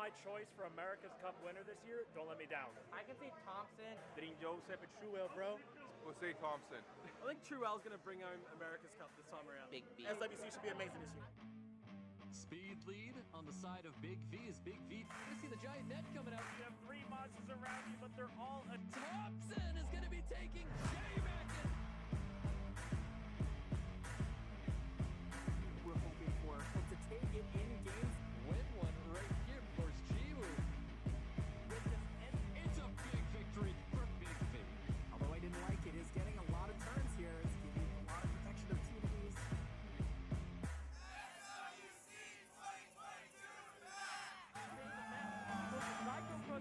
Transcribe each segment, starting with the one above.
my choice for America's Cup winner this year. Don't let me down. I can say Thompson. ZEFA, bro. We'll say Thompson. I think Truell's going to bring home America's Cup this time around. Big B. SWC should be amazing this year. Speed lead on the side of Big V is Big V. You see the giant net coming out. You have three monsters around you, but they're all a Thompson is going to be taking game action. We're hoping for, but to take it in games. Win one right here, of course, Jiwoo. It's a big victory for Big V. Although I didn't like it, is getting a lot of turns here. It's giving a lot of protection of teams.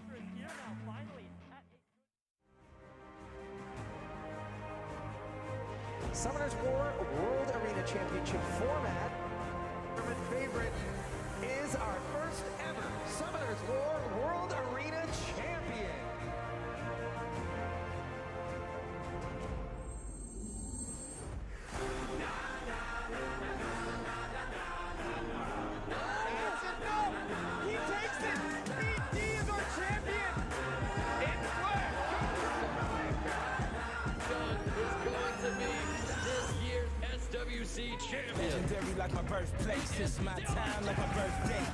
Is here now, finally. Summoners War World Arena Championship format. Our favorite is our first ever Summoners War World Arena Champion. He takes it! BD is our champion! It worked! John is going to be this year's SWC champion. Legendary like my birthplace. It's my time like my birthday.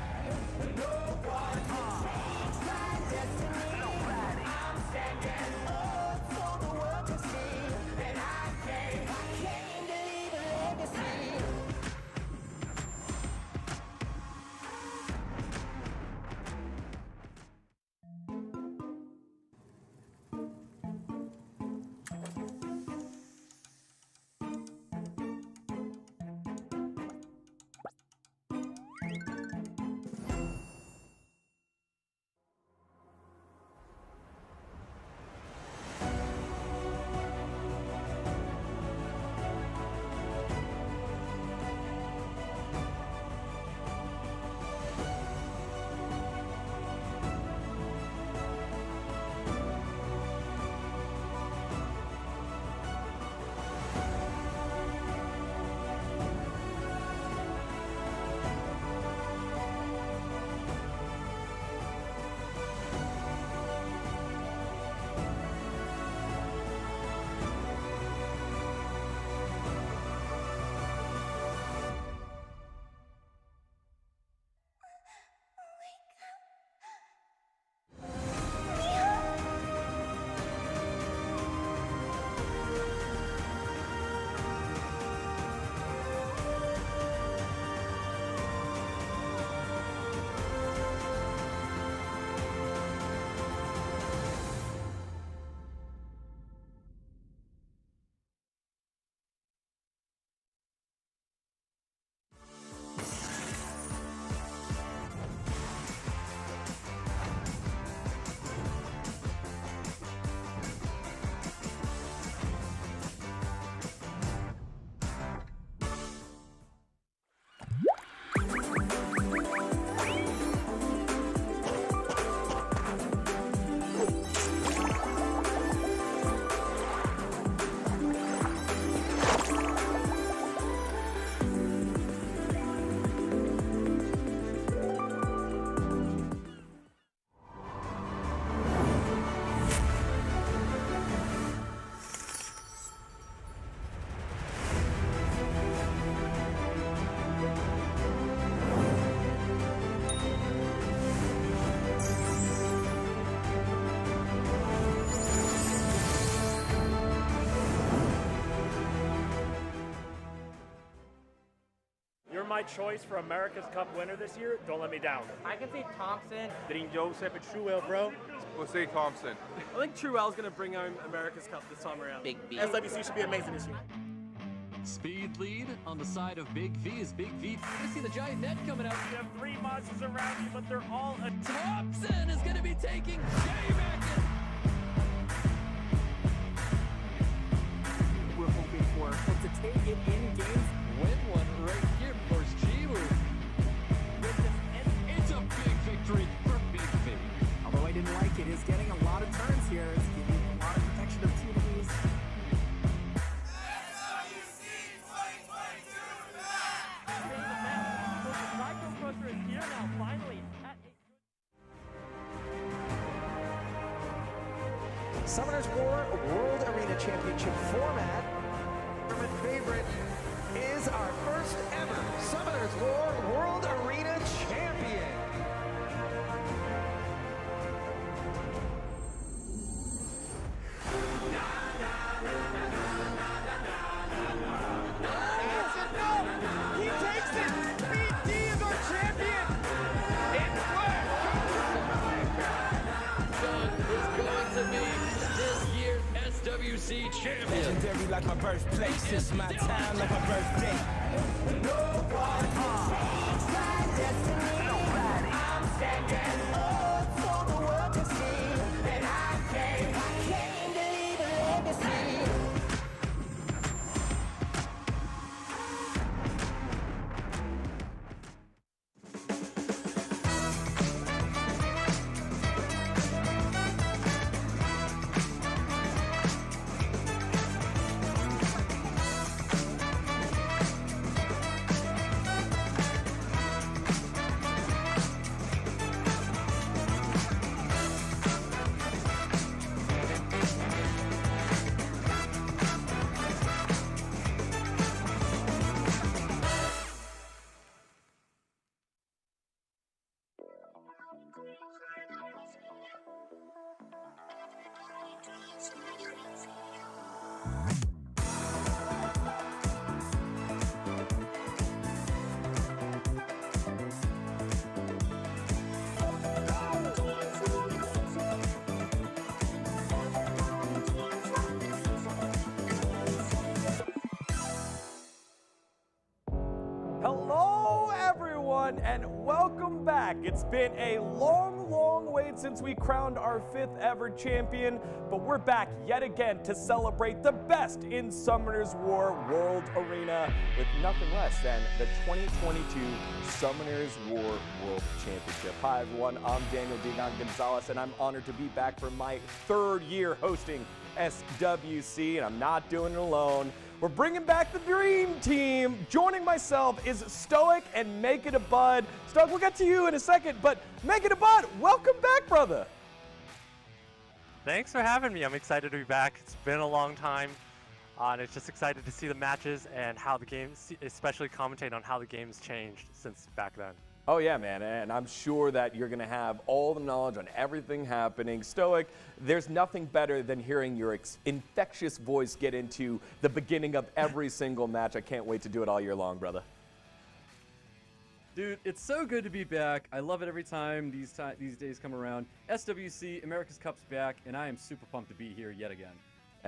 I'm standing up for the world to see, and I came to leave a legacy. my choice for America's Cup winner this year. Don't let me down. I can say Thompson. Bro. We'll say Thompson. I think Truell's going to bring home America's Cup this time around. Big B. SWC should be amazing this year. Speed lead on the side of Big V is Big V. You see the giant net coming out. You have three monsters around you, but they're all a Thompson is going to be taking game action. We're hoping for, but to take it in games. Win one right here, of course, Jiwoo. It's a big victory for Big V. Although I didn't like it, is getting a lot of turns here. It's giving a lot of protection of teams. Summoners War World Arena Championship format. Tournament favorite is our first ever Summoners War World Arena Champion. He takes it. BD is our champion. It's is going to be this year's SWC champion. Legendary like my birthplace. It's my time like my birthday. I'm standing up for the world to see, and I came to leave a legacy. Hello, everyone, and welcome back. It's been a long, long wait since we crowned our 5th ever champion, but we're back yet again to celebrate the best in Summoners War World Arena with nothing less than the 2022 Summoners War World Championship. Hi, everyone. I'm Daniel Digon Gonzalez, and I'm honored to be back for my 3rd year hosting SWC, and I'm not doing it alone. We're bringing back the dream team. Joining myself is Stoic and Make It a Bud. Stoic, we'll get to you in a second, but Make It a Bud, welcome back, brother. Thanks for having me. I'm excited to be back. It's been a long time, and it's just excited to see the matches and how the games, especially commentate on how the game's changed since back then. Oh yeah, man, and I'm sure that you're gonna have all the knowledge on everything happening. Stoic, there's nothing better than hearing your infectious voice get into the beginning of every single match. I can't wait to do it all year long, brother. Dude, it's so good to be back. I love it every time these days come around. SWC, America's Cup's back, and I am super pumped to be here yet again.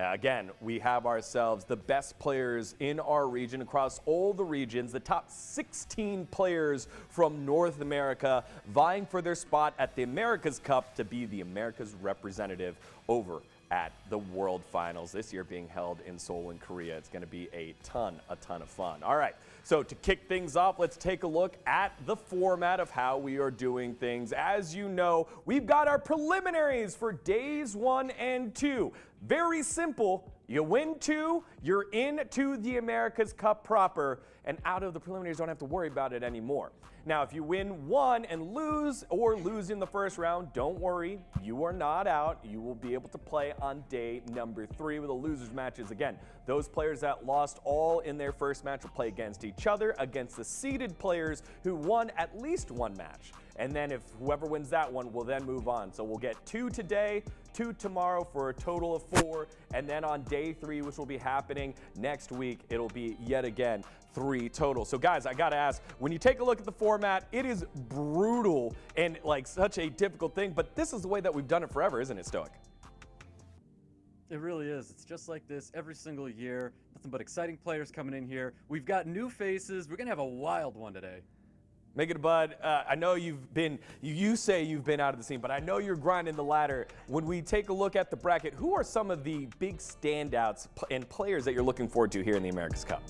Again, we have ourselves the best players in our region across all the regions, the top 16 players from North America vying for their spot at the America's Cup to be the America's representative over at the World Finals, this year being held in Seoul in Korea. It's going to be a ton of fun. All right, so to kick things off, let's take a look at the format of how we are doing things. As you know, we've got our preliminaries for days 1 and 2. Very simple. You win 2, you're into the America's Cup proper, and out of the preliminaries, don't have to worry about it anymore. Now, if you win 1 and lose, or lose in the first round, don't worry, you are not out. You will be able to play on day number 3 with the losers matches. Again, those players that lost all in their first match will play against each other, against the seeded players who won at least 1 match. And then if whoever wins that one will then move on. So we'll get 2 today, 2 tomorrow for a total of 4. And then on day 3, which will be happening next week, it'll be yet again 3 total. So guys, I gotta ask, when you take a look at the format, it is brutal and like such a difficult thing, but this is the way that we've done it forever, isn't it, Stoic? It really is. It's just like this every single year. Nothing but exciting players coming in here. We've got new faces. We're gonna have a wild one today. Make It a Bud, I know you say you've been out of the scene, but I know you're grinding the ladder. When we take a look at the bracket, who are some of the big standouts and players that you're looking forward to here in the America's Cup?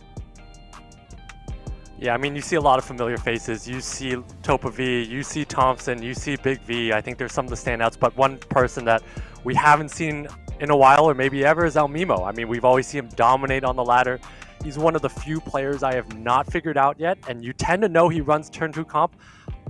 Yeah, I mean, you see a lot of familiar faces. You see TOPAV, you see Thompson, you see Big V. I think there's some of the standouts, but one person that we haven't seen in a while or maybe ever is ELMIMO. I mean, we've always seen him dominate on the ladder. He's one of the few players I have not figured out yet, and you tend to know he runs turn 2 comp,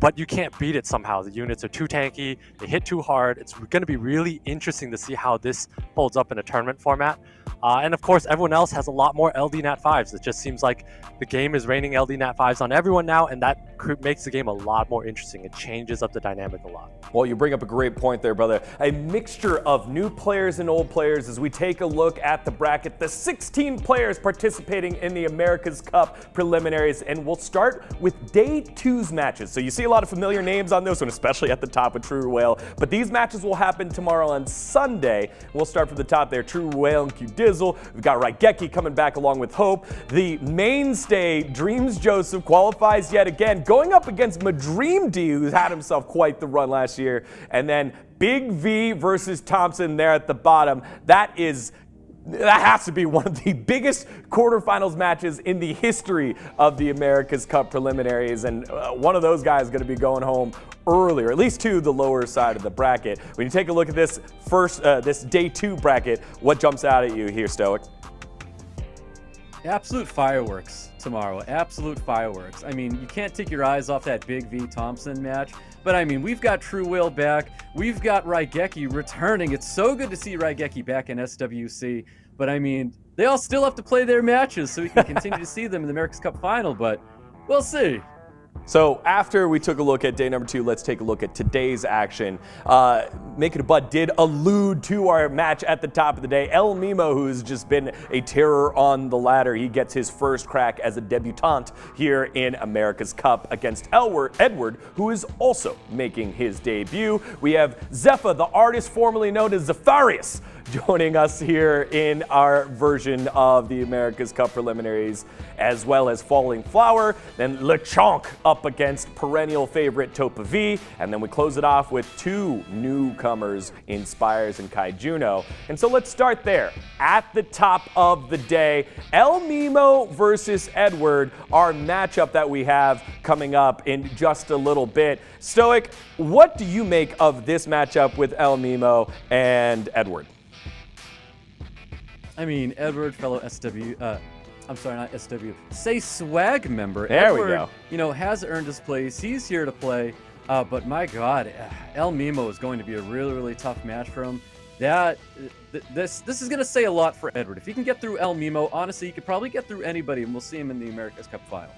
but you can't beat it somehow. The units are too tanky, they hit too hard. It's going to be really interesting to see how this folds up in a tournament format. And of course, everyone else has a lot more LD Nat 5s. It just seems like the game is raining LD Nat 5s on everyone now, and that makes the game a lot more interesting. It changes up the dynamic a lot. Well, you bring up a great point there, brother. A mixture of new players and old players as we take a look at the bracket. The 16 players participating in the America's Cup preliminaries, and we'll start with day 2's matches. So you see a lot of familiar names on this one, especially at the top with True Whale, but these matches will happen tomorrow on Sunday. We'll start from the top there. True Whale and Q-Dizzle. We've got Raigeki coming back along with Hope. The mainstay, Dreams Joseph, qualifies yet again, going up against Madream D, who's had himself quite the run last year. And then Big V versus Thompson there at the bottom. That has to be one of the biggest quarterfinals matches in the history of the America's Cup preliminaries, and one of those guys is going to be going home early, or at least to the lower side of the bracket. When you take a look at this this day 2 bracket, what jumps out at you here, Stoic? Absolute fireworks tomorrow. Absolute fireworks. I mean, you can't take your eyes off that Big V Thompson match. But I mean, we've got True Whale back. We've got Raigeki returning. It's so good to see Raigeki back in SWC. But I mean, they all still have to play their matches so we can continue to see them in the America's Cup final. But we'll see. So after we took a look at day number 2, let's take a look at today's action. Make It a Bud did allude to our match at the top of the day. ELMIMO, who's just been a terror on the ladder, he gets his first crack as a debutant here in America's Cup against Edward, who is also making his debut. We have ZEFA, the artist formerly known as Zefarius, joining us here in our version of the America's Cup preliminaries, as well as FALLINGFLOWER, then LECHONK up against perennial favorite TOPAV, and then we close it off with 2 newcomers in SPIRES and Kaijuno. And so let's start there. At the top of the day, ELMIMO versus Edward, our matchup that we have coming up in just a little bit. Stoic, what do you make of this matchup with ELMIMO and Edward? I mean, Edward, fellow I'm sorry, not SW, say swag member. There Edward, we go. You know, has earned his place. He's here to play. But my God, ELMIMO is going to be a really, really tough match for him. This is going to say a lot for Edward. If he can get through ELMIMO, honestly, he could probably get through anybody, and we'll see him in the America's Cup final.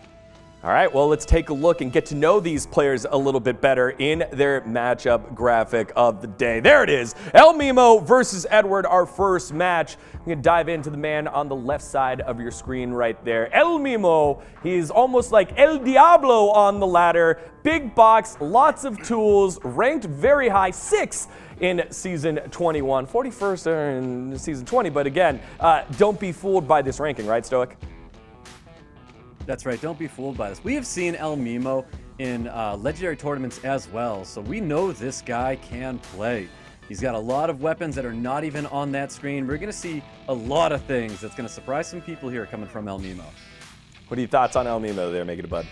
All right, well, let's take a look and get to know these players a little bit better in their matchup graphic of the day. There it is, ELMIMO versus Edward, our first match. We're gonna dive into the man on the left side of your screen right there. ELMIMO, he's almost like El Diablo on the ladder. Big box, lots of tools, ranked very high, 6th in season 21, 41st in season 20, but again, don't be fooled by this ranking, right, Stoic? That's right, don't be fooled by this. We have seen ELMIMO in legendary tournaments as well, so we know this guy can play. He's got a lot of weapons that are not even on that screen. We're going to see a lot of things that's going to surprise some people here coming from ELMIMO. What are your thoughts on ELMIMO there, Make It a Bud?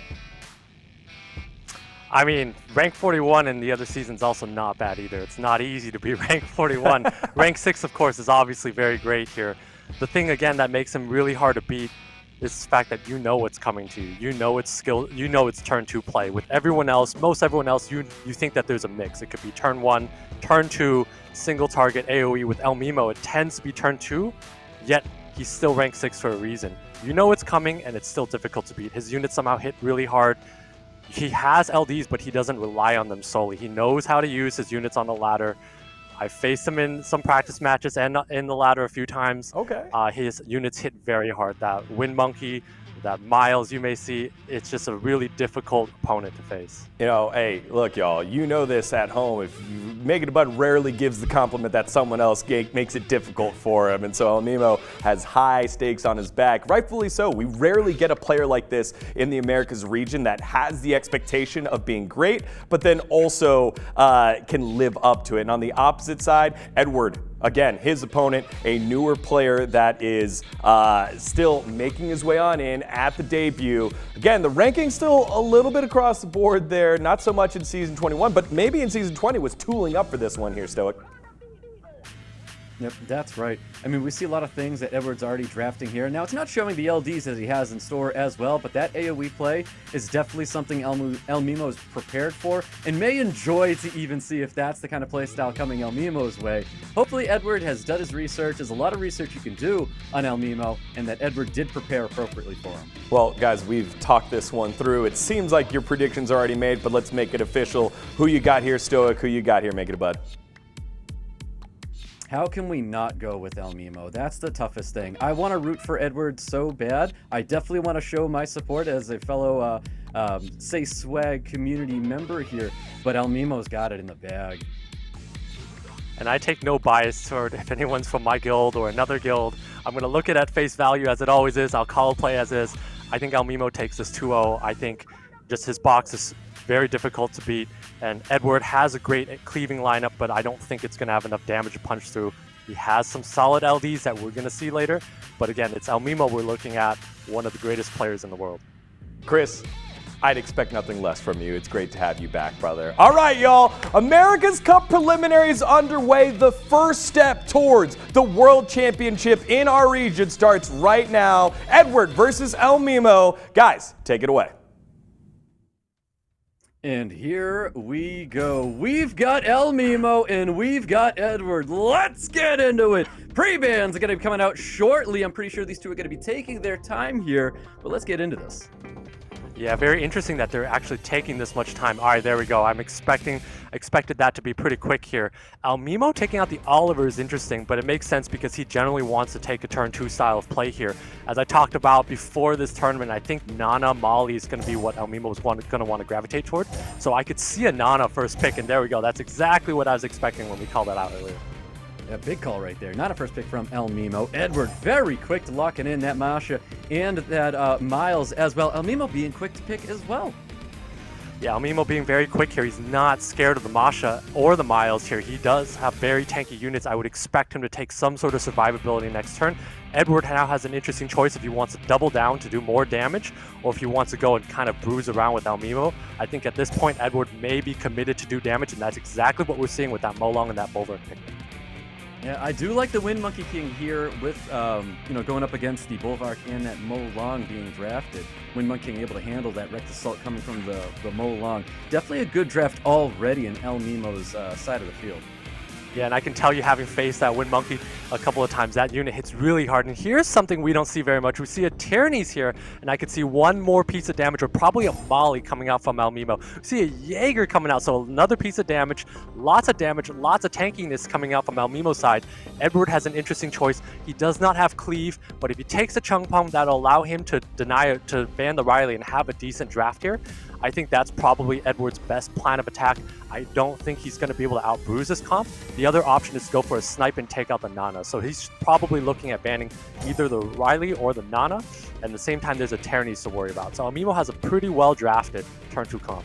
I mean, rank 41 in the other season's also not bad either. It's not easy to be rank 41. Rank 6, of course, is obviously very great here. The thing, again, that makes him really hard to beat is the fact that you know what's coming to you. You know it's skill. You know it's turn 2 play. With everyone else, most everyone else, you think that there's a mix. It could be turn 1, turn 2, single target AoE. With ELMIMO, it tends to be turn 2, yet he's still ranked 6 for a reason. You know it's coming, and it's still difficult to beat. His units somehow hit really hard. He has LDs, but he doesn't rely on them solely. He knows how to use his units on the ladder. I faced him in some practice matches and in the ladder a few times. Okay. His units hit very hard. That Wind Monkey, that Miles you may see, it's just a really difficult opponent to face. You know, hey, look, y'all, you know this at home. If you Make It a Bud rarely gives the compliment that someone else makes it difficult for him. And so ELMIMO has high stakes on his back. Rightfully so. We rarely get a player like this in the Americas region that has the expectation of being great, but then also can live up to it. And on the opposite side, Edward, again, his opponent, a newer player that is still making his way on in at the debut. Again, the ranking still a little bit across the board there, not so much in season 21, but maybe in season 20 was tooling up for this one here, Stoic. Yep, that's right. I mean, we see a lot of things that Edward's already drafting here. Now, it's not showing the LDs as he has in store as well, but that AoE play is definitely something ELMIMO is prepared for and may enjoy to even see if that's the kind of play style coming ELMIMO's way. Hopefully, Edward has done his research. There's a lot of research you can do on ELMIMO, and that Edward did prepare appropriately for him. Well, guys, we've talked this one through. It seems like your predictions are already made, but let's make it official. Who you got here, Stoic? Who you got here? Make it a bud. How can we not go with ELMIMO? That's the toughest thing. I want to root for Edward so bad. I definitely want to show my support as a fellow Say Swag community member here, but ELMIMO's got it in the bag. And I take no bias toward if anyone's from my guild or another guild. I'm going to look at it at face value as it always is. I'll call a play as is. I think ELMIMO takes this 2-0. I think just his box is very difficult to beat. And Edward has a great cleaving lineup, but I don't think it's going to have enough damage to punch through. He has some solid LDs that we're going to see later. But again, it's ELMIMO we're looking at, one of the greatest players in the world. Chris, I'd expect nothing less from you. It's great to have you back, brother. All right, y'all. America's Cup preliminaries underway. The first step towards the World Championship in our region starts right now. Edward versus ELMIMO. Guys, take it away. And here we go. We've got ELMIMO and we've got Edward. Let's get into it. Pre-bans are going to be coming out shortly. I'm pretty sure these two are going to be taking their time here, but let's get into this. Yeah, very interesting that they're actually taking this much time. All right, there we go. I'm expected that to be pretty quick here. ELMIMO taking out the Oliver is interesting, but it makes sense because he generally wants to take a turn 2 style of play here. As I talked about before this tournament, I think Nana Molly is going to be what ELMIMO is going to want to gravitate toward. So I could see a Nana first pick, and there we go. That's exactly what I was expecting when we called that out earlier. Yeah, big call right there. Not a first pick from ELMIMO. Edward very quick to locking in that Masha and that Miles as well. ELMIMO being quick to pick as well. Yeah, ELMIMO being very quick here. He's not scared of the Masha or the Miles here. He does have very tanky units. I would expect him to take some sort of survivability next turn. Edward now has an interesting choice if he wants to double down to do more damage or if he wants to go and kind of bruise around with ELMIMO. I think at this point, Edward may be committed to do damage, and that's exactly what we're seeing with that Molong and that Bulwark pick. Yeah, I do like the Wind Monkey King here with, going up against the Bulwark and that Molong being drafted. Wind Monkey King able to handle that Wrecked Assault coming from the Molong. Definitely a good draft already in ELMIMO's side of the field. Yeah, and I can tell you, having faced that Wind Monkey a couple of times, that unit hits really hard. And here's something we don't see very much. We see a Tyrannies here, and I could see one more piece of damage, or probably a Molly coming out from ELMIMO. We see a Jaeger coming out, so another piece of damage, lots of tankiness coming out from ELMIMO's side. Edward has an interesting choice. He does not have Cleave, but if he takes a Chung Pong, that'll allow him to ban the Riley and have a decent draft here. I think that's probably Edward's best plan of attack. I don't think he's going to be able to out-bruise this comp. The other option is to go for a snipe and take out the Nana. So he's probably looking at banning either the Riley or the Nana. And at the same time, there's a Tyrannies to worry about. So ELMIMO has a pretty well-drafted turn 2 comp.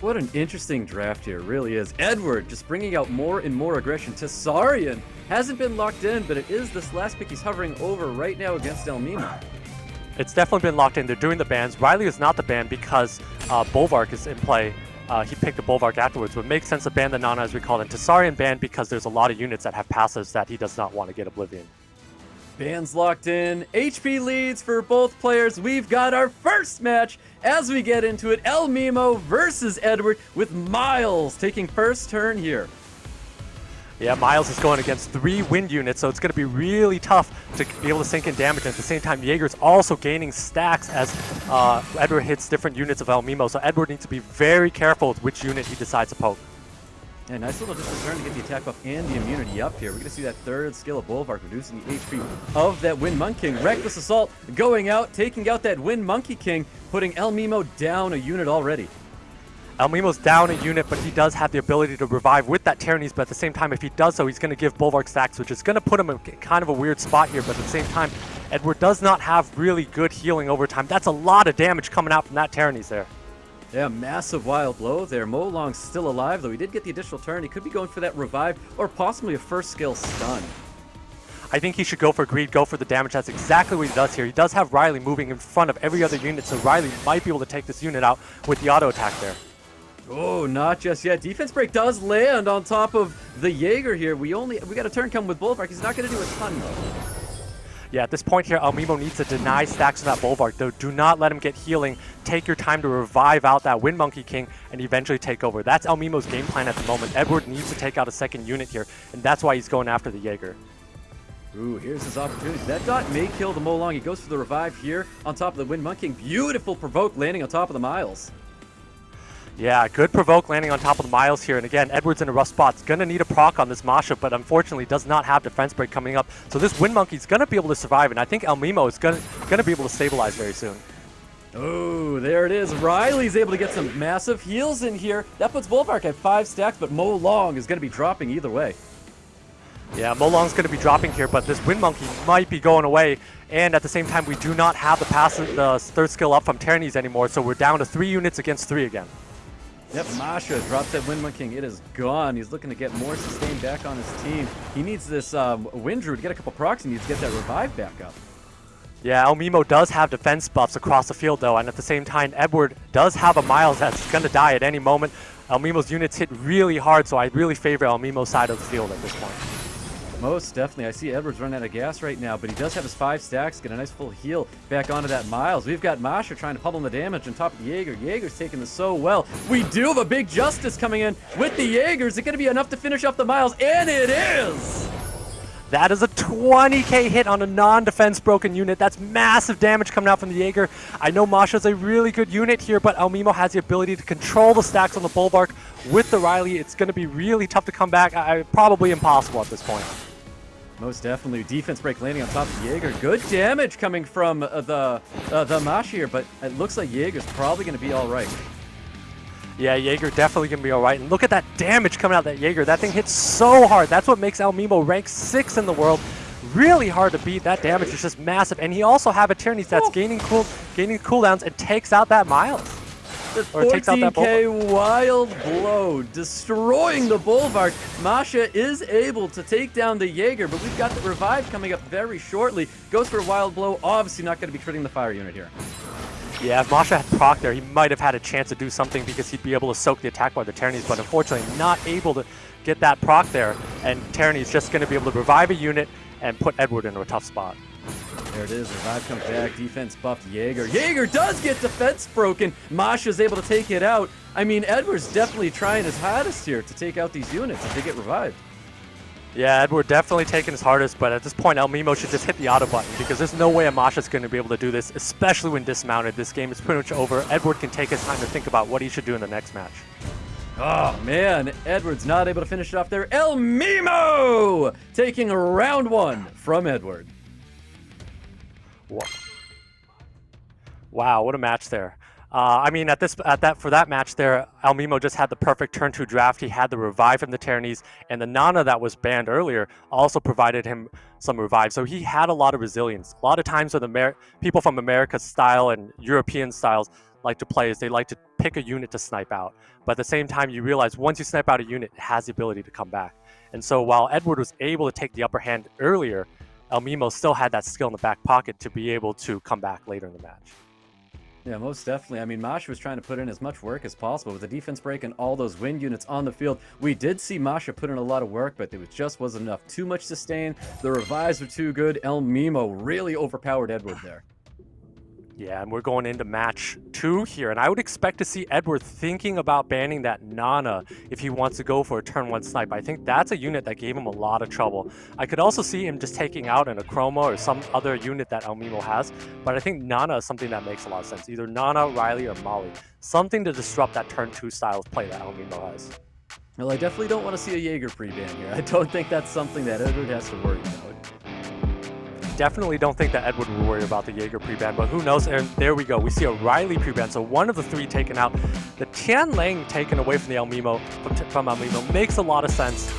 What an interesting draft here, really is. Edward just bringing out more and more aggression. Tessarian hasn't been locked in, but it is this last pick he's hovering over right now against ELMIMO. It's definitely been locked in. They're doing the bans. Riley is not the ban because Bulwark is in play. He picked a Bulwark afterwards, but it makes sense to ban the Nana, as we call it. And Tessarian banned because there's a lot of units that have passives that he does not want to get Oblivion. Bans locked in. HP leads for both players. We've got our first match as we get into it. ELMIMO versus Edward with Miles taking first turn here. Yeah, Miles is going against 3 wind units, so it's going to be really tough to be able to sink in damage. And at the same time, Jaeger's also gaining stacks as Edward hits different units of ELMIMO. So Edward needs to be very careful with which unit he decides to poke. Yeah, nice little just return to get the attack buff and the immunity up here. We're going to see that third skill of Bulwark reducing the HP of that Wind Monkey King. Reckless Assault going out, taking out that Wind Monkey King, putting ELMIMO down a unit already. ELMIMO's down a unit, but he does have the ability to revive with that Tyrannies, but at the same time, if he does so, he's going to give Bulwark stacks, which is going to put him in kind of a weird spot here, but at the same time, Edward does not have really good healing over time. That's a lot of damage coming out from that Tyrannies there. Yeah, massive wild blow there. Molong's still alive, though. He did get the additional turn. He could be going for that revive or possibly a first skill stun. I think he should go for greed, go for the damage. That's exactly what he does here. He does have Riley moving in front of every other unit, so Riley might be able to take this unit out with the auto attack there. Oh, not just yet. Defense break does land on top of the Jaeger here. We got a turn coming with Bulwark. He's not going to do a ton though. Yeah, at this point here, ELMIMO needs to deny stacks of that Bulwark. Though, do not let him get healing. Take your time to revive out that Wind Monkey King and eventually take over. That's ELMIMO's game plan at the moment. Edward needs to take out a second unit here, and that's why he's going after the Jaeger. Ooh, here's his opportunity. That dot may kill the Molong. He goes for the revive here on top of the Wind Monkey King. Beautiful provoke landing on top of the Miles. Yeah, good provoke landing on top of the Miles here. And again, Edward's in a rough spot. He's going to need a proc on this Masha, but unfortunately does not have defense break coming up. So this Wind Monkey's going to be able to survive, and I think ELMIMO is going to be able to stabilize very soon. Oh, there it is. Riley's able to get some massive heals in here. That puts Bulwark at 5 stacks, but Mo Long is going to be dropping either way. Yeah, Molong's going to be dropping here, but this Wind Monkey might be going away. And at the same time, we do not have the third skill up from Terranese anymore, so we're down to 3 units against 3 again. Yep, Masha drops that Wind Monkey King. It is gone. He's looking to get more sustain back on his team. He needs this Wind Druid to get a couple procs. He needs to get that revive back up. Yeah, ELMIMO does have defense buffs across the field, though, and at the same time, Edward does have a Miles that's going to die at any moment. ELMIMO's units hit really hard, so I really favor ELMIMO's side of the field at this point. Most definitely. I see Edwards running out of gas right now, but he does have his 5 stacks, get a nice full heal back onto that Miles. We've got Masha trying to pummel the damage on top of the Jaeger. Jaeger's taking this so well. We do have a big Justice coming in with the Jaeger. Is it going to be enough to finish off the Miles? And it is! That is a 20k hit on a non-defense broken unit. That's massive damage coming out from the Jaeger. I know Masha's a really good unit here, but ELMIMO has the ability to control the stacks on the Bulwark with the Riley. It's going to be really tough to come back. Probably impossible at this point. Most definitely. Defense break landing on top of Jaeger. Good damage coming from the Masha here, but it looks like Jaeger's probably going to be all right. Yeah, Jaeger definitely going to be all right. And look at that damage coming out of that Jaeger. That thing hits so hard. That's what makes ELMIMO rank 6 in the world. Really hard to beat. That damage is just massive. And he also have a Tyrannies that's gaining cooldowns and takes out that Miles. The 14k wild blow, destroying the Bulwark. Masha is able to take down the Jaeger, but we've got the revive coming up very shortly. Goes for a wild blow, obviously not going to be critting the fire unit here. Yeah, if Masha had proc there, he might have had a chance to do something because he'd be able to soak the attack by the Tyrannies, but unfortunately not able to get that proc there, and Tyrannies just going to be able to revive a unit and put Edward into a tough spot. There it is, revive comes back, defense buffed Jaeger. Jaeger does get defense broken. Masha's able to take it out. I mean, Edward's definitely trying his hardest here to take out these units if they get revived. Yeah, Edward definitely taking his hardest, but at this point, ELMIMO should just hit the auto button because there's no way Masha's going to be able to do this, especially when dismounted. This game is pretty much over. Edward can take his time to think about what he should do in the next match. Oh, man. Edward's not able to finish it off there. ELMIMO taking round 1 from Edward. Wow, what a match there. I mean, for that match there, ELMIMO just had the perfect turn 2 draft. He had the revive from the Tyrannies, and the Nana that was banned earlier also provided him some revive. So he had a lot of resilience. A lot of times when people from America's style and European styles like to play is they like to pick a unit to snipe out. But at the same time, you realize once you snipe out a unit, it has the ability to come back. And so while Edward was able to take the upper hand earlier, ELMIMO still had that skill in the back pocket to be able to come back later in the match. Yeah, most definitely. I mean, Masha was trying to put in as much work as possible with the defense break and all those wind units on the field. We did see Masha put in a lot of work, but it just wasn't enough. Too much sustain. The revives were too good. ELMIMO really overpowered Edward there. Yeah, and we're going into match 2 here, and I would expect to see Edward thinking about banning that Nana if he wants to go for a turn 1 snipe. I think that's a unit that gave him a lot of trouble. I could also see him just taking out an Achroma or some other unit that ELMIMO has, but I think Nana is something that makes a lot of sense. Either Nana, Riley, or Molly. Something to disrupt that turn 2 style of play that ELMIMO has. Well, I definitely don't want to see a Jaeger pre-ban here. I don't think that's something that Edward has to worry about. Definitely don't think that Edward will worry about the Jaeger pre-ban, but who knows? And there we go. We see a Riley pre-ban, so one of the 3 taken out. The Tianlang taken away from the ELMIMO, from ELMIMO makes a lot of sense,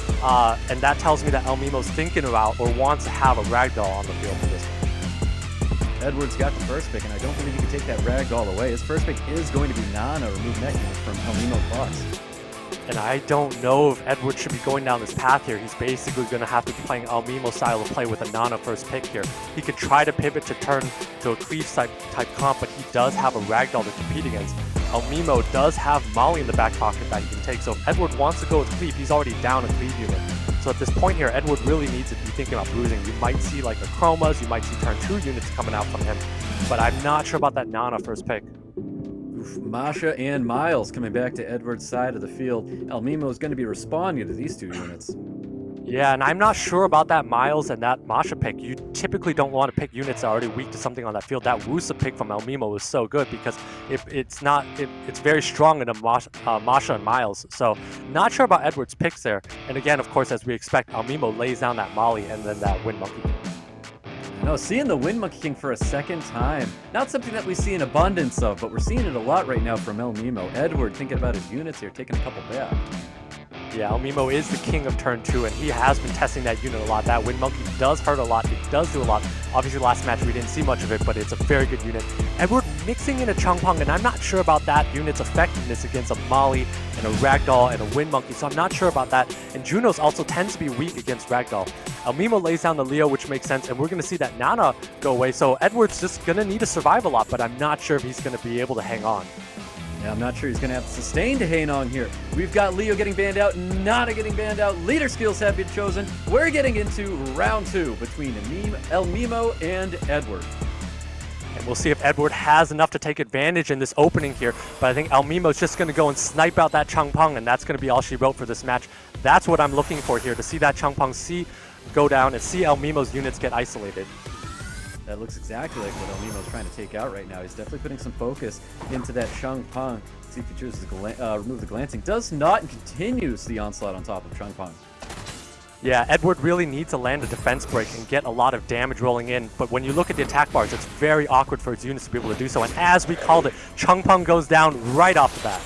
and that tells me that ELMIMO's thinking about or wants to have a Ragdoll on the field for this one. Edward's got the first pick, and I don't believe he can take that Ragdoll away. His first pick is going to be Nana, remove mech unit from ELMIMO Fox. And I don't know if Edward should be going down this path here. He's basically going to have to be playing ELMIMO style of play with a Nana first pick here. He could try to pivot to turn to a Cleave type comp, but he does have a Ragdoll to compete against. ELMIMO does have Molly in the back pocket that he can take. So if Edward wants to go with Cleave, he's already down a Cleave unit. So at this point here, Edward really needs to be thinking about bruising. You might see like a Chromas, you might see turn 2 units coming out from him. But I'm not sure about that Nana first pick. Oof, Masha and Miles coming back to Edward's side of the field. ELMIMO is going to be responding to these 2 units. Yeah, and I'm not sure about that Miles and that Masha pick. You typically don't want to pick units that are already weak to something on that field. That Wusa pick from ELMIMO was so good because it's very strong in a Masha and Miles. So not sure about Edward's picks there. And again, of course, as we expect, ELMIMO lays down that Molly and then that Wind Monkey King. No, seeing the Wind Monkey King for a second time. Not something that we see in abundance of, but we're seeing it a lot right now from ELMIMO. Edward thinking about his units here, taking a couple back. Yeah, ELMIMO is the king of turn 2, and he has been testing that unit a lot. That Wind Monkey does hurt a lot. It does do a lot. Obviously, last match we didn't see much of it, but it's a very good unit. Edward mixing in a Changpong, and I'm not sure about that unit's effectiveness against a Molly and a Ragdoll and a Wind Monkey, so I'm not sure about that. And Junos also tends to be weak against Ragdoll. ELMIMO lays down the Leo, which makes sense, and we're going to see that Nana go away. So Edward's just going to need to survive a lot, but I'm not sure if he's going to be able to hang on. Yeah, I'm not sure he's going to have the sustain to hang on here. We've got Leo getting banned out, Nana getting banned out, leader skills have been chosen. We're getting into round 2 between ELMIMO and Edward. And we'll see if Edward has enough to take advantage in this opening here. But I think ELMIMO's just going to go and snipe out that Changpong, and that's going to be all she wrote for this match. That's what I'm looking for here, to see that Changpong go down and see ELMIMO's units get isolated. That looks exactly like what ELMIMO's trying to take out right now. He's definitely putting some focus into that Changpong. See if he chooses to remove the glancing. Does not, and continues the onslaught on top of Changpong. Yeah, Edward really needs to land a defense break and get a lot of damage rolling in. But when you look at the attack bars, it's very awkward for his units to be able to do so. And as we called it, Changpong goes down right off the bat.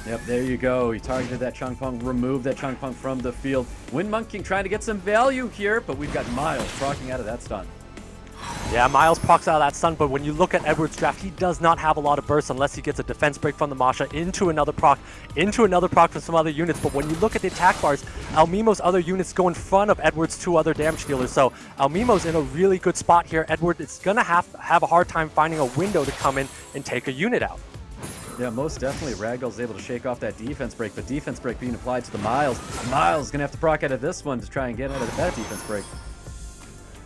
Yep, there you go. He targeted that Changpong, removed that Changpong from the field. Wind Monkey trying to get some value here, but we've got Miles proccing out of that stun. Yeah, Miles procs out of that stun, but when you look at Edward's draft, he does not have a lot of bursts unless he gets a defense break from the Masha into another proc from some other units. But when you look at the attack bars, ELMIMO's other units go in front of Edward's 2 other damage dealers. So ELMIMO's in a really good spot here. Edward is going to have a hard time finding a window to come in and take a unit out. Yeah, most definitely. Ragdoll's able to shake off that defense break, but defense break being applied to the Miles. Miles is going to have to proc out of this one to try and get out of that defense break.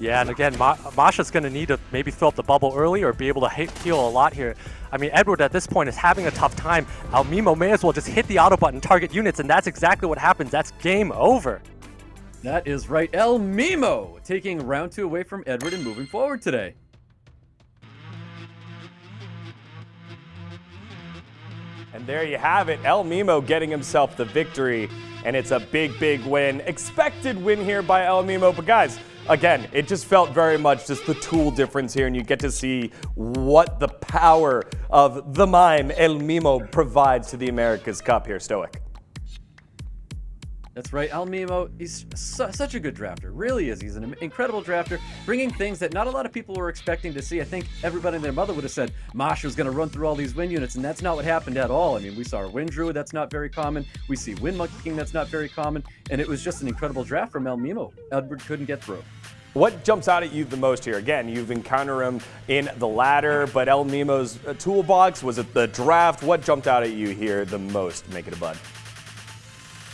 Yeah, and again, Masha's going to need to maybe fill up the bubble early or be able to heal a lot here. I mean, Edward at this point is having a tough time. ELMIMO may as well just hit the auto button, target units, and that's exactly what happens. That's game over. That is right. ELMIMO taking round 2 away from Edward and moving forward today. And there you have it, ELMIMO getting himself the victory, and it's a big, big win. Expected win here by ELMIMO, but guys, again, it just felt very much just the tool difference here, and you get to see what the power of the mime ELMIMO provides to the America's Cup here, Stoic. That's right, ELMIMO, he's such a good drafter, really is. He's an incredible drafter, bringing things that not a lot of people were expecting to see. I think everybody and their mother would have said Masha was going to run through all these wind units, and that's not what happened at all. I mean, we saw a Wind Druid, that's not very common. We see Wind Monkey King, that's not very common. And it was just an incredible draft from ELMIMO. Edward couldn't get through. What jumps out at you the most here? Again, you've encountered him in the ladder, but ELMIMO's toolbox, was it the draft? What jumped out at you here the most, Make It a Bud?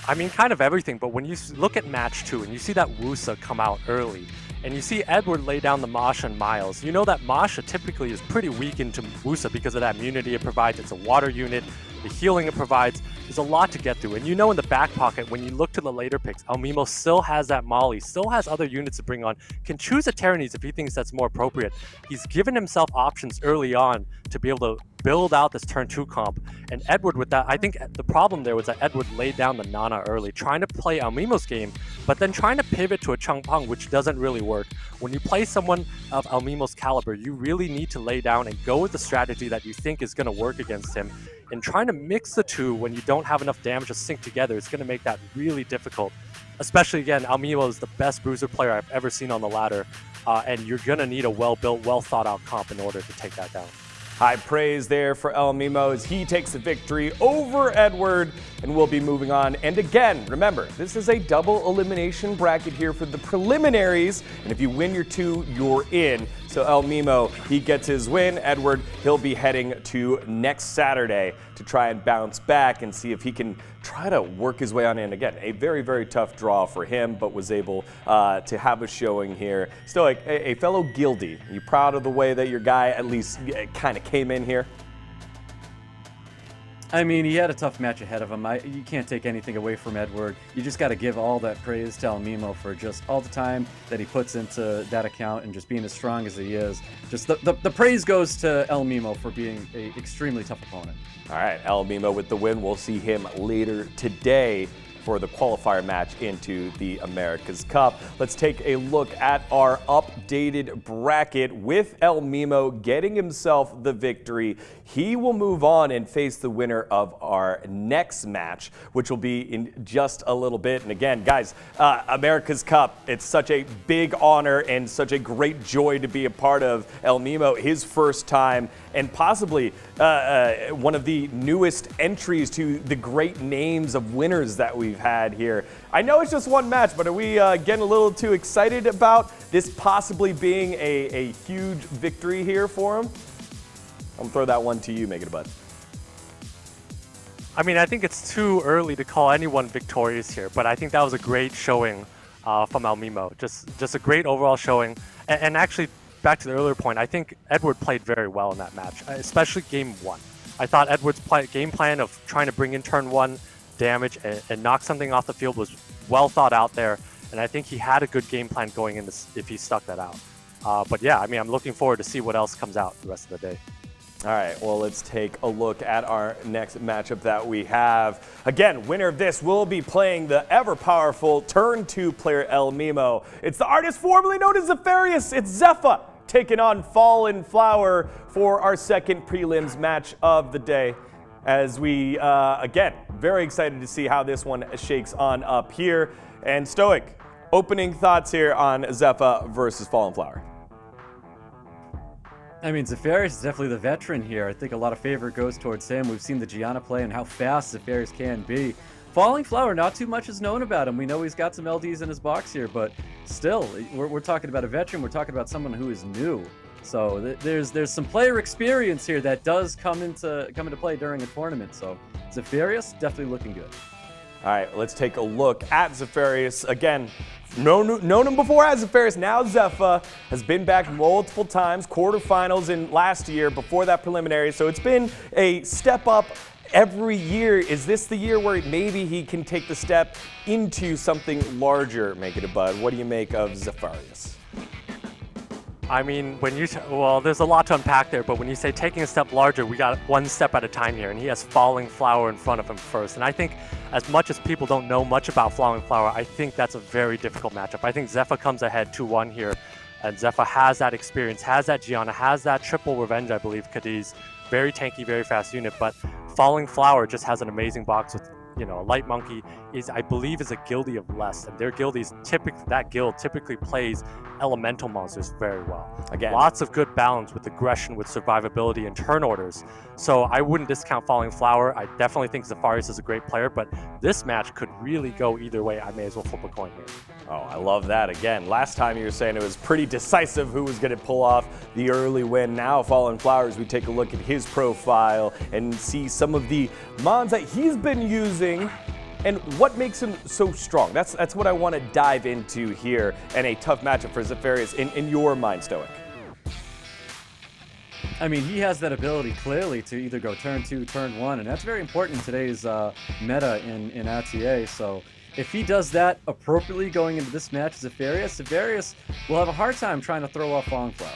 I mean, kind of everything, but when you look at match 2 and you see that Wusa come out early, and you see Edward lay down the Masha and Miles, you know that Masha typically is pretty weak into Wusa because of that immunity it provides. It's a water unit, the healing it provides. There's a lot to get through. And you know in the back pocket, when you look to the later picks, ELMIMO still has that Molly, still has other units to bring on, can choose a Tyrannys if he thinks that's more appropriate. He's given himself options early on to be able to build out this turn 2 comp. And Edward with that, I think the problem there was that Edward laid down the Nana early, trying to play ELMIMO's game, but then trying to pivot to a Changpong, which doesn't really work. When you play someone of ELMIMO's caliber, you really need to lay down and go with the strategy that you think is going to work against him. And trying to mix the two when you don't have enough damage to sync together is going to make that really difficult. Especially, again, ELMIMO is the best bruiser player I've ever seen on the ladder, and you're going to need a well-built, well-thought-out comp in order to take that down. High praise there for ELMIMO as he takes the victory over Edward, and we'll be moving on. And again, remember, this is a double elimination bracket here for the preliminaries, and if you win your 2, you're in. So ELMIMO, he gets his win. Edward, he'll be heading to next Saturday to try and bounce back and see if he can try to work his way on in. Again, a very, very tough draw for him, but was able to have a showing here. Stoic, a fellow guildie, are you proud of the way that your guy at least kind of came in here? I mean, he had a tough match ahead of him. You can't take anything away from Edward. You just got to give all that praise to ELMIMO for just all the time that he puts into that account and just being as strong as he is. Just the praise goes to ELMIMO for being an extremely tough opponent. All right, ELMIMO with the win. We'll see him later today for the qualifier match into the America's Cup. Let's take a look at our updated bracket with ELMIMO getting himself the victory. He will move on and face the winner of our next match, which will be in just a little bit. And again, guys, America's Cup, it's such a big honor and such a great joy to be a part of. ELMIMO, his first time, and possibly one of the newest entries to the great names of winners that we've had here. I know it's just one match, but are we getting a little too excited about this possibly being a huge victory here for him? I'm gonna throw that one to you, Make It a Bud. I mean, I think it's too early to call anyone victorious here, but I think that was a great showing from ELMIMO. Just a great overall showing. And actually, back to the earlier point, I think Edward played very well in that match, especially game 1. I thought Edward's game plan of trying to bring in turn 1 damage and knock something off the field was well thought out there, and I think he had a good game plan going in this if he stuck that out. But yeah, I mean, I'm looking forward to see what else comes out the rest of the day. All right, well, let's take a look at our next matchup that we have. Again, winner of this will be playing the ever-powerful Turn 2 player ELMIMO. It's the artist formerly known as Zefarius. It's ZEFA taking on FALLINGFLOWER for our second prelims match of the day. As we, again, very excited to see how this one shakes on up here. And Stoic, opening thoughts here on ZEFA versus FALLINGFLOWER. I mean, Zefarius is definitely the veteran here. I think a lot of favor goes towards him. We've seen the Gianna play and how fast Zefarius can be. FALLINGFLOWER, not too much is known about him. We know he's got some LDs in his box here, but still, we're talking about a veteran. We're talking about someone who is new. So there's some player experience here that does come into play during a tournament. So Zefarius, definitely looking good. All right, let's take a look at Zefarius. Again, known him before as Zefarius, now ZEFA, has been back multiple times, quarterfinals in last year, before that preliminary. So it's been a step up every year. Is this the year where maybe he can take the step into something larger, Make It a Bud? What do you make of Zefarius? I mean, well, there's a lot to unpack there, but when you say taking a step larger, we got one step at a time here, and he has FALLINGFLOWER in front of him first. And I think as much as people don't know much about FALLINGFLOWER, I think that's a very difficult matchup. I think ZEFA comes ahead 2-1 here, and ZEFA has that experience, has that Gianna, has that triple revenge, I believe, Cadiz. Very tanky, very fast unit, but FALLINGFLOWER just has an amazing box with, you know, a Light Monkey I believe is a guildie of less, and their guildies typically plays elemental monsters very well. Again, lots of good balance with aggression, with survivability and turn orders. So I wouldn't discount FALLINGFLOWER. I definitely think Zefarius is a great player, but this match could really go either way. I may as well flip a coin here. Oh, I love that. Again, last time you were saying it was pretty decisive who was going to pull off the early win. Now FALLINGFLOWER, as we take a look at his profile and see some of the mons that he's been using and what makes him so strong. That's what I want to dive into here, and a tough matchup for Zefarius in your mind, Stoic. I mean, he has that ability clearly to either go turn 2, turn 1, and that's very important in today's meta in RTA. So if he does that appropriately going into this match, Zefarius will have a hard time trying to throw off FALLINGFLOWER.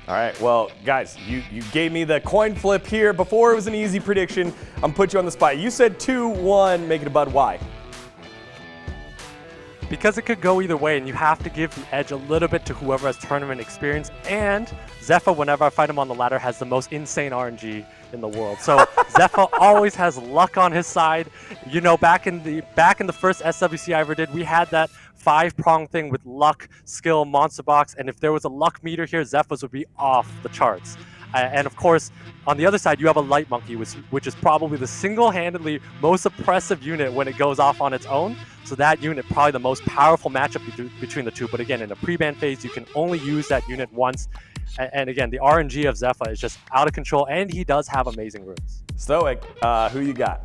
All right, well, guys, you gave me the coin flip here. Before it was an easy prediction. I'm put you on the spot. You said 2-1, Make It a Bud. Why? Because it could go either way, and you have to give the edge a little bit to whoever has tournament experience. And ZEFA, whenever I fight him on the ladder, has the most insane RNG in the world. So ZEFA always has luck on his side. You know, back in the first SWC I ever did, we had that 5-prong thing with luck, skill, monster box, and if there was a luck meter here, ZEFA's would be off the charts. And of course, on the other side, you have a Light Monkey, which is probably the single-handedly most oppressive unit when it goes off on its own. So that unit, probably the most powerful matchup between the two. But again, in a pre-ban phase, you can only use that unit once. And again, the RNG of ZEFA is just out of control, and he does have amazing runes. Stoic, who you got?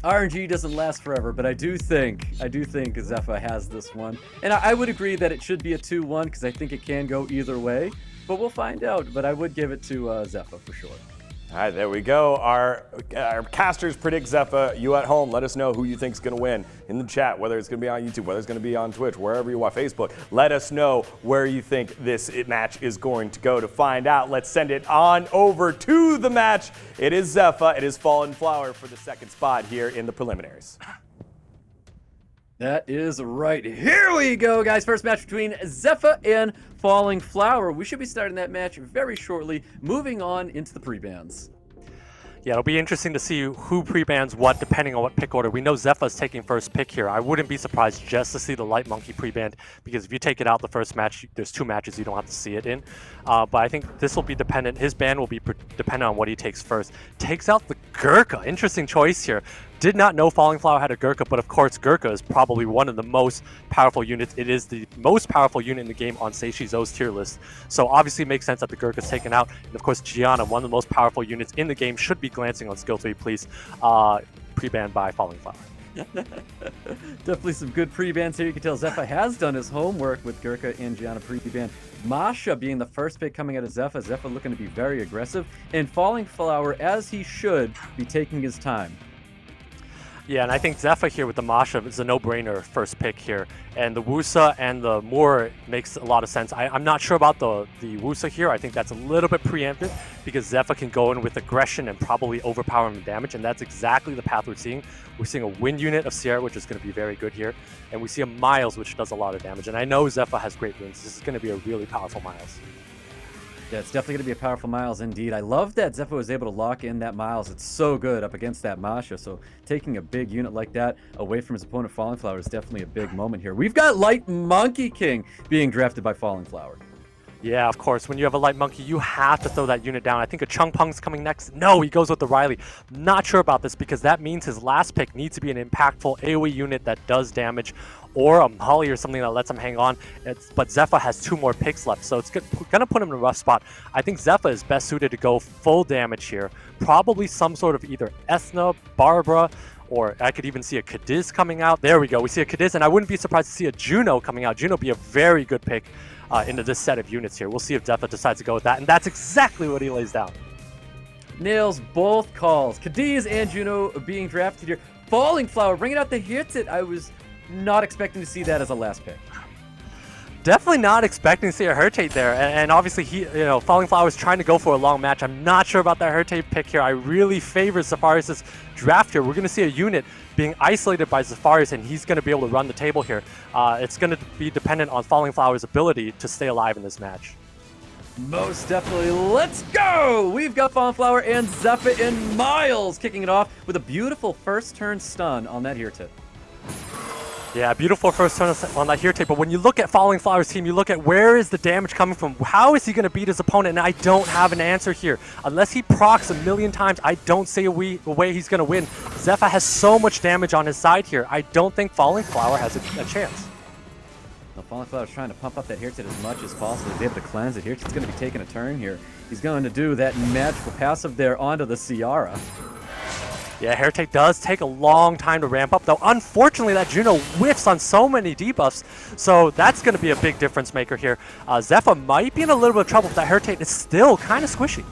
RNG doesn't last forever, but I do think ZEFA has this one. And I would agree that it should be a 2-1 because I think it can go either way. But we'll find out. But I would give it to ZEFA for sure. All right, there we go. Our casters predict ZEFA. You at home, let us know who you think is going to win in the chat, whether it's going to be on YouTube, whether it's going to be on Twitch, wherever you watch, Facebook. Let us know where you think this match is going to go. To find out, let's send it on over to the match. It is ZEFA. It is FALLINGFLOWER for the second spot here in the preliminaries. That is right. Here we go, guys. First match between ZEFA and FALLINGFLOWER. We should be starting that match very shortly. Moving on into the pre-bans. Yeah, it'll be interesting to see who pre-bans what depending on what pick order. We know ZEFA is taking first pick here. I wouldn't be surprised just to see the Light Monkey pre-banned because if you take it out the first match, there's 2 matches you don't have to see it in. But I think this will be dependent. His ban will be dependent on what he takes first. Takes out the Gurkha. Interesting choice here. Did not know FALLINGFLOWER had a Gurkha, but of course Gurkha is probably one of the most powerful units. It is the most powerful unit in the game on Seishizo's tier list. So obviously it makes sense that the Gurkha is taken out. And of course Gianna, one of the most powerful units in the game, should be glancing on skill 3, please. Pre-banned by FALLINGFLOWER. Definitely some good pre-bans here. You can tell ZEFA has done his homework with Gurkha and Gianna pre-ban. Masha being the first pick coming out of ZEFA. ZEFA looking to be very aggressive. And FALLINGFLOWER, as he should, be taking his time. Yeah, and I think ZEFA here with the Masha is a no-brainer first pick here. And the Wusa and the Moor makes a lot of sense. I'm not sure about the Wusa here. I think that's a little bit preemptive because ZEFA can go in with aggression and probably overpower him in damage, and that's exactly the path we're seeing. We're seeing a wind unit of Sierra, which is going to be very good here. And we see a Miles, which does a lot of damage. And I know ZEFA has great runes. This is going to be a really powerful Miles. Yeah, it's definitely going to be a powerful Miles indeed. I love that ZEFA was able to lock in that Miles. It's so good up against that Masha. So taking a big unit like that away from his opponent FALLINGFLOWER is definitely a big moment here. We've got Light Monkey King being drafted by FALLINGFLOWER. Yeah, of course. When you have a Light Monkey, you have to throw that unit down. I think a Chungpung's coming next. No, he goes with the Riley. Not sure about this because that means his last pick needs to be an impactful AoE unit that does damage, or a Molly or something that lets him hang on. But ZEFA has 2 more picks left, so it's going to put him in a rough spot. I think ZEFA is best suited to go full damage here. Probably some sort of either Esna, Barbara, or I could even see a Cadiz coming out. There we go. We see a Cadiz, and I wouldn't be surprised to see a Juno coming out. Juno be a very good pick into this set of units here. We'll see if ZEFA decides to go with that, and that's exactly what he lays down. Nails both calls. Cadiz and Juno being drafted here. FALLINGFLOWER bringing out the hits. I was not expecting to see that as a last pick. Definitely not expecting to see a Hurtate there, and obviously FALLINGFLOWER is trying to go for a long match. I'm not sure about that Hurtate pick here. I really favor Zephyrius' draft here. We're going to see a unit being isolated by Zephyrius, and he's going to be able to run the table here. It's going to be dependent on FALLINGFLOWER's ability to stay alive in this match. Most definitely. Let's go! We've got FALLINGFLOWER and ZEFA and Miles kicking it off with a beautiful first turn stun on that Hirtite. Yeah, beautiful first turn on that Hirtite, but when you look at FALLINGFLOWER's team, you look at where is the damage coming from? How is he going to beat his opponent? And I don't have an answer here. Unless he procs a million times, I don't see a way he's going to win. ZEFA has so much damage on his side here. I don't think FALLINGFLOWER has a chance. Now, FALLINGFLOWER is trying to pump up that Hirtite as much as possible. He's able to cleanse it. Hirtite's going to be taking a turn here. He's going to do that magical passive there onto the Ciara. Yeah, Heritage does take a long time to ramp up, though. Unfortunately, that Juno whiffs on so many debuffs, so that's going to be a big difference maker here. ZEFA might be in a little bit of trouble, but that Heritage is still kind of squishy.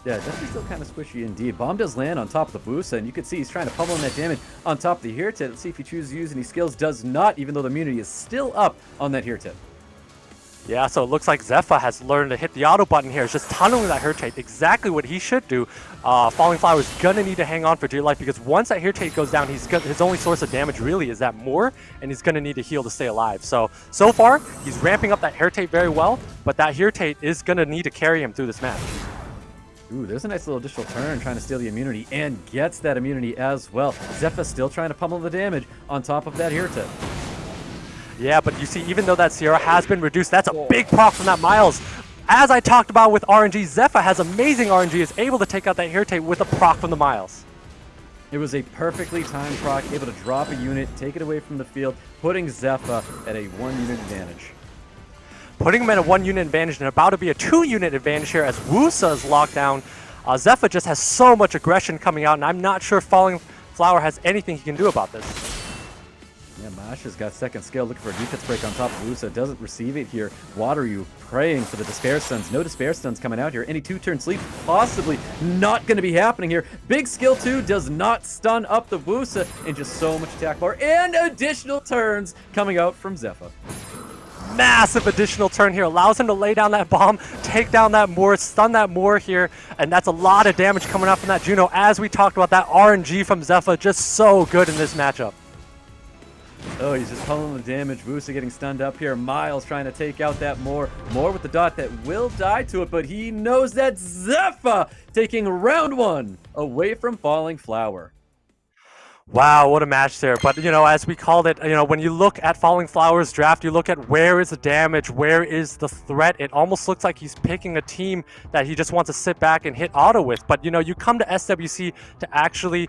Yeah, definitely still kind of squishy indeed. Bomb does land on top of the Busa, and you can see he's trying to pummel in that damage on top of the Hirtite. Let's see if he chooses to use any skills. Does not, even though the immunity is still up on that Hirtite. Yeah, so it looks like ZEFA has learned to hit the auto button here. It's just tunneling that Heritage, exactly what he should do. FALLINGFLOWER is going to need to hang on for dear life because once that Heritage goes down, his only source of damage really is that Moor, and he's going to need to heal to stay alive. So far, he's ramping up that Heritage very well, but that Heritage is going to need to carry him through this match. Ooh, there's a nice little additional turn trying to steal the immunity and gets that immunity as well. ZEFA still trying to pummel the damage on top of that Heritage. Yeah, but you see, even though that Sierra has been reduced, that's a big proc from that Miles. As I talked about with RNG, ZEFA has amazing RNG, is able to take out that Hirte with a proc from the Miles. It was a perfectly timed proc, able to drop a unit, take it away from the field, putting ZEFA at a 1-unit advantage. Putting him at a 1-unit advantage and about to be a 2-unit advantage here as Wusa is locked down. ZEFA just has so much aggression coming out, and I'm not sure FALLINGFLOWER has anything he can do about this. Yeah, Masha's got second skill, looking for a defense break on top of Wusa. Doesn't receive it here. Wateryu praying for the Despair Stuns. No Despair Stuns coming out here. Any 2-turn sleep possibly not going to be happening here. Big skill 2 does not stun up the Wusa, and just so much attack power and additional turns coming out from ZEFA. Massive additional turn here, allows him to lay down that bomb, take down that Moor, stun that Moor here, and that's a lot of damage coming out from that Juno. As we talked about, that RNG from ZEFA just so good in this matchup. Oh, he's just pulling the damage. Wusa getting stunned up here. Miles trying to take out that Moor. Moor with the dot that will die to it, but he knows that ZEFA taking round 1 away from FALLINGFLOWER. Wow, what a match there. But, you know, as we called it, you know, when you look at FALLINGFLOWER's draft, you look at where is the damage, where is the threat. It almost looks like he's picking a team that he just wants to sit back and hit auto with. But, you know, you come to SWC to actually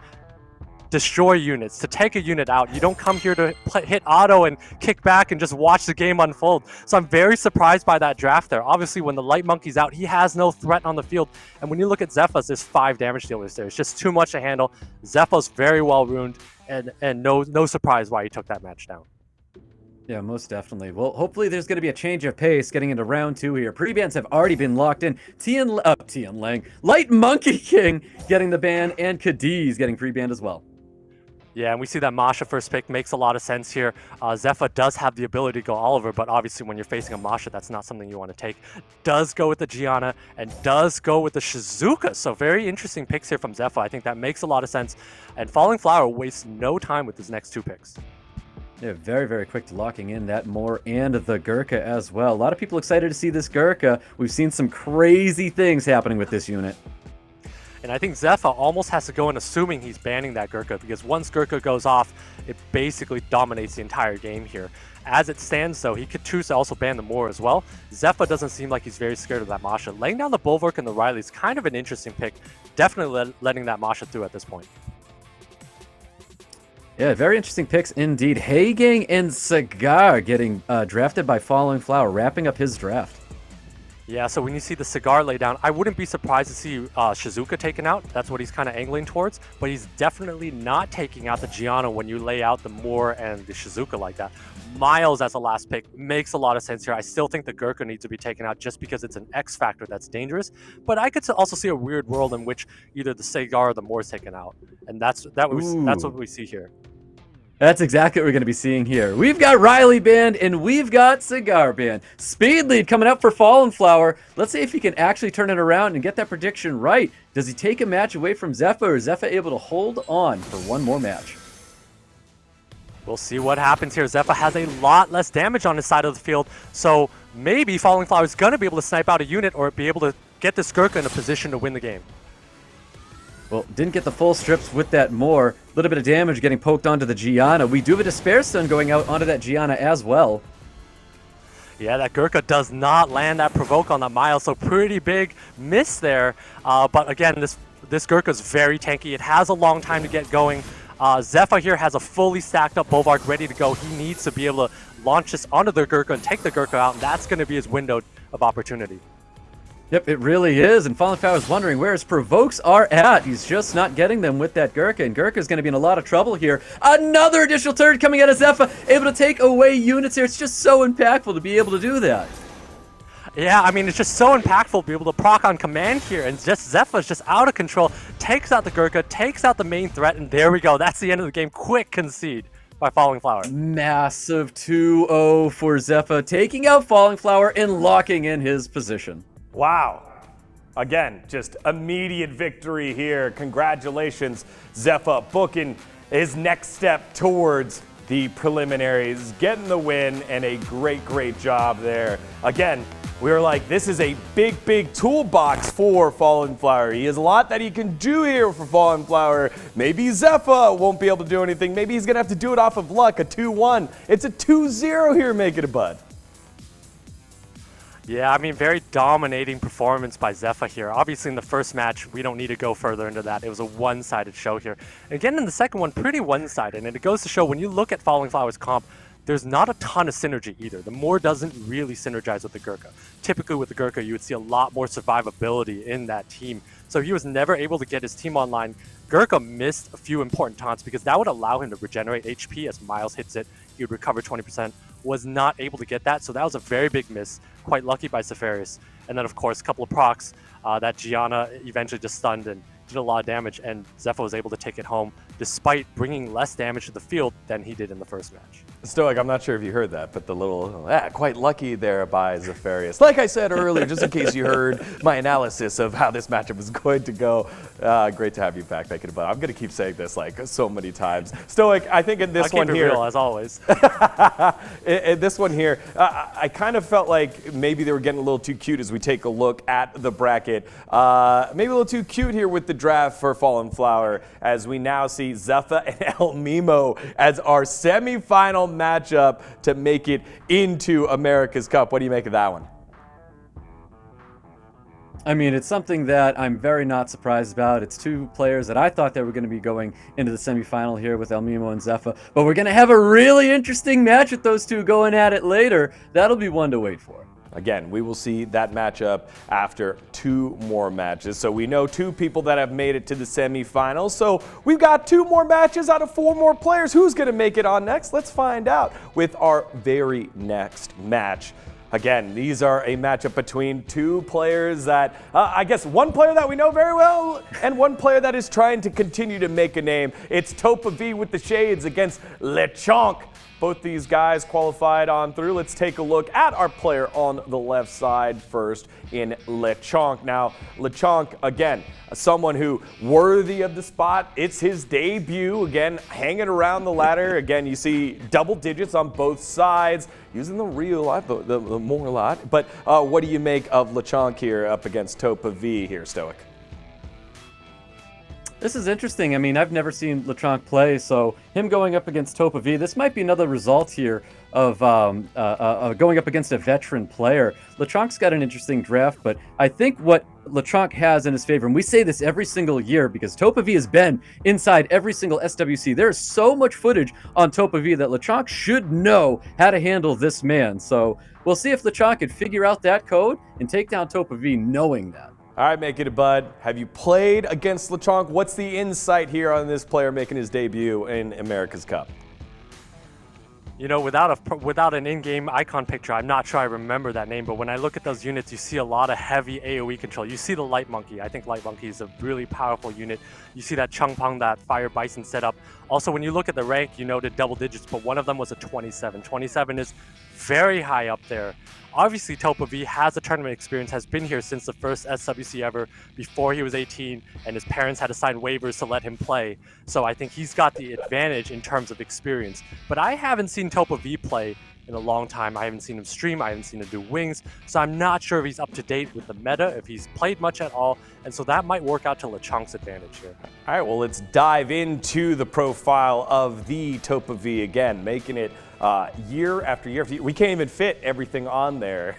destroy units, to take a unit out. You don't come here to hit auto and kick back and just watch the game unfold. So I'm very surprised by that draft there. Obviously, when the Light Monkey's out, he has no threat on the field. And when you look at ZEFA's, there's 5 damage dealers there. It's just too much to handle. ZEFA's very well ruined, and no surprise why he took that match down. Yeah, most definitely. Well, hopefully there's going to be a change of pace getting into round 2 here. Pre-bans have already been locked in. Tian Lang, Light Monkey King getting the ban, and Cadiz getting pre-banned as well. Yeah, and we see that Masha first pick makes a lot of sense here. ZEFA does have the ability to go Oliver, but obviously when you're facing a Masha, that's not something you want to take. Does go with the Gianna and does go with the Shizuka. So very interesting picks here from ZEFA. I think that makes a lot of sense. And FALLINGFLOWER wastes no time with his next 2 picks. Yeah, very, very quick to locking in that Moor and the Gurkha as well. A lot of people excited to see this Gurkha. We've seen some crazy things happening with this unit. And I think ZEFA almost has to go in assuming he's banning that Gurkha, because once Gurkha goes off, it basically dominates the entire game here. As it stands, though, he could choose to also ban the Moor as well. ZEFA doesn't seem like he's very scared of that Masha. Laying down the Bulwark and the Riley is kind of an interesting pick. Definitely letting that Masha through at this point. Yeah, very interesting picks indeed. Heigang and Cigar getting drafted by FALLINGFLOWER, wrapping up his draft. Yeah, so when you see the Cigar lay down, I wouldn't be surprised to see Shizuka taken out. That's what he's kind of angling towards. But he's definitely not taking out the Gianna when you lay out the Moor and the Shizuka like that. Miles as a last pick makes a lot of sense here. I still think the Gurkha needs to be taken out just because it's an X factor that's dangerous. But I could also see a weird world in which either the Cigar or the Moor is taken out. And that's what we see here. That's exactly what we're going to be seeing here. We've got Riley banned, and we've got Cigar banned. Speed lead coming up for FALLINGFLOWER. Let's see if he can actually turn it around and get that prediction right. Does he take a match away from ZEFA, or is ZEFA able to hold on for one more match? We'll see what happens here. ZEFA has a lot less damage on his side of the field, so maybe FALLINGFLOWER is going to be able to snipe out a unit or be able to get this Gurkha in a position to win the game. Well, didn't get the full strips with that Moor. A little bit of damage getting poked onto the Gianna. We do have a Despair Stun going out onto that Gianna as well. Yeah, that Gurkha does not land that provoke on that Miles, so pretty big miss there. But again, this Gurkha is very tanky. It has a long time to get going. ZEFA here has a fully stacked up Bulwark ready to go. He needs to be able to launch this onto the Gurkha and take the Gurkha out, and that's going to be his window of opportunity. Yep, it really is, and FALLINGFLOWER is wondering where his provokes are at. He's just not getting them with that Gurkha, and Gurkha is going to be in a lot of trouble here. Another additional turn coming out of ZEFA, able to take away units here. It's just so impactful to be able to do that. Yeah, I mean, it's just so impactful to be able to proc on command here, and just ZEFA is just out of control. Takes out the Gurkha, takes out the main threat, and there we go. That's the end of the game. Quick concede by FALLINGFLOWER. Massive 2-0 for ZEFA, taking out FALLINGFLOWER and locking in his position. Wow. Again, just immediate victory here. Congratulations, ZEFA, booking his next step towards the preliminaries, getting the win, and a great job there. Again, we were like, this is a big toolbox for FALLINGFLOWER. He has a lot that he can do here for FALLINGFLOWER. Maybe ZEFA won't be able to do anything. Maybe he's going to have to do it off of luck, a 2-1. It's a 2-0 here, make it a bud. Yeah, I mean, very dominating performance by ZEFA here. Obviously, in the first match, we don't need to go further into that. It was a one-sided show here. Again, in the second one, pretty one-sided. And it goes to show, when you look at FALLINGFLOWER's comp, there's not a ton of synergy either. The Moor doesn't really synergize with the Gurkha. Typically, with the Gurkha, you would see a lot more survivability in that team. So he was never able to get his team online. Gurkha missed a few important taunts because that would allow him to regenerate HP as Miles hits it. He would recover 20%. Was not able to get that, so that was a very big miss. Quite lucky by SPIRES. And then, of course, a couple of procs that Gianna eventually just stunned and did a lot of damage, and ZEFA was able to take it home despite bringing less damage to the field than he did in the first match. Stoic, I'm not sure if you heard that, but the little, quite lucky there by ZEFA. Like I said earlier, just in case you heard my analysis of how this matchup was going to go, great to have you back, Make It a Butt. I'm going to keep saying this like so many times. Stoic, I think in this one here, real, as always. in this one here, I kind of felt like maybe they were getting a little too cute as we take a look at the bracket. Maybe a little too cute here with the draft for FALLINGFLOWER, as we now see ZEFA and ELMIMO as our semifinal matchup to make it into America's Cup. What do you make of that one? I mean, it's something that I'm very not surprised about. It's two players that I thought they were going to be going into the semifinal here with ELMIMO and ZEFA, but we're going to have a really interesting match with those two going at it later. That'll be one to wait for. Again, we will see that matchup after 2 more matches. So we know 2 people that have made it to the semifinals. So we've got 2 more matches out of 4 more players. Who's going to make it on next? Let's find out with our very next match. Again, these are a matchup between 2 players that, I guess one player that we know very well and one player that is trying to continue to make a name. It's TOPAV with the Shades against LECHONK. Both these guys qualified on through. Let's take a look at our player on the left side first in LECHONK. Now, LECHONK, again, someone who worthy of the spot. It's his debut, again, hanging around the ladder. Again, you see double digits on both sides, using the real lot, the more lot. But what do you make of LECHONK here up against TOPAV here, Stoic? This is interesting. I mean, I've never seen LECHONK play, so him going up against TOPAV, this might be another result here of going up against a veteran player. LECHONK's got an interesting draft, but I think what LECHONK has in his favor, and we say this every single year because TOPAV has been inside every single SWC. There's so much footage on TOPAV that LECHONK should know how to handle this man. So we'll see if LECHONK can figure out that code and take down TOPAV knowing that. All right, Make It a Bud. Have you played against LECHONK? What's the insight here on this player making his debut in America's Cup? You know, without an in-game icon picture, I'm not sure I remember that name, but when I look at those units, you see a lot of heavy AoE control. You see the Light Monkey. I think Light Monkey is a really powerful unit. You see that Chungpang, that Fire Bison setup. Also, when you look at the rank, you noted double digits, but one of them was a 27. 27 is very high up there. Obviously, TOPAV has a tournament experience, has been here since the first SWC ever, before he was 18, and his parents had to sign waivers to let him play. So I think he's got the advantage in terms of experience. But I haven't seen TOPAV play in a long time. I haven't seen him stream, I haven't seen him do wings, so I'm not sure if he's up to date with the meta, if he's played much at all, and so that might work out to LECHONK's advantage here. All right, well, let's dive into the profile of the TOPAV again, making it year after year. We can't even fit everything on there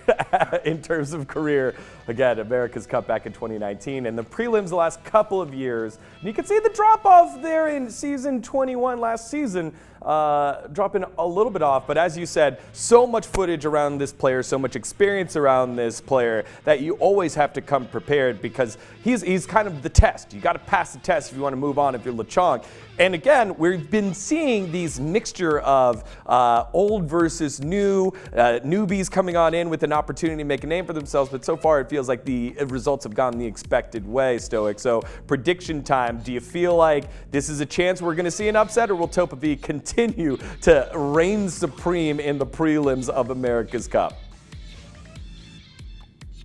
in terms of career. Again, America's Cup back in 2019 and the prelims the last couple of years. And you can see the drop off there in season 21 last season, dropping a little bit off. But as you said, so much footage around this player, so much experience around this player that you always have to come prepared because he's kind of the test. You got to pass the test if you want to move on if you're LECHONK. And again, we've been seeing these mixture of old versus new, newbies coming on in with an opportunity to make a name for themselves, but so far it feels like the results have gone the expected way, Stoic. So prediction time, do you feel like this is a chance we're going to see an upset, or will TOPAV continue to reign supreme in the prelims of America's Cup?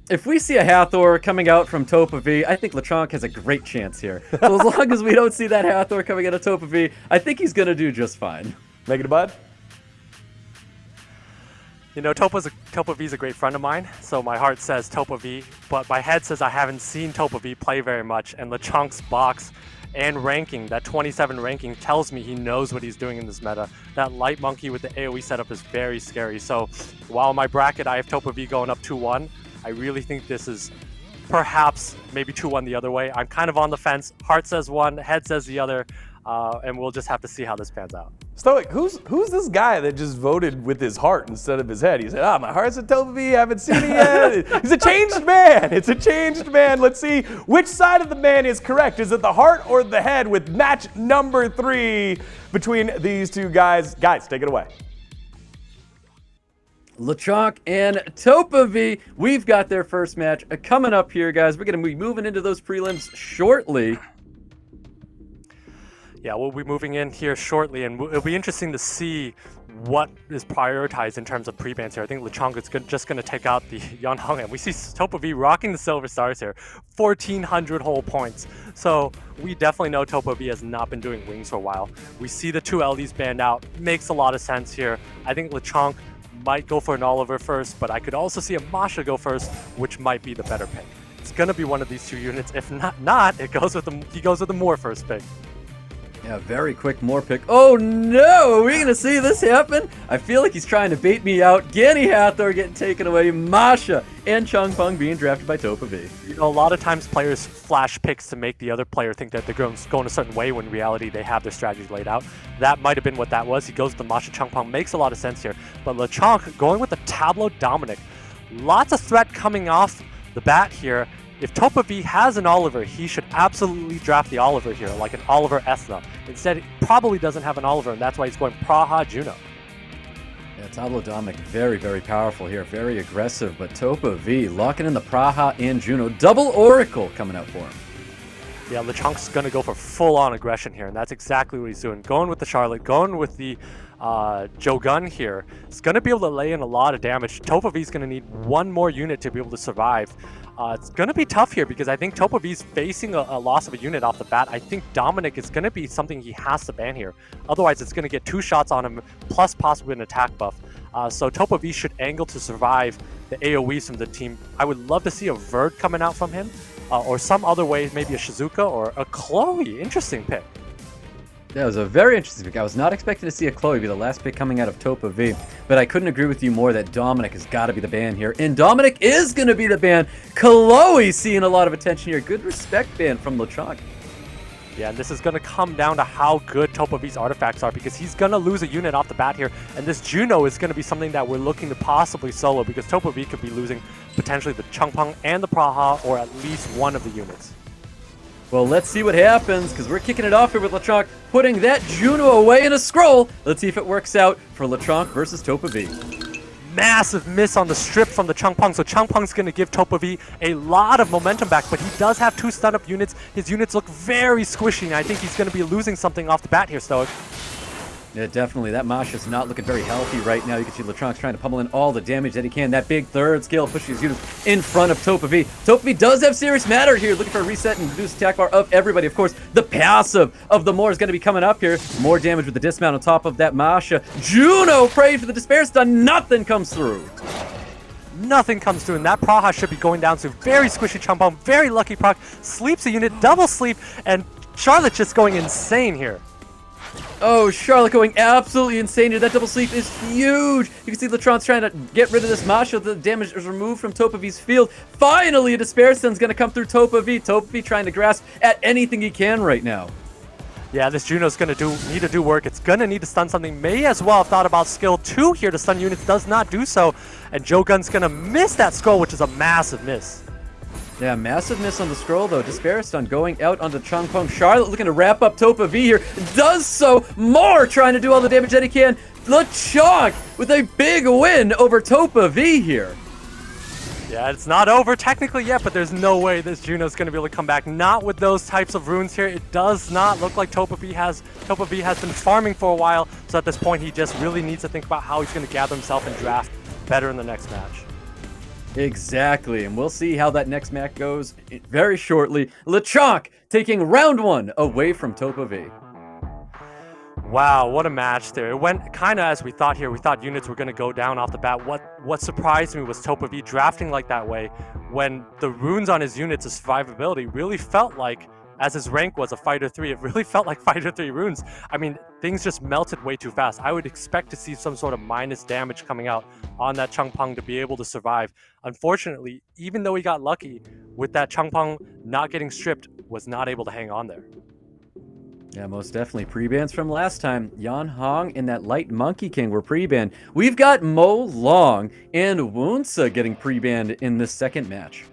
If we see a Hathor coming out from TOPAV, I think LECHONK has a great chance here. So as long as we don't see that Hathor coming out of TOPAV, I think he's going to do just fine. Make it a Bud? You know, TOPAV is a great friend of mine, so my heart says TOPAV, but my head says I haven't seen TOPAV play very much, and LECHONK's box and ranking, that 27 ranking, tells me he knows what he's doing in this meta. That light monkey with the AoE setup is very scary. So while in my bracket I have TOPAV going up 2-1, I really think this is perhaps maybe 2-1 the other way. I'm kind of on the fence. Heart says one, head says the other, and we'll just have to see how this pans out. Stoic, who's this guy that just voted with his heart instead of his head? He said, my heart's a TOPAV, haven't seen it yet. He's a changed man. It's a changed man. Let's see which side of the man is correct. Is it the heart or the head with match number 3 between these two guys? Guys, take it away. LeChonk and TOPAV, we've got their first match coming up here, guys. We're going to be moving into those prelims shortly. Yeah, we'll be moving in here shortly, and it'll be interesting to see what is prioritized in terms of pre-bans here. I think LeChonk is just going to take out the Yeonhong, and we see TOPAV rocking the silver stars here. 1,400 whole points. So we definitely know TOPAV has not been doing wings for a while. We see the 2 LDs banned out. Makes a lot of sense here. I think LeChonk might go for an Oliver first, but I could also see a Masha go first, which might be the better pick. It's going to be one of these 2 units. If not, he goes with the Moore first pick. Yeah, very quick more pick. Oh no, are we going to see this happen? I feel like he's trying to bait me out. Ganny Hathor getting taken away. Masha and Changpeng being drafted by TOPAV. You know, a lot of times players flash picks to make the other player think that they're going a certain way when in reality they have their strategies laid out. That might have been what that was. He goes with the Masha Changpeng. Makes a lot of sense here. But LeChonk going with the Tableau Dominic. Lots of threat coming off the bat here. If TOPAV has an Oliver, he should absolutely draft the Oliver here, like an Oliver Esna. Instead, he probably doesn't have an Oliver, and that's why he's going Praha Juno. Yeah, Tableau Dominic, very, very powerful here, very aggressive, but TOPAV locking in the Praha and Juno. Double Oracle coming out for him. Yeah, LeChonk's going to go for full-on aggression here, and that's exactly what he's doing. Going with the Charlotte, going with the Jogun here. It's going to be able to lay in a lot of damage. TOPAV's going to need one more unit to be able to survive. It's going to be tough here because I think TOPAV's facing a loss of a unit off the bat. I think Dominic is going to be something he has to ban here. Otherwise, it's going to get 2 shots on him, plus possibly an attack buff. So TOPAV should angle to survive the AoEs from the team. I would love to see a Verd coming out from him, or some other way, maybe a Shizuka or a Chloe. Interesting pick. That was a very interesting pick. I was not expecting to see a Chloe be the last pick coming out of TOPAV, but I couldn't agree with you more that Dominic has got to be the ban here. And Dominic is going to be the ban. Chloe seeing a lot of attention here. Good respect ban from LeChonk. Yeah, and this is going to come down to how good TOPAV's artifacts are, because he's going to lose a unit off the bat here. And this Juno is going to be something that we're looking to possibly solo, because TOPAV could be losing potentially the Changpeng and the Praha, or at least one of the units. Well, let's see what happens, because we're kicking it off here with LeChonk, putting that Juno away in a scroll. Let's see if it works out for LeChonk versus TOPAV. Massive miss on the strip from the Changpeng, so Changpeng's going to give TOPAV a lot of momentum back, but he does have 2 stun-up units. His units look very squishy, and I think he's going to be losing something off the bat here, Stoic. Yeah, definitely. That Masha's not looking very healthy right now. You can see LeChonk's trying to pummel in all the damage that he can. That big 3rd skill pushes his units in front of TOPAV. TOPAV does have serious matter here, looking for a reset and reduce attack bar of everybody. Of course, the passive of the Moore is going to be coming up here. More damage with the dismount on top of that Masha. Juno prayed for the despair stun. Nothing comes through. Nothing comes through, and that Praha should be going down to very squishy Changpeng. Very lucky proc. Sleeps a unit, double sleep, and Charlotte just going insane here. Oh, Charlotte going absolutely insane here. That double sleep is huge. You can see LeChonk's trying to get rid of this Masha. The damage is removed from TOPAV's field. Finally, a Despair Stun's going to come through TOPAV. TOPAV trying to grasp at anything he can right now. Yeah, this Juno's going to need to do work. It's going to need to stun something. May as well have thought about skill 2 here to stun units. Does not do so. And Jogun's going to miss that scroll, which is a massive miss. Yeah, massive miss on the scroll, though. Despair Stun going out onto Changpeng. Charlotte looking to wrap up TOPAV here. Does so. More trying to do all the damage that he can. LeChonk with a big win over TOPAV here. Yeah, it's not over technically yet, but there's no way this Juno's going to be able to come back. Not with those types of runes here. It does not look like TOPAV has been farming for a while, so at this point he just really needs to think about how he's going to gather himself and draft better in the next match. Exactly, and we'll see how that next match goes very shortly. LeChonk taking round 1 away from TOPAV. Wow, what a match there. It went kind of as we thought here. We thought units were going to go down off the bat. What surprised me was TOPAV drafting like that way when the runes on his units' survivability really felt like as his rank was a Fighter 3, it really felt like Fighter 3 runes. I mean, things just melted way too fast. I would expect to see some sort of minus damage coming out on that Changpeng to be able to survive. Unfortunately, even though he got lucky with that Changpeng not getting stripped, was not able to hang on there. Yeah, most definitely. Pre-bans from last time. Yan Hong and that Light Monkey King were pre-banned. We've got Mo Long and Wunsa getting pre-banned in this second match.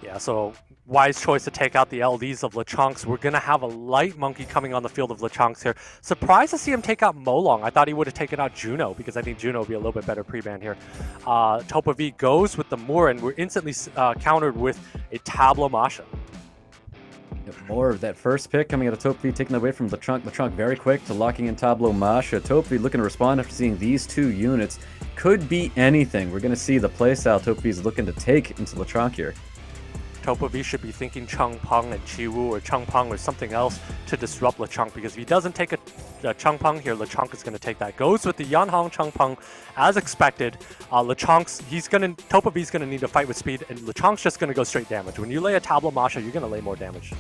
Yeah, so wise choice to take out the LDs of LeChonks. We're going to have a Light Monkey coming on the field of LeChonks here. Surprised to see him take out Molong. I thought he would have taken out Juno because I think Juno would be a little bit better pre-ban here. TOPAV goes with the Moor, and we're instantly countered with a Tableau Masha. Yep, more of that first pick coming out of TOPAV, taken away from LeChonk. LeChonk very quick to locking in Tableau Masha. TOPAV looking to respond after seeing these two units. Could be anything. We're going to see the playstyle TOPAV is looking to take into LeChonk here. TOPAV should be thinking Changpeng and Chiwu or Changpeng or something else to disrupt LeChonk, because if he doesn't take a Changpeng here, LeChonk is going to take that. Goes with the Yanhong Changpeng as expected. LeChonk's, TOPAV's going to need to fight with speed, and LeChonk's just going to go straight damage. When you lay a Tableau Masha, you're going to lay more damage.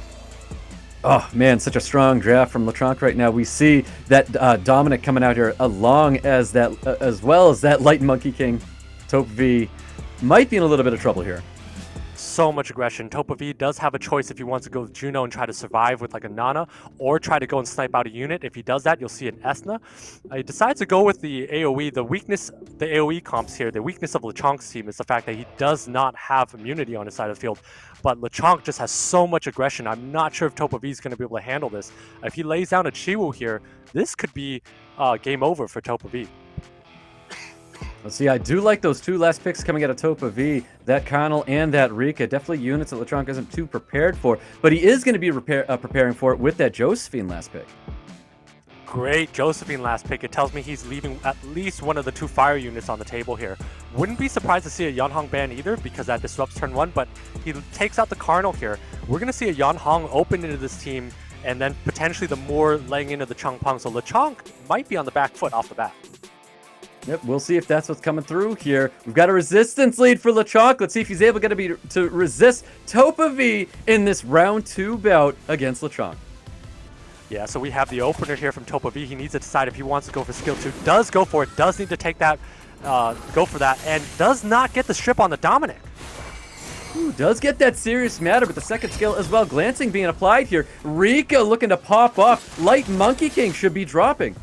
Oh man, such a strong draft from LeChonk right now. We see that Dominic coming out here along as that, as well as that Light Monkey King. TOPAV might be in a little bit of trouble here. So much aggression. TOPAV does have a choice if he wants to go with Juno and try to survive with like a Nana, or try to go and snipe out a unit. If he does that, you'll see an Esna. He decides to go with the AoE. The weakness, the AoE comps here, the weakness of LeChonk's team is the fact that he does not have immunity on his side of the field. But LeChonk just has so much aggression. I'm not sure if TOPAV is going to be able to handle this. If he lays down a Chiwu here, this could be game over for TOPAV. Let's see, I do like those two last picks coming out of TOPAV, that Connell and that Rika. Definitely units that LeChonk isn't too prepared for, but he is going to be preparing for it with that Josephine last pick. Great Josephine last pick. It tells me he's leaving at least one of the two fire units on the table here. Wouldn't be surprised to see a Yanhong ban either, because that disrupts turn one, but he takes out the Cardinal here. We're going to see a Yanhong open into this team, and then potentially the Moor laying into the Changpeng. So LeChonk might be on the back foot off the bat. Yep, we'll see if that's what's coming through here. We've got a resistance lead for LeChonk. Let's see if he's able to resist TOPAV in this round 2 bout against LeChonk. Yeah, so we have the opener here from TOPAV. He needs to decide if he wants to go for skill 2. Does go for it. Does need to take that, go for that, and does not get the strip on the Dominic. Ooh, does get that serious matter, but the second skill as well. Glancing being applied here. Rika looking to pop off. Light Monkey King should be dropping.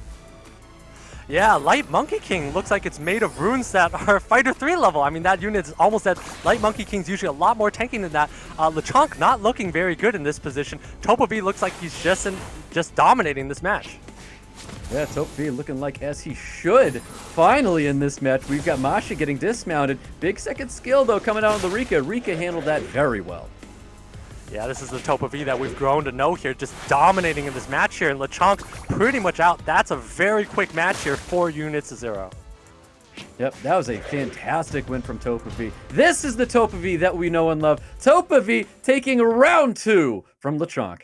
Yeah, Light Monkey King looks like it's made of runes that are Fighter 3 level. I mean, that unit is almost dead. Light Monkey King's usually a lot more tanking than that. LeChonk not looking very good in this position. TOPAV looks like he's just dominating this match. Yeah, TOPAV looking like as he should. Finally in this match, we've got Masha getting dismounted. Big second skill, though, coming out of the Rika. Rika handled that very well. Yeah, this is the TOPAV that we've grown to know here, just dominating in this match here, and LeChonk pretty much out. That's a very quick match here, 4 units to 0. Yep, that was a fantastic win from TOPAV. This is the TOPAV that we know and love. TOPAV taking round 2 from LeChonk.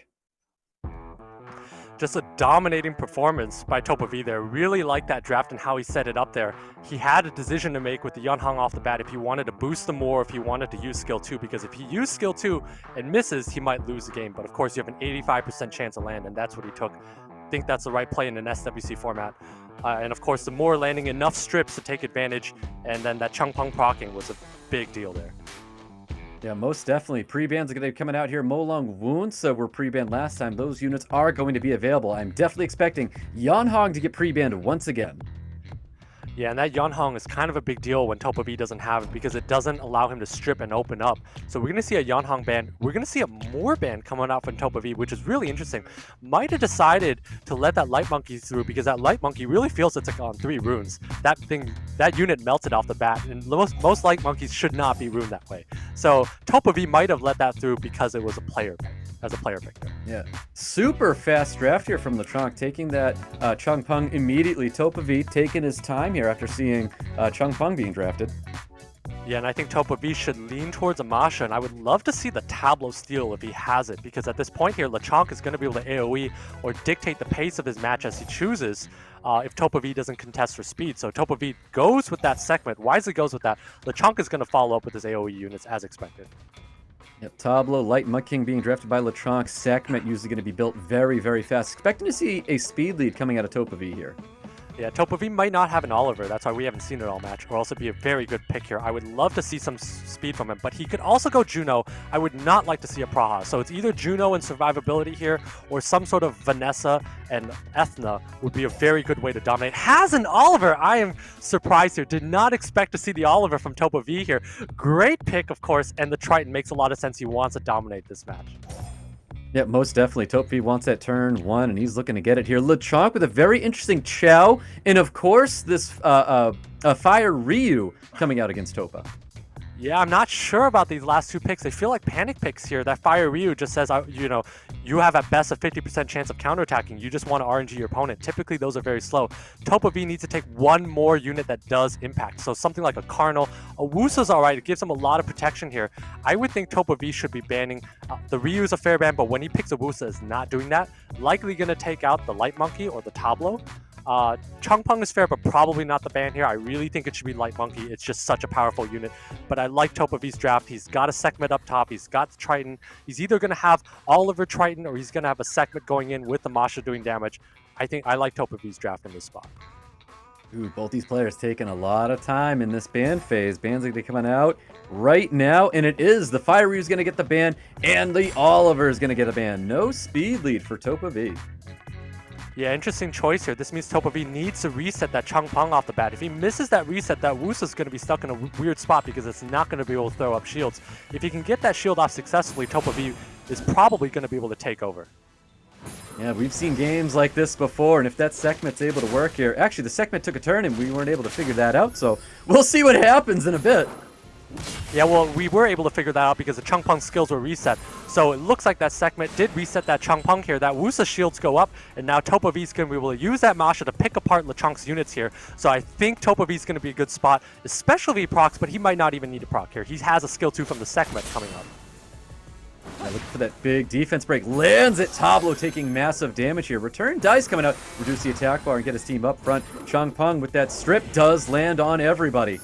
Just a dominating performance by TOPAV there. Really like that draft and how he set it up there. He had a decision to make with the Yanhong off the bat if he wanted to boost them more, if he wanted to use skill 2, because if he used skill 2 and misses, he might lose the game. But of course, you have an 85% chance of land, and that's what he took. I think that's the right play in an SWC format. And of course, the Moor landing enough strips to take advantage, and then that Changpeng proccing was a big deal there. Yeah, most definitely. Pre-bans are going to be coming out here. Molong Wounds, so were pre-banned last time. Those units are going to be available. I'm definitely expecting Yanhong to get pre-banned once again. Yeah, and that Yanhong is kind of a big deal when TOPAV doesn't have it, because it doesn't allow him to strip and open up. So we're going to see a Yanhong ban. We're going to see a Moor ban coming out from TOPAV, which is really interesting. Might have decided to let that Light Monkey through, because that Light Monkey really feels it's like on 3 runes. That unit melted off the bat, and most Light Monkeys should not be runed that way. So TOPAV might have let that through because it was a player pick. As a player pick there. Yeah, super fast draft here from LeChonk, taking that Changpeng immediately. TOPAV taking his time here after seeing Changpeng being drafted. Yeah, and I think TOPAV should lean towards a Masha, and I would love to see the Tableau steal if he has it, because at this point here, LeChonk is going to be able to AoE or dictate the pace of his match as he chooses if TOPAV doesn't contest for speed. So TOPAV goes with that segment, wisely goes with that. LeChonk is going to follow up with his AoE units as expected. Yep, Tablo, Light Muck King being drafted by LeChonk. Sekhmet usually going to be built very, very fast. Expecting to see a speed lead coming out of TOPAV here. Yeah, TOPAV might not have an Oliver. That's why we haven't seen it all match. Or else it'd be a very good pick here. I would love to see some speed from him, but he could also go Juno. I would not like to see a Praha. So it's either Juno and survivability here, or some sort of Vanessa and Ethna would be a very good way to dominate. Has an Oliver! I am surprised here. Did not expect to see the Oliver from TOPAV here. Great pick, of course, and the Triton makes a lot of sense. He wants to dominate this match. Yeah, most definitely. TOPAV wants that turn 1, and he's looking to get it here. LeChonk with a very interesting Chow, and of course, this Fire Ryu coming out against Topa. Yeah, I'm not sure about these last 2 picks. They feel like panic picks here. That Fire Ryu just says, you know, you have at best a 50% chance of counterattacking. You just want to RNG your opponent. Typically, those are very slow. TOPAV needs to take one more unit that does impact. So something like a Carnal. A Wusa's alright. It gives him a lot of protection here. I would think TOPAV should be banning. The Ryu is a fair ban, but when he picks a Wusa, is not doing that. Likely going to take out the Light Monkey or the Tablo. Changpeng is fair, but probably not the ban here. I really think it should be Light Monkey. It's just such a powerful unit. But I like TOPAV's draft. He's got a Sekhmet up top. He's got the Triton. He's either going to have Oliver Triton or he's going to have a Sekhmet going in with the Masha doing damage. I think I like TOPAV's draft in this spot. Ooh, both these players taking a lot of time in this ban phase. Ban's going to be coming out right now, and it is. The Fire Ryu's going to get the ban, and the Oliver is going to get a ban. No speed lead for TOPAV. Yeah, interesting choice here. This means TOPAV needs to reset that Changpeng off the bat. If he misses that reset, that Wusa's going to be stuck in a weird spot because it's not going to be able to throw up shields. If he can get that shield off successfully, TOPAV is probably going to be able to take over. Yeah, we've seen games like this before, and if that Sekhmet's able to work here... Actually, the Sekhmet took a turn, and we weren't able to figure that out, so we'll see what happens in a bit. Yeah, well, we were able to figure that out because the Changpeng skills were reset. So it looks like that Sekhmet did reset that Changpeng here. That Wusa shields go up, and now TOPAV is going to be able to use that Masha to pick apart LeChonk's units here. So I think TOPAV is going to be a good spot, especially if he procs, but he might not even need a proc here. He has a skill 2 from the Sekhmet coming up. Looking for that big defense break. Lands it. Tablo taking massive damage here. Return dice coming out. Reduce the attack bar and get his team up front. Changpeng with that strip does land on everybody.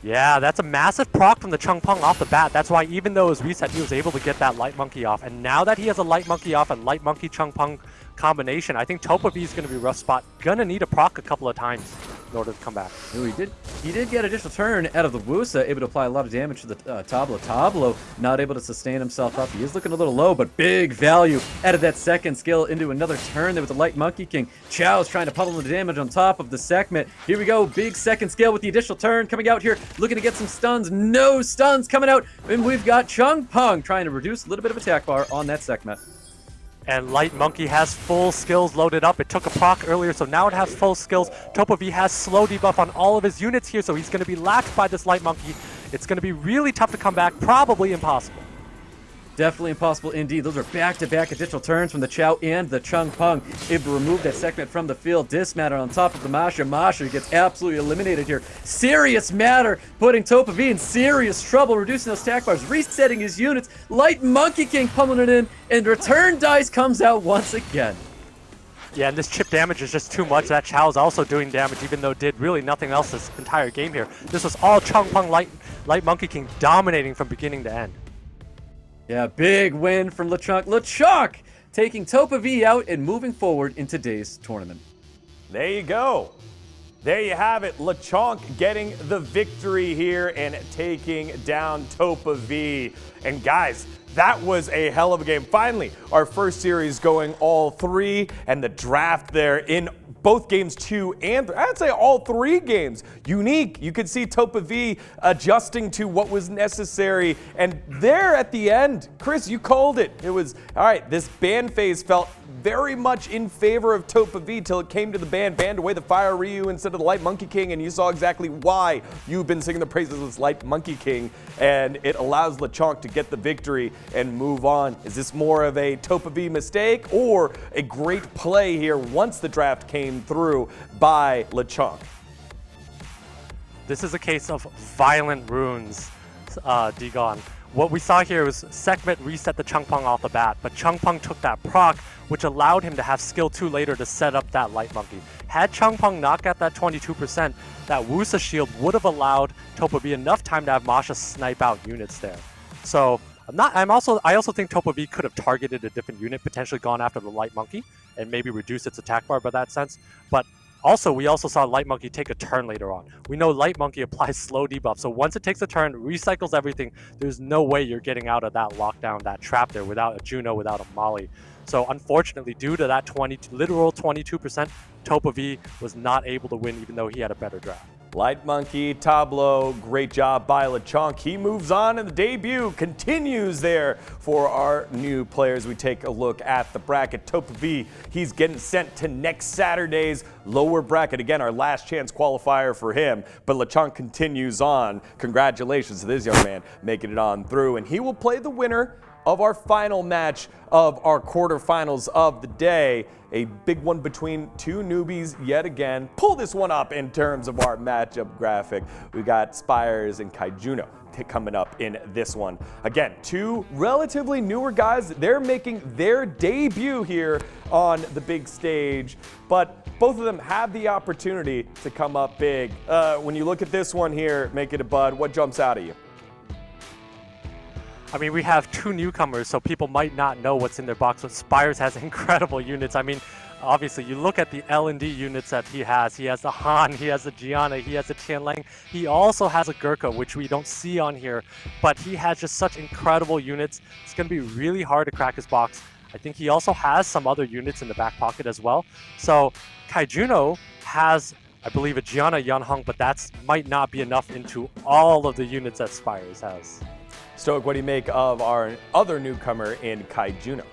Yeah, that's a massive proc from the Changpeng off the bat. That's why even though it was reset, he was able to get that Light Monkey off. And now that he has a Light Monkey off and Light Monkey Changpeng combination, I think TOPAV is going to be a rough spot. Gonna need a proc a couple of times in order to come back. Ooh, he did get additional turn out of the Wusa, able to apply a lot of damage to the Tablo. Tablo not able to sustain himself up. He is looking a little low, but big value out of that second skill into another turn there with the Light Monkey King. Chow's trying to puddle the damage on top of the Sekhmet. Here we go, big second skill with the additional turn coming out here, looking to get some stuns. No stuns coming out, and we've got Changpeng trying to reduce a little bit of attack bar on that Sekhmet. And Light Monkey has full skills loaded up. It took a proc earlier, so now it has full skills. TOPAV has slow debuff on all of his units here, so he's going to be lapped by this Light Monkey. It's going to be really tough to come back, probably impossible. Definitely impossible indeed. Those are back-to-back additional turns from the Chow and the Changpeng. Able to remove that Sekhmet from the field. Dismatter on top of the Masha. Masha gets absolutely eliminated here. Serious matter, putting TOPAV in serious trouble, reducing those attack bars, resetting his units. Light Monkey King pummeling it in, and return dice comes out once again. Yeah, and this chip damage is just too much. That Chow is also doing damage, even though it did really nothing else this entire game here. This was all Changpeng Light Monkey King dominating from beginning to end. Yeah, big win from LeChonk. LeChonk taking TOPAV out and moving forward in today's tournament. There you go. There you have it. LeChonk getting the victory here and taking down TOPAV. And guys, that was a hell of a game. Finally, our first series going all 3, and the draft there in both games 2 and I'd say all 3 games. Unique. You could see TOPAV adjusting to what was necessary. And there at the end, Chris, you called it. It was, all right, this ban phase felt very much in favor of TOPAV till it came to the ban, banned away the Fire Ryu instead of the Light Monkey King, and you saw exactly why you've been singing the praises of this Light Monkey King, and it allows LeChonk to get the victory and move on. Is this more of a TOPAV mistake or a great play here once the draft came through by LeChonk? This is a case of violent runes, Digon. What we saw here was Sekhmet reset the Changpeng off the bat, but Changpeng took that proc, which allowed him to have skill 2 later to set up that Light Monkey. Had Changpeng not got that 22%, that Wusa shield would have allowed TOPAV enough time to have Masha snipe out units there. So I also think TOPAV could have targeted a different unit, potentially gone after the Light Monkey and maybe reduce its attack bar by that sense. But also, we also saw Light Monkey take a turn later on. We know Light Monkey applies slow debuff, so once it takes a turn, recycles everything, there's no way you're getting out of that lockdown, that trap there, without a Juno, without a Molly. So unfortunately, due to that literal 22%, TOPAV was not able to win, even though he had a better draft. Light Monkey, Tableau, great job by LeCHONK. He moves on, and the debut continues there for our new players. We take a look at the bracket. TOPAV, he's getting sent to next Saturday's lower bracket. Again, our last chance qualifier for him, but LeCHONK continues on. Congratulations to this young man making it on through, and he will play the winner of our final match of our quarterfinals of the day. A big one between two newbies yet again. Pull this one up in terms of our matchup graphic. We got Spires and Kaijuno coming up in this one. Again, two relatively newer guys. They're making their debut here on the big stage, but both of them have the opportunity to come up big. When you look at this one here, make it a bud, what jumps out at you? I mean, we have two newcomers, so people might not know what's in their box, but Spires has incredible units. I mean, obviously, you look at the L&D units that he has. He has the Han, he has the Gianna, he has the Tianlang. He also has a Gurkha, which we don't see on here, but he has just such incredible units. It's going to be really hard to crack his box. I think he also has some other units in the back pocket as well. So Kaijuno has, I believe, a Gianna Yanhong, but that might not be enough into all of the units that Spires has. Stoic, what do you make of our other newcomer in Kaijuno?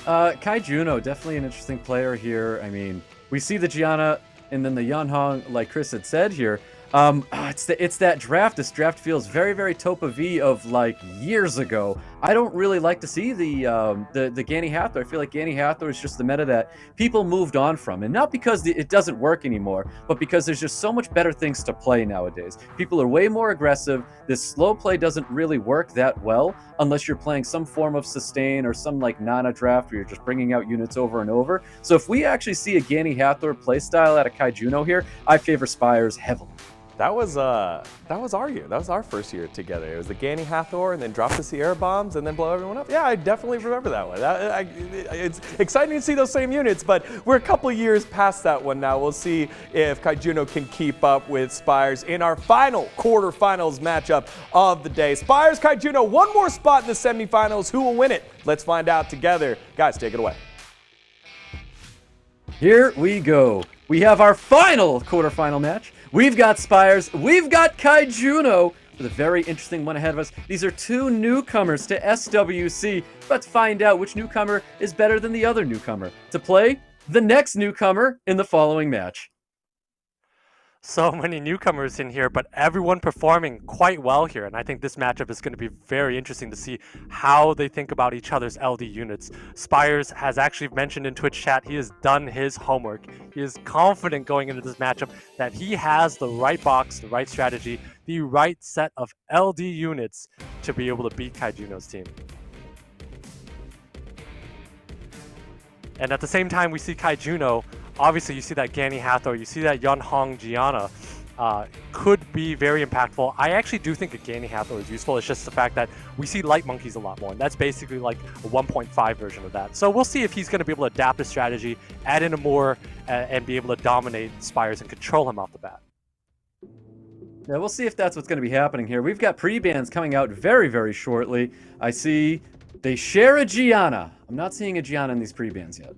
Kaijuno, definitely an interesting player here. I mean, we see the Gianna and then the Yanhong, like Chris had said here. It's that draft. This draft feels very, very TOPAV of like years ago. I don't really like to see the Gani Hathor. I feel like Gani Hathor is just the meta that people moved on from, and not because it doesn't work anymore, but because there's just so much better things to play nowadays. People are way more aggressive. This slow play doesn't really work that well unless you're playing some form of sustain or some like Nana draft where you're just bringing out units over and over. So if we actually see a Gani Hathor playstyle out of Kaijuno here, I favor Spires heavily. That was our first year together. It was the Gani Hathor and then drop the Sierra bombs and then blow everyone up. Yeah, I definitely remember that one. It's exciting to see those same units, but we're a couple years past that one now. We'll see if Kaijuno can keep up with Spires in our final quarterfinals matchup of the day. Spires, Kaijuno, one more spot in the semifinals. Who will win it? Let's find out together. Guys, take it away. Here we go. We have our final quarterfinal match. We've got Spires, we've got Kaijuno, with a very interesting one ahead of us. These are two newcomers to SWC. Let's find out which newcomer is better than the other newcomer to play the next newcomer in the following match. So many newcomers in here, but everyone performing quite well here. And I think this matchup is going to be very interesting to see how they think about each other's LD units. Spires has actually mentioned in Twitch chat he has done his homework. He is confident going into this matchup that he has the right box, the right strategy, the right set of LD units to be able to beat Kaijuno's team. And at the same time, we see Kaijuno. Obviously, you see that Gani Hathor, you see that Yanhong Gianna could be very impactful. I actually do think a Gani Hathor is useful. It's just the fact that we see Light Monkeys a lot more, and that's basically like a 1.5 version of that. So we'll see if he's going to be able to adapt his strategy, add in a more, and be able to dominate Spires and control him off the bat. Yeah, we'll see if that's what's going to be happening here. We've got pre-bans coming out very, very shortly. I see they share a Gianna. I'm not seeing a Gianna in these pre-bans yet.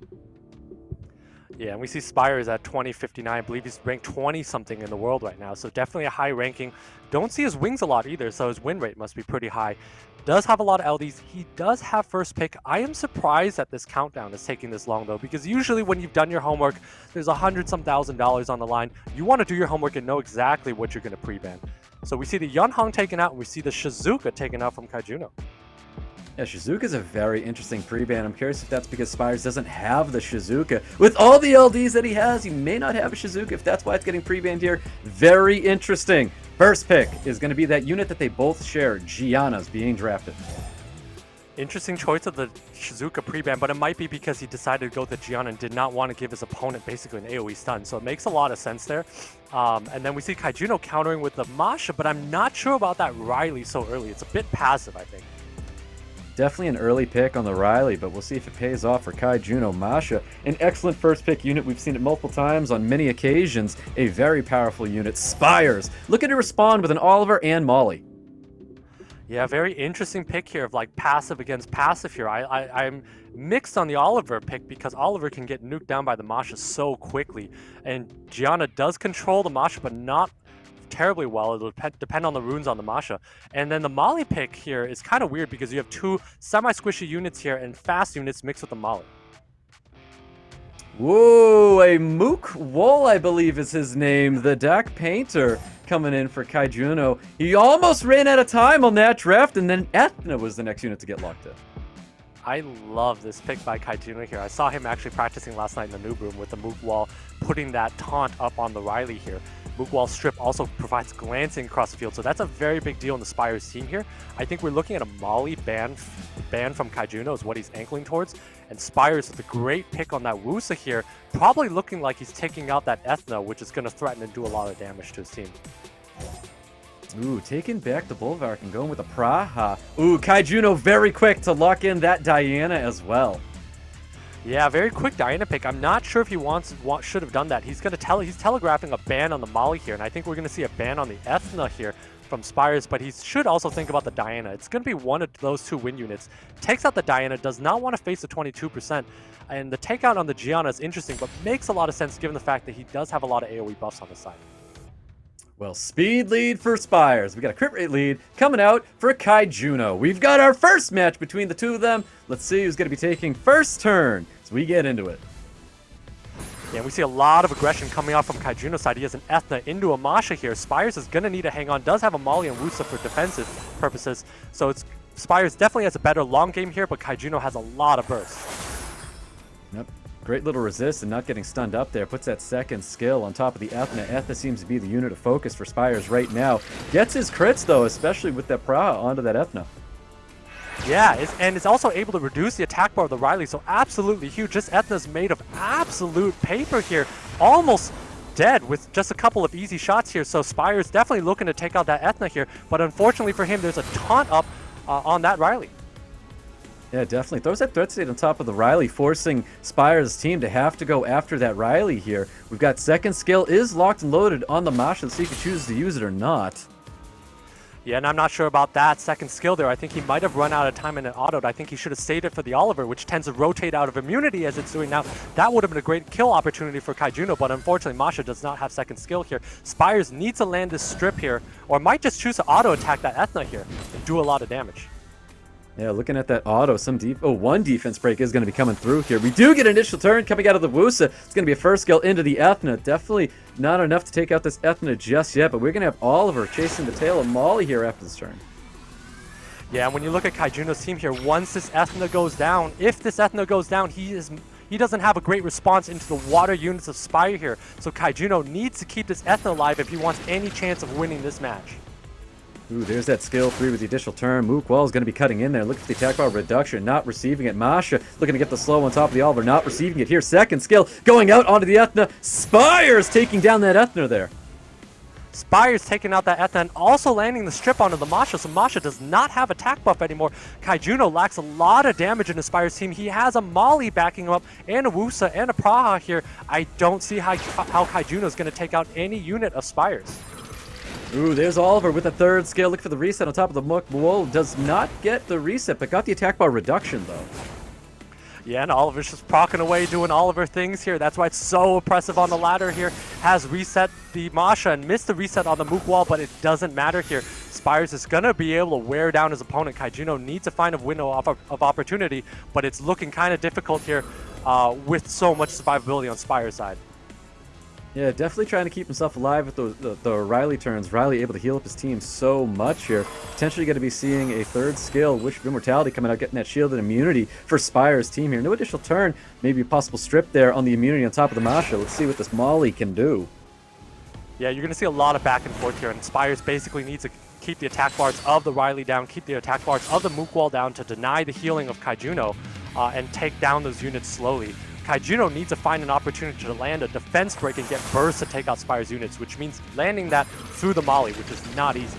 Yeah, and we see Spires at 2059. I believe he's ranked 20-something in the world right now, so definitely a high ranking. Don't see his wings a lot either, so his win rate must be pretty high. Does have a lot of LDs. He does have first pick. I am surprised that this countdown is taking this long, though, because usually when you've done your homework, there's $100-some thousand on the line. You want to do your homework and know exactly what you're going to pre-ban. So we see the Yanhong taken out, and we see the Shizuka taken out from Kaijuno. Yeah, Shizuka is a very interesting pre-ban. I'm curious if that's because Spires doesn't have the Shizuka. With all the LDs that he has, he may not have a Shizuka if that's why it's getting pre-banned here. Very interesting. First pick is going to be that unit that they both share, Gianna's being drafted. Interesting choice of the Shizuka pre-ban, but it might be because he decided to go with the Gianna and did not want to give his opponent basically an AoE stun. So it makes a lot of sense there. And then we see Kaijuno countering with the Masha, but I'm not sure about that Riley so early. It's a bit passive, I think. Definitely an early pick on the Riley, but we'll see if it pays off for Kaijuno. Masha, an excellent first pick unit. We've seen it multiple times on many occasions. A very powerful unit. Spires, looking to respond with an Oliver and Molly. Yeah, very interesting pick here of like passive against passive here. I'm mixed on the Oliver pick because Oliver can get nuked down by the Masha so quickly. And Gianna does control the Masha, but not terribly well. It'll depend on the runes on the Masha. And then the Molly pick here is kind of weird because you have two semi-squishy units here and fast units mixed with the Molly. Whoa, a Mook Wool, I believe is his name. The deck painter coming in for Kaijuno. He almost ran out of time on that draft, and then Ethna was the next unit to get locked in. I love this pick by Kaijuno here. I saw him actually practicing last night in the noob room with the Mook Wall, putting that taunt up on the Riley here. Mook Wall strip also provides glancing across the field, so that's a very big deal in the Spires team here. I think we're looking at a Molly ban from Kaijuno is what he's ankling towards, and Spires with a great pick on that Wusa here, probably looking like he's taking out that Ethna, which is going to threaten and do a lot of damage to his team. Ooh, taking back the Bulwark and going with a Praha. Ooh, Kaijuno very quick to lock in that Diana as well. Yeah, very quick Diana pick. I'm not sure if he should have done that. He's telegraphing a ban on the Molly here, and I think we're going to see a ban on the Ethna here from Spires, but he should also think about the Diana. It's going to be one of those two win units. Takes out the Diana, does not want to face the 22%, and the takeout on the Gianna is interesting, but makes a lot of sense given the fact that he does have a lot of AoE buffs on the side. Well, speed lead for Spires. We got a crit rate lead coming out for Kaijuno. We've got our first match between the two of them. Let's see who's going to be taking first turn as we get into it. Yeah, we see a lot of aggression coming out from Kaijuno's side. He has an Ethna into a Masha here. Spires is going to need to hang on. Does have a Molly and Wusa for defensive purposes. So Spires definitely has a better long game here, but Kaijuno has a lot of bursts. Yep. Great little resist and not getting stunned up there. Puts that second skill on top of the Ethna. Ethna seems to be the unit of focus for Spires right now. Gets his crits, though, especially with that Praha onto that Ethna. Yeah, and it's also able to reduce the attack bar of the Riley, so absolutely huge. This Ethna's made of absolute paper here. Almost dead with just a couple of easy shots here, so Spires definitely looking to take out that Ethna here, but unfortunately for him, there's a taunt up on that Riley. Yeah, definitely. Throws that threat state on top of the Riley, forcing Spires' team to have to go after that Riley here. We've got second skill is locked and loaded on the Masha. Let's see if he chooses to use it or not. Yeah, and I'm not sure about that second skill there. I think he might have run out of time in an autoed. I think he should have saved it for the Oliver, which tends to rotate out of immunity as it's doing now. That would have been a great kill opportunity for Kaijuno, but unfortunately Masha does not have second skill here. Spires needs to land this strip here, or might just choose to auto attack that Ethna here and do a lot of damage. Yeah, looking at that auto, one defense break is going to be coming through here. We do get an initial turn coming out of the Wusa. It's going to be a first skill into the Ethna. Definitely not enough to take out this Ethna just yet, but we're going to have Oliver chasing the tail of Molly here after this turn. Yeah, and when you look at Kaijuno's team here, once this Ethna goes down, if this Ethna goes down, he doesn't have a great response into the water units of Spire here. So Kaijuno needs to keep this Ethna alive if he wants any chance of winning this match. Ooh, there's that skill 3 with the additional turn. Mookwell is going to be cutting in there. Look at the attack bar reduction, not receiving it. Masha looking to get the slow on top of the Oliver, not receiving it here. Second skill going out onto the Ethna. Spires taking down that Ethna there. Spires taking out that Ethna and also landing the strip onto the Masha, so Masha does not have attack buff anymore. Kaijuno lacks a lot of damage in his Spires team. He has a Molly backing him up and a Wusa and a Praha here. I don't see how Kaijuno is going to take out any unit of Spires. Ooh, there's Oliver with a third skill. Look for the reset on top of the Mook. Whoa, does not get the reset, but got the attack bar reduction, though. Yeah, and Oliver's just procking away doing Oliver things here. That's why it's so oppressive on the ladder here. Has reset the Masha and missed the reset on the Mook wall, but it doesn't matter here. Spires is going to be able to wear down his opponent. Kaijuno needs to find a window of opportunity, but it's looking kind of difficult here with so much survivability on Spire's side. Yeah, definitely trying to keep himself alive with the Riley turns. Riley able to heal up his team so much here. Potentially going to be seeing a third skill, Wish of Immortality, coming out, getting that shield and immunity for Spire's team here. No additional turn, maybe a possible strip there on the immunity on top of the Masha. Let's see what this Molly can do. Yeah, you're going to see a lot of back and forth here, and Spires basically needs to keep the attack bars of the Riley down, keep the attack bars of the Mook Wall down to deny the healing of Kaijuno and take down those units slowly. Kaijuno needs to find an opportunity to land a defense break and get burst to take out Spire's units, which means landing that through the molly, which is not easy.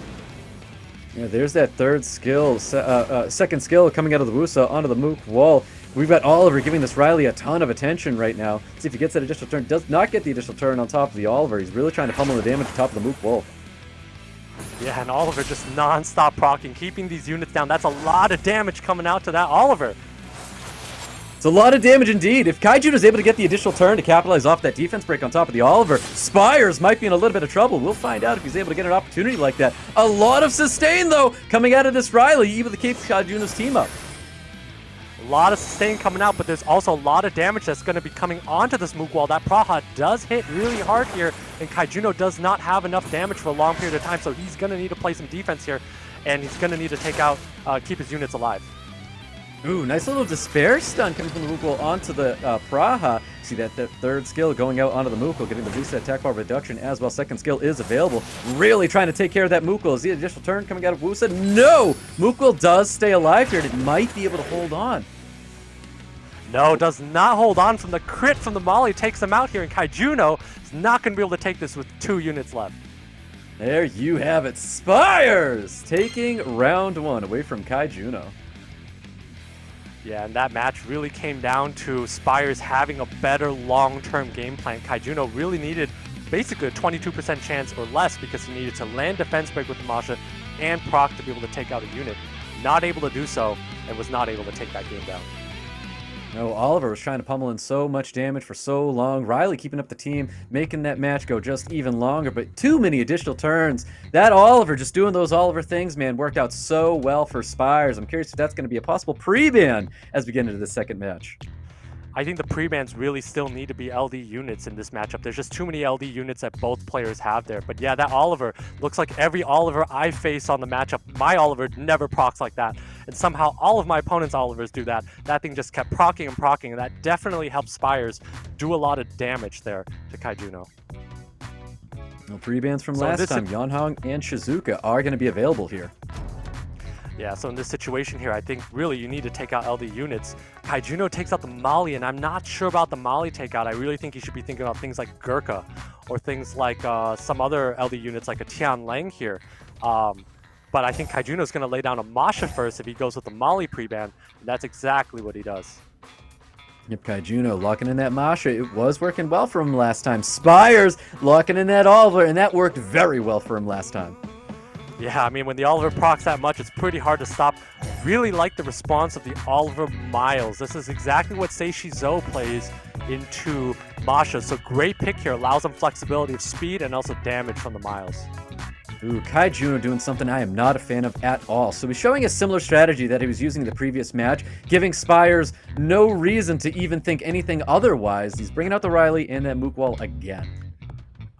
Yeah, there's that third skill, second skill coming out of the Wusa onto the Mook Wall. We've got Oliver giving this Riley a ton of attention right now. See if he gets that additional turn. Does not get the additional turn on top of the Oliver. He's really trying to pummel the damage on top of the Mook Wall. Yeah, and Oliver just non-stop proccing, keeping these units down. That's a lot of damage coming out to that Oliver. It's a lot of damage indeed. If Kaiju is able to get the additional turn to capitalize off that defense break on top of the Oliver, Spires might be in a little bit of trouble. We'll find out if he's able to get an opportunity like that. A lot of sustain, though, coming out of this Riley, even to keep Kaijuno's team up. A lot of sustain coming out, but there's also a lot of damage that's going to be coming onto this Mook Wall. That Praha does hit really hard here, and Kaijuno does not have enough damage for a long period of time, so he's going to need to play some defense here, and he's going to need to take out, keep his units alive. Ooh, nice little despair stun coming from the Mook Wall onto the Praha. See that third skill going out onto the Mook Wall, getting the reset attack bar reduction as well. Second skill is available. Really trying to take care of that Mook Wall. Is the additional turn coming out of Wusa? No! Mook Wall does stay alive here, and it might be able to hold on. No, does not hold on from the crit from the Molly. Takes him out here, and Kaijuno is not going to be able to take this with 2 units left. There you have it. Spires taking round 1 away from Kaijuno. Yeah, and that match really came down to Spires having a better long-term game plan. Kaijuno really needed basically a 22% chance or less because he needed to land defense break with the Masha and proc to be able to take out a unit. Not able to do so, and was not able to take that game down. No, Oliver was trying to pummel in so much damage for so long. Riley keeping up the team, making that match go just even longer, but too many additional turns. That Oliver, just doing those Oliver things, man, worked out so well for Spires. I'm curious if that's going to be a possible pre-ban as we get into the second match. I think the pre-bans really still need to be LD units in this matchup. There's just too many LD units that both players have there. But yeah, that Oliver looks like every Oliver I face on the matchup. My Oliver never procs like that. And somehow all of my opponent's Olivers do that. That thing just kept procking and procking, and that definitely helps Spires do a lot of damage there to Kaijuno. No pre-bans from last time. Yonhong and Shizuka are going to be available here. Yeah, so in this situation here, I think really you need to take out LD units. Kaijuno takes out the Molly, and I'm not sure about the Molly takeout. I really think you should be thinking about things like Gurkha or things like some other LD units like a Tian Lang here. But I think Kaijuno's going to lay down a Masha first if he goes with the Molly pre-ban, and that's exactly what he does. Yep, Kaijuno locking in that Masha. It was working well for him last time. Spires locking in that Oliver, and that worked very well for him last time. Yeah, I mean, when the Oliver procs that much, it's pretty hard to stop. Really like the response of the Oliver Miles. This is exactly what Seishi Zo plays into Masha. So great pick here. Allows him flexibility of speed and also damage from the Miles. Ooh, Kaijuno doing something I am not a fan of at all. So he's showing a similar strategy that he was using in the previous match, giving Spires no reason to even think anything otherwise. He's bringing out the Riley and that Mook Wall again.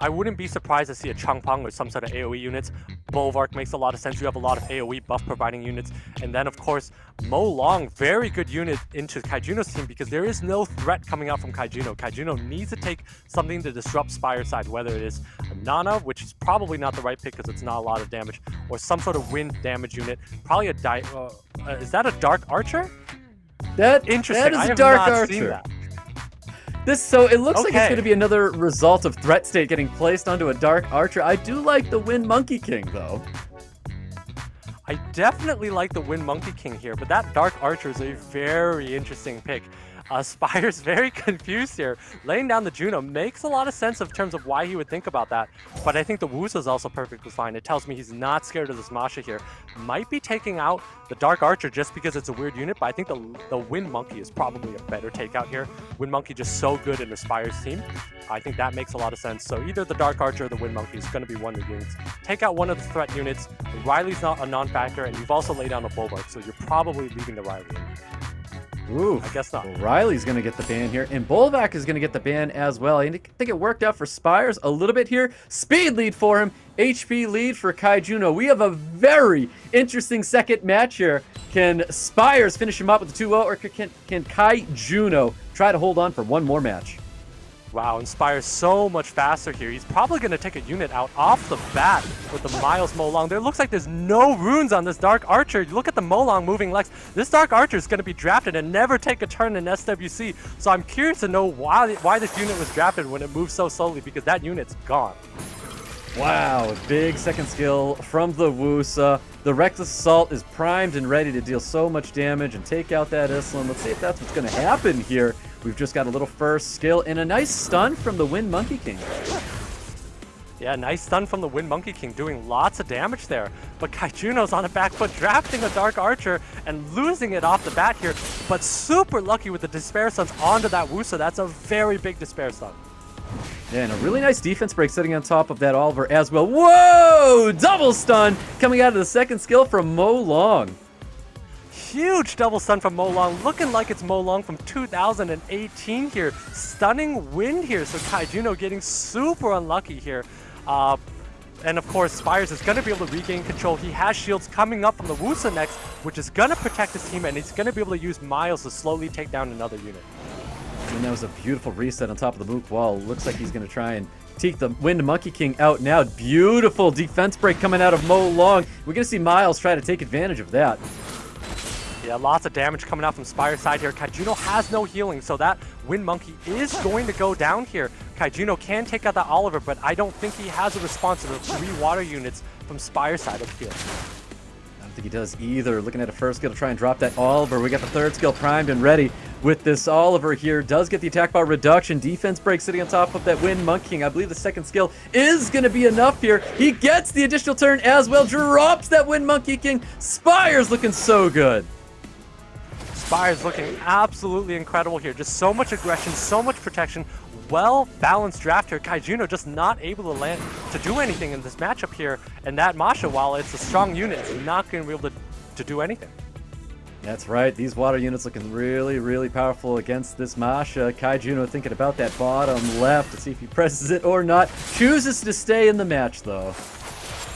I wouldn't be surprised to see a Changpang or some sort of AoE units. Bolvark makes a lot of sense. You have a lot of AoE buff providing units. And then, of course, Mo Long, very good unit into Kaijuno's team because there is no threat coming out from Kaijuno. Kaijuno needs to take something to disrupt Spire's side, whether it is a Nana, which is probably not the right pick because it's not a lot of damage, or some sort of wind damage unit. Probably a is that a Dark Archer? Interesting. That is a Dark Archer. So it looks like it's going to be another result of threat state getting placed onto a Dark Archer. I do like the Wind Monkey King, though. I definitely like the Wind Monkey King here, but that Dark Archer is a very interesting pick. Spire's very confused here. Laying down the Juno makes a lot of sense in terms of why he would think about that, but I think the Wusa is also perfectly fine. It tells me he's not scared of this Masha here. Might be taking out the Dark Archer just because it's a weird unit, but I think the Wind Monkey is probably a better takeout here. Wind Monkey just so good in the Spire's team. I think that makes a lot of sense. So either the Dark Archer or the Wind Monkey is going to be one of the units. Take out one of the threat units. Riley's not a non-factor, and you've also laid down a Bulwark, so you're probably leaving the Riley. Ooh, I guess not. Well, Riley's going to get the ban here, and Bolvac is going to get the ban as well. I think it worked out for Spires a little bit here. Speed lead for him, HP lead for Kaijuno. We have a very interesting second match here. Can Spires finish him up with a 2-0, or can Kaijuno try to hold on for one more match? Wow, Inspire's so much faster here. He's probably going to take a unit out off the bat with the Miles Molong. There looks like there's no runes on this Dark Archer. Look at the Molong moving Lex. This Dark Archer is going to be drafted and never take a turn in SWC. So I'm curious to know why this unit was drafted when it moves so slowly, because that unit's gone. Wow, big second skill from the Wusa. The Reckless Assault is primed and ready to deal so much damage and take out that Islam. Let's see if that's what's going to happen here. We've just got a little first skill and a nice stun from the Wind Monkey King. Yeah, nice stun from the Wind Monkey King, doing lots of damage there. But Kaijuno's on a back foot, drafting a Dark Archer and losing it off the bat here. But super lucky with the Despair Stuns onto that Wusa. That's a very big Despair Stun. Yeah, and a really nice defense break sitting on top of that Oliver as well. Whoa! Double stun coming out of the second skill from Mo Long. Huge double stun from Mo Long, looking like it's Mo Long from 2018 here. Stunning wind here, so Kaijuno getting super unlucky here. And of course, Spires is going to be able to regain control. He has shields coming up from the Wusa next, which is going to protect his team, and he's going to be able to use Miles to slowly take down another unit. And that was a beautiful reset on top of the Mook wall. Looks like he's going to try and take the Wind Monkey King out now. Beautiful defense break coming out of Mo Long. We're going to see Miles try to take advantage of that. Yeah, lots of damage coming out from Spire's side here. Kaijuno has no healing, so that Wind Monkey is going to go down here. Kaijuno can take out that Oliver, but I don't think he has a response to the 3 water units from Spire's side of the field. I don't think he does either. Looking at a first skill to try and drop that Oliver. We got the third skill primed and ready with this Oliver here. Does get the attack bar reduction. Defense break sitting on top of that Wind Monkey King. I believe the second skill is going to be enough here. He gets the additional turn as well. Drops that Wind Monkey King. Spire's looking so good. Spires looking absolutely incredible here. Just so much aggression, so much protection. Well-balanced draft here. Kaijuno just not able to land to do anything in this matchup here. And that Masha, while it's a strong unit, is not going to be able to do anything. That's right. These water units looking really, really powerful against this Masha. Kaijuno thinking about that bottom left to see if he presses it or not. Chooses to stay in the match, though.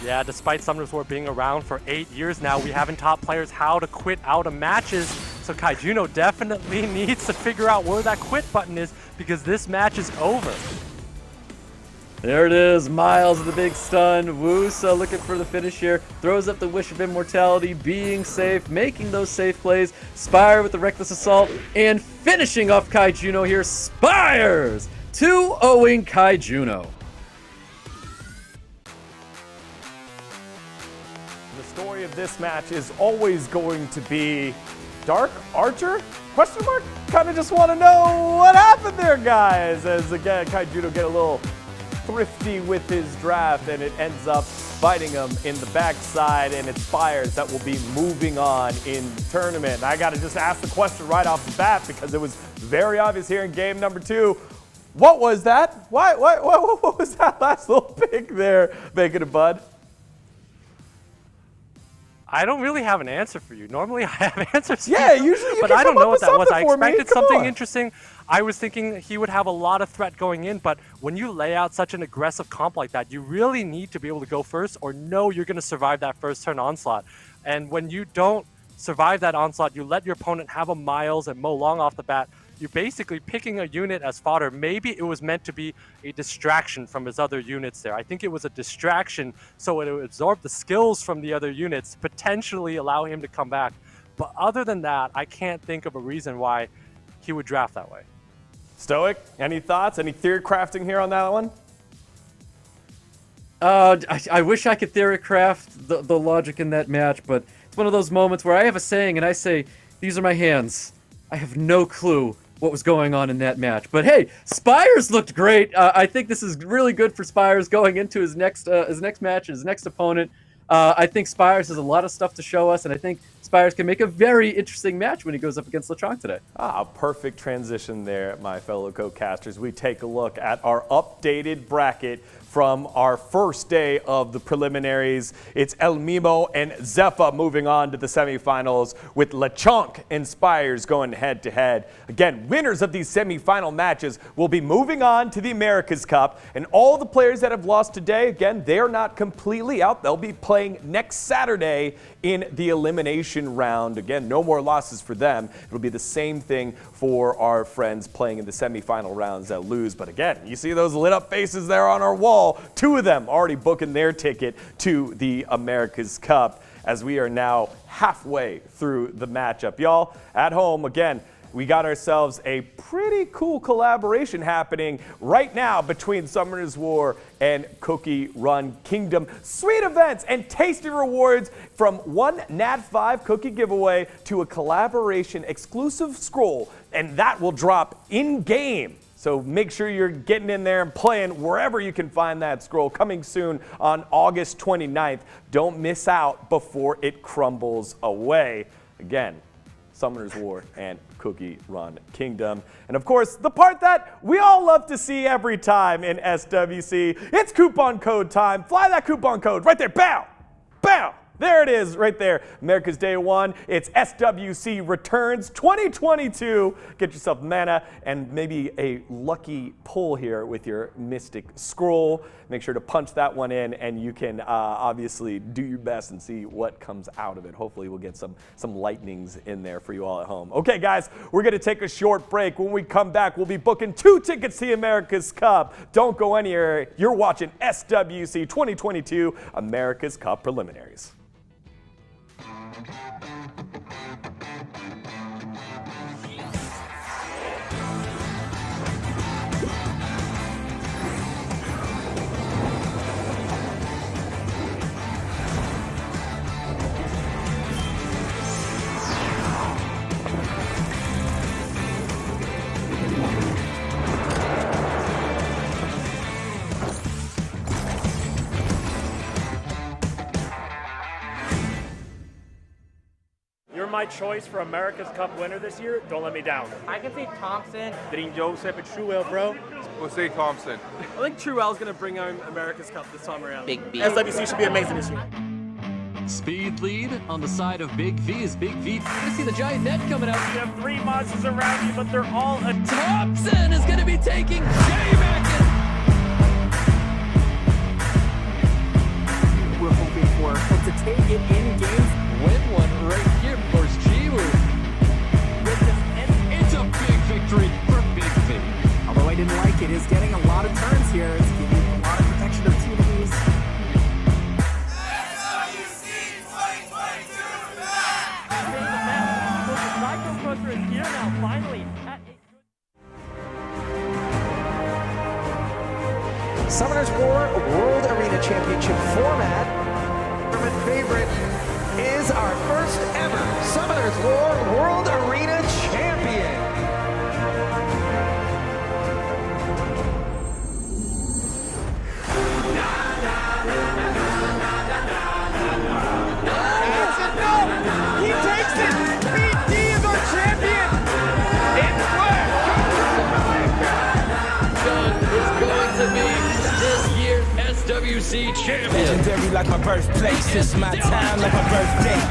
Yeah, despite Summoner's War being around for 8 years now, we haven't taught players how to quit out of matches. So Kaijuno definitely needs to figure out where that quit button is, because this match is over. There it is, Miles with the big stun. Wusa looking for the finish here. Throws up the Wish of Immortality, being safe, making those safe plays. Spire with the Reckless Assault, and finishing off Kaijuno here. Spires 2-0ing Kaijuno. The story of this match is always going to be Dark Archer? Question mark? Kind of just want to know what happened there, guys. As again, Kaijuno get a little thrifty with his draft, and it ends up biting him in the backside, and it's Spires that will be moving on in tournament. I got to just ask the question right off the bat, because it was very obvious here in game number 2. What was that? What was that last little pick there, Bacon and Bud? I don't really have an answer for you. Normally I have answers Yeah, for you, usually you but can I don't come know up what that with was. I something for me. expected Come something on. interesting. I was thinking he would have a lot of threat going in, but when you lay out such an aggressive comp like that, you really need to be able to go first or know you're going to survive that first turn onslaught. And when you don't survive that onslaught, you let your opponent have a Miles and Mo Long off the bat, you're basically picking a unit as fodder. Maybe it was meant to be a distraction from his other units there. I think it was a distraction so it would absorb the skills from the other units, potentially allow him to come back. But other than that, I can't think of a reason why he would draft that way. Stoic, any thoughts? Any theory crafting here on that one? I wish I could theory craft the logic in that match, but it's one of those moments where I have a saying and I say, these are my hands. I have no clue what was going on in that match. But hey, Spires looked great. I think this is really good for Spires going into his next match, his next opponent. I think Spires has a lot of stuff to show us, and I think Spires can make a very interesting match when he goes up against LECHONK today. Perfect transition there, my fellow co-casters. We take a look at our updated bracket from our first day of the preliminaries. It's ELMIMO and ZEFA moving on to the semifinals with LECHONK and SPIRES going head-to-head. Again, winners of these semifinal matches will be moving on to the America's Cup, and all the players that have lost today, again, they're not completely out. They'll be playing next Saturday in the elimination round. Again, no more losses for them. It'll be the same thing for our friends playing in the semifinal rounds that lose. But again, you see those lit up faces there on our wall. Two of them already booking their ticket to the America's Cup as we are now halfway through the matchup. Y'all, at home, again, we got ourselves a pretty cool collaboration happening right now between Summoner's War and Cookie Run Kingdom. Sweet events and tasty rewards from one Nat5 cookie giveaway to a collaboration exclusive scroll, and that will drop in-game. So make sure you're getting in there and playing wherever you can find that scroll. Coming soon on August 29th. Don't miss out before it crumbles away. Again, Summoner's War and Cookie Run Kingdom. And of course, the part that we all love to see every time in SWC, it's coupon code time. Fly that coupon code right there. Bow! Bow! There it is right there. America's Day 1. It's SWC Returns 2022. Get yourself mana and maybe a lucky pull here with your Mystic Scroll. Make sure to punch that one in, and you can obviously do your best and see what comes out of it. Hopefully we'll get some lightnings in there for you all at home. Okay, guys, we're going to take a short break. When we come back, we'll be booking 2 tickets to the America's Cup. Don't go anywhere. You're watching SWC 2022 America's Cup Preliminaries. You're my choice for America's Cup winner this year. Don't let me down. I can say Thompson. Dream Joseph and Truewell, bro. We'll say Thompson. I think Truewell's going to bring home America's Cup this time around. Big B. SWC should be amazing this year. Speed lead on the side of Big V is Big V. I see the giant net coming out. You have 3 monsters around you, but they're all a Thompson is going to be taking Jay back in. We're hoping for, but to take it in game. Win one right here, of course, Jiwoo. It's a big victory for Big V. Although I didn't like it, is getting a lot of turns here. It's giving a lot of protection to teams. Microcrusher is here now, finally. Summoner's War World Arena Championship format. Tournament favorite is our first ever Summoner's War World Arena Champion. That's enough! He takes it! BD is our champion! It's John is going to be this year's SWC champion. Legendary like my birthplace. It's my time like my birthday.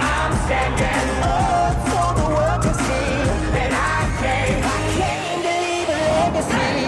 I'm standing up so the world can see that I came to leave a legacy.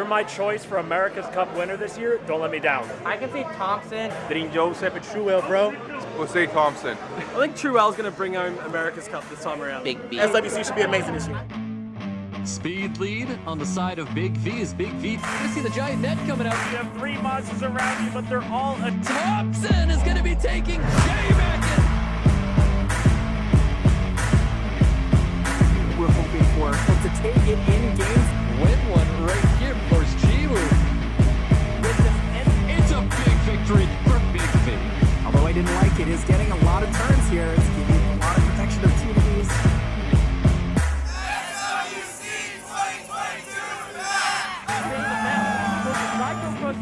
my choice for America's Cup winner this year. Don't let me down. I can see Thompson. Dream Joseph and Truewell, bro. We'll say Thompson. I think Truewell's going to bring home America's Cup this time around. Big V. SWC should be amazing this year. Speed lead on the side of Big V is Big V. You're gonna see the giant net coming out. You have 3 monsters around you, but they're all a Thompson is gonna be taking Jay back in. We're hoping for to take it in games. Win one right here, of course, Jiwoo. It's a big victory for Big V. Although I didn't like it, is getting a lot of turns here. It's giving a lot of protection of team V's.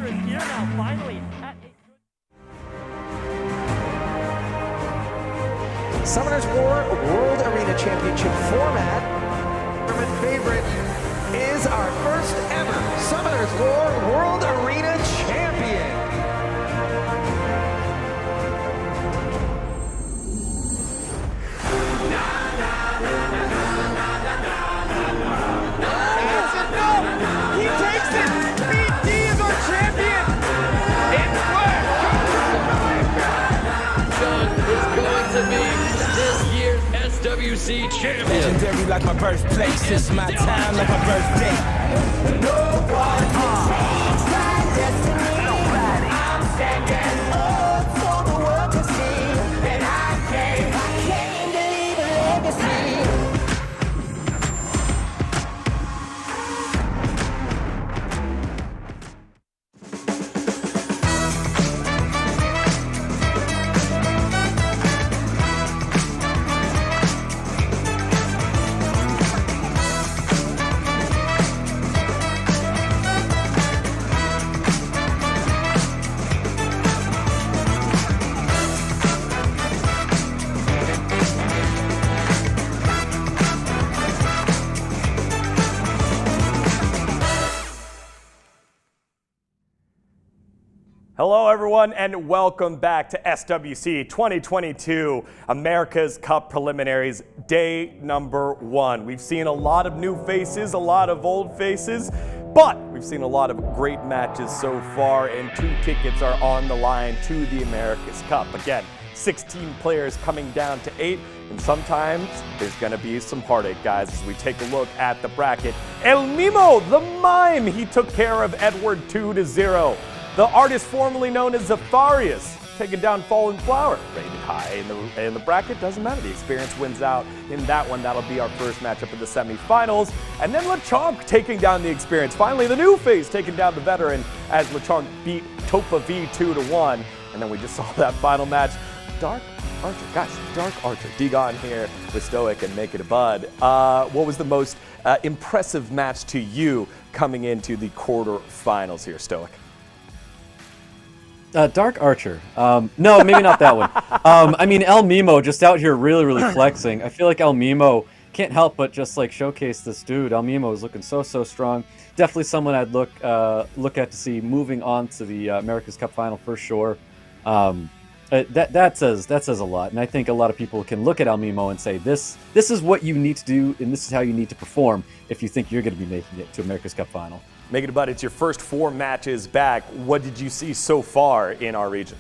is here now, finally. Summoners War World Arena Championship format. Tournament favorite is our first ever Summoners War World Arena Champion. He takes it! BD is our champion! It's John is going to be this year's SWC champion. Legendary like my birthplace. It's my time like my birthday. Nobody changed my destiny. I'm standing up for the world to see. And I came to leave a legacy. Hello everyone and welcome back to SWC 2022 America's Cup Preliminaries day number 1. We've seen a lot of new faces, a lot of old faces, but we've seen a lot of great matches so far and 2 tickets are on the line to the America's Cup. Again, 16 players coming down to 8, and sometimes there's gonna be some heartache, guys, as we take a look at the bracket. ELMIMO, the mime, he took care of Edward 2-0. The artist formerly known as ZEFA, taking down FALLINGFLOWER. Rated high in the bracket, doesn't matter. The experience wins out in that one. That'll be our first matchup in the semifinals. And then LECHONK taking down the experience. Finally, the new face taking down the veteran as LECHONK beat TOPAV 2-1. And then we just saw that final match. Dark Archer, guys, Dark Archer. D-Gon here with Stoic and Make It a Bud. What was the most impressive match to you coming into the quarterfinals here, Stoic? Dark Archer. No, maybe not that one. I mean, ELMIMO just out here really flexing. I feel like ELMIMO can't help but just like showcase this dude. ELMIMO is looking so strong. Definitely someone I'd look at to see moving on to the America's Cup final for sure. That says a lot, and I think a lot of people can look at ELMIMO and say this is what you need to do, and this is how you need to perform if you think you're going to be making it to America's Cup final. Make it about it's your first 4 matches back. What did you see so far in our region?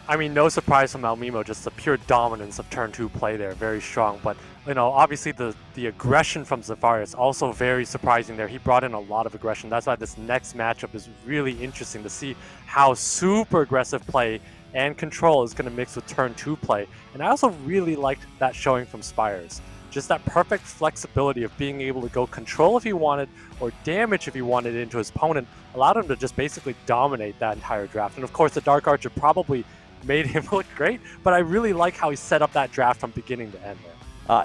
I mean, no surprise from ELMIMO, just the pure dominance of turn 2 play there, very strong. But, you know, obviously the aggression from ZEFA is also very surprising there. He brought in a lot of aggression. That's why this next matchup is really interesting to see how super aggressive play and control is going to mix with turn 2 play. And I also really liked that showing from SPIRES. Just that perfect flexibility of being able to go control if he wanted or damage if he wanted into his opponent allowed him to just basically dominate that entire draft. And of course the Dark Archer probably made him look great, but I really like how he set up that draft from beginning to end there.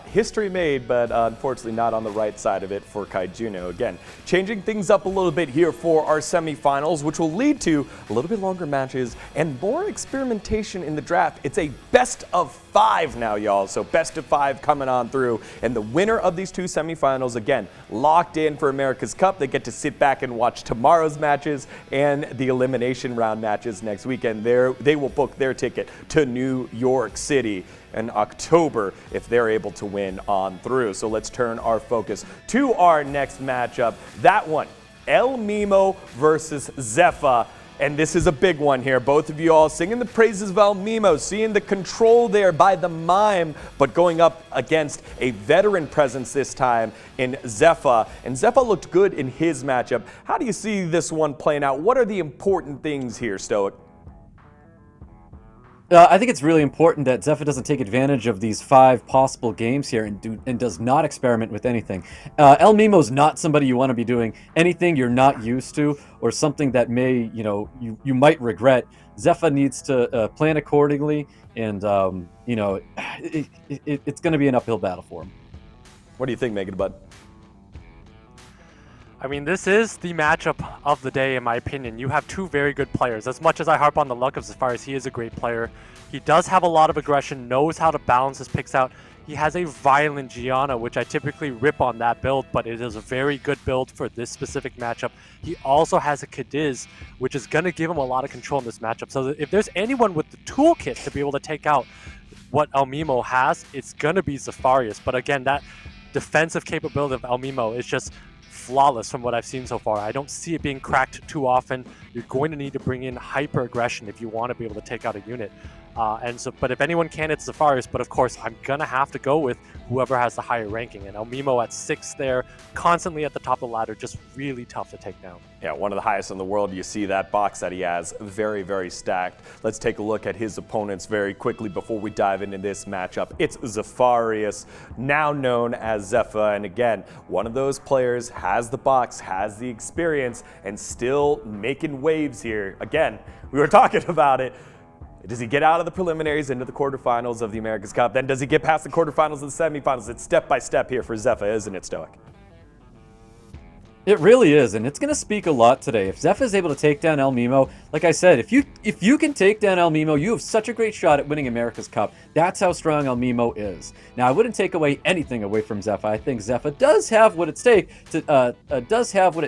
History made, but unfortunately not on the right side of it for Kaijuno. Again, changing things up a little bit here for our semifinals, which will lead to a little bit longer matches and more experimentation in the draft. It's a best of 5 now, y'all. So best of 5 coming on through. And the winner of these 2 semifinals, again, locked in for America's Cup. They get to sit back and watch tomorrow's matches and the elimination round matches next weekend. They will book their ticket to New York City in October if they're able to win on through. So let's turn our focus to our next matchup. That one, ELMIMO versus ZEFA. And this is a big one here. Both of you all singing the praises of ELMIMO, seeing the control there by the mime, but going up against a veteran presence this time in ZEFA. And ZEFA looked good in his matchup. How do you see this one playing out? What are the important things here, Stoic? I think it's really important that ZEFA doesn't take advantage of these 5 possible games here and does not experiment with anything. ELMIMO's not somebody you want to be doing anything you're not used to or something that may, you might regret. ZEFA needs to plan accordingly, and it's going to be an uphill battle for him. What do you think, Megan Bud? I mean, this is the matchup of the day, in my opinion. You have 2 very good players. As much as I harp on the luck of SPIRES, he is a great player. He does have a lot of aggression, knows how to balance his picks out. He has a violent Gianna, which I typically rip on that build, but it is a very good build for this specific matchup. He also has a Cadiz, which is going to give him a lot of control in this matchup. So if there's anyone with the toolkit to be able to take out what ELMIMO has, it's going to be Zefarius. But again, that defensive capability of ELMIMO is just flawless from what I've seen so far. I don't see it being cracked too often. You're going to need to bring in hyper aggression if you want to be able to take out a unit. But if anyone can, it's Zefarius. But of course, I'm gonna have to go with whoever has the higher ranking. And ELMIMO at 6 there, constantly at the top of the ladder, just really tough to take down. Yeah, one of the highest in the world. You see that box that he has, very, very stacked. Let's take a look at his opponents very quickly before we dive into this matchup. It's Zefarius, now known as ZEFA. And again, one of those players has the box, has the experience, and still making waves here. Again, we were talking about it. Does he get out of the preliminaries into the quarterfinals of the America's Cup? Then does he get past the quarterfinals and the semifinals? It's step by step here for ZEFA, isn't it, Stoic? It really is, and it's going to speak a lot today. If ZEFA is able to take down ELMIMO, like I said, if you can take down ELMIMO, you have such a great shot at winning America's Cup. That's how strong ELMIMO is. Now, I wouldn't take anything away from ZEFA. I think ZEFA does have what it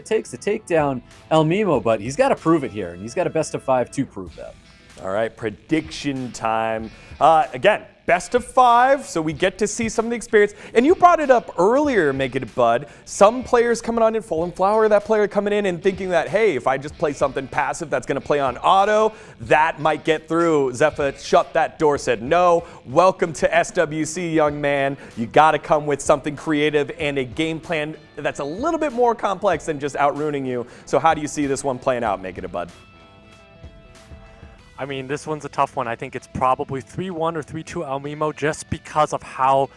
takes to take down ELMIMO, but he's got to prove it here, and he's got a best of 5 to prove that. All right, prediction time. Again, best of 5, so we get to see some of the experience. And you brought it up earlier, Make It Bud. Some players coming on in FALLINGFLOWER, that player coming in and thinking that, hey, if I just play something passive that's going to play on auto, that might get through. ZEFA shut that door, said, no, welcome to SWC, young man. You got to come with something creative and a game plan that's a little bit more complex than just out-ruining you. So how do you see this one playing out, Make It Bud? I mean, this one's a tough one. I think it's probably 3-1 or 3-2 ELMIMO just because of how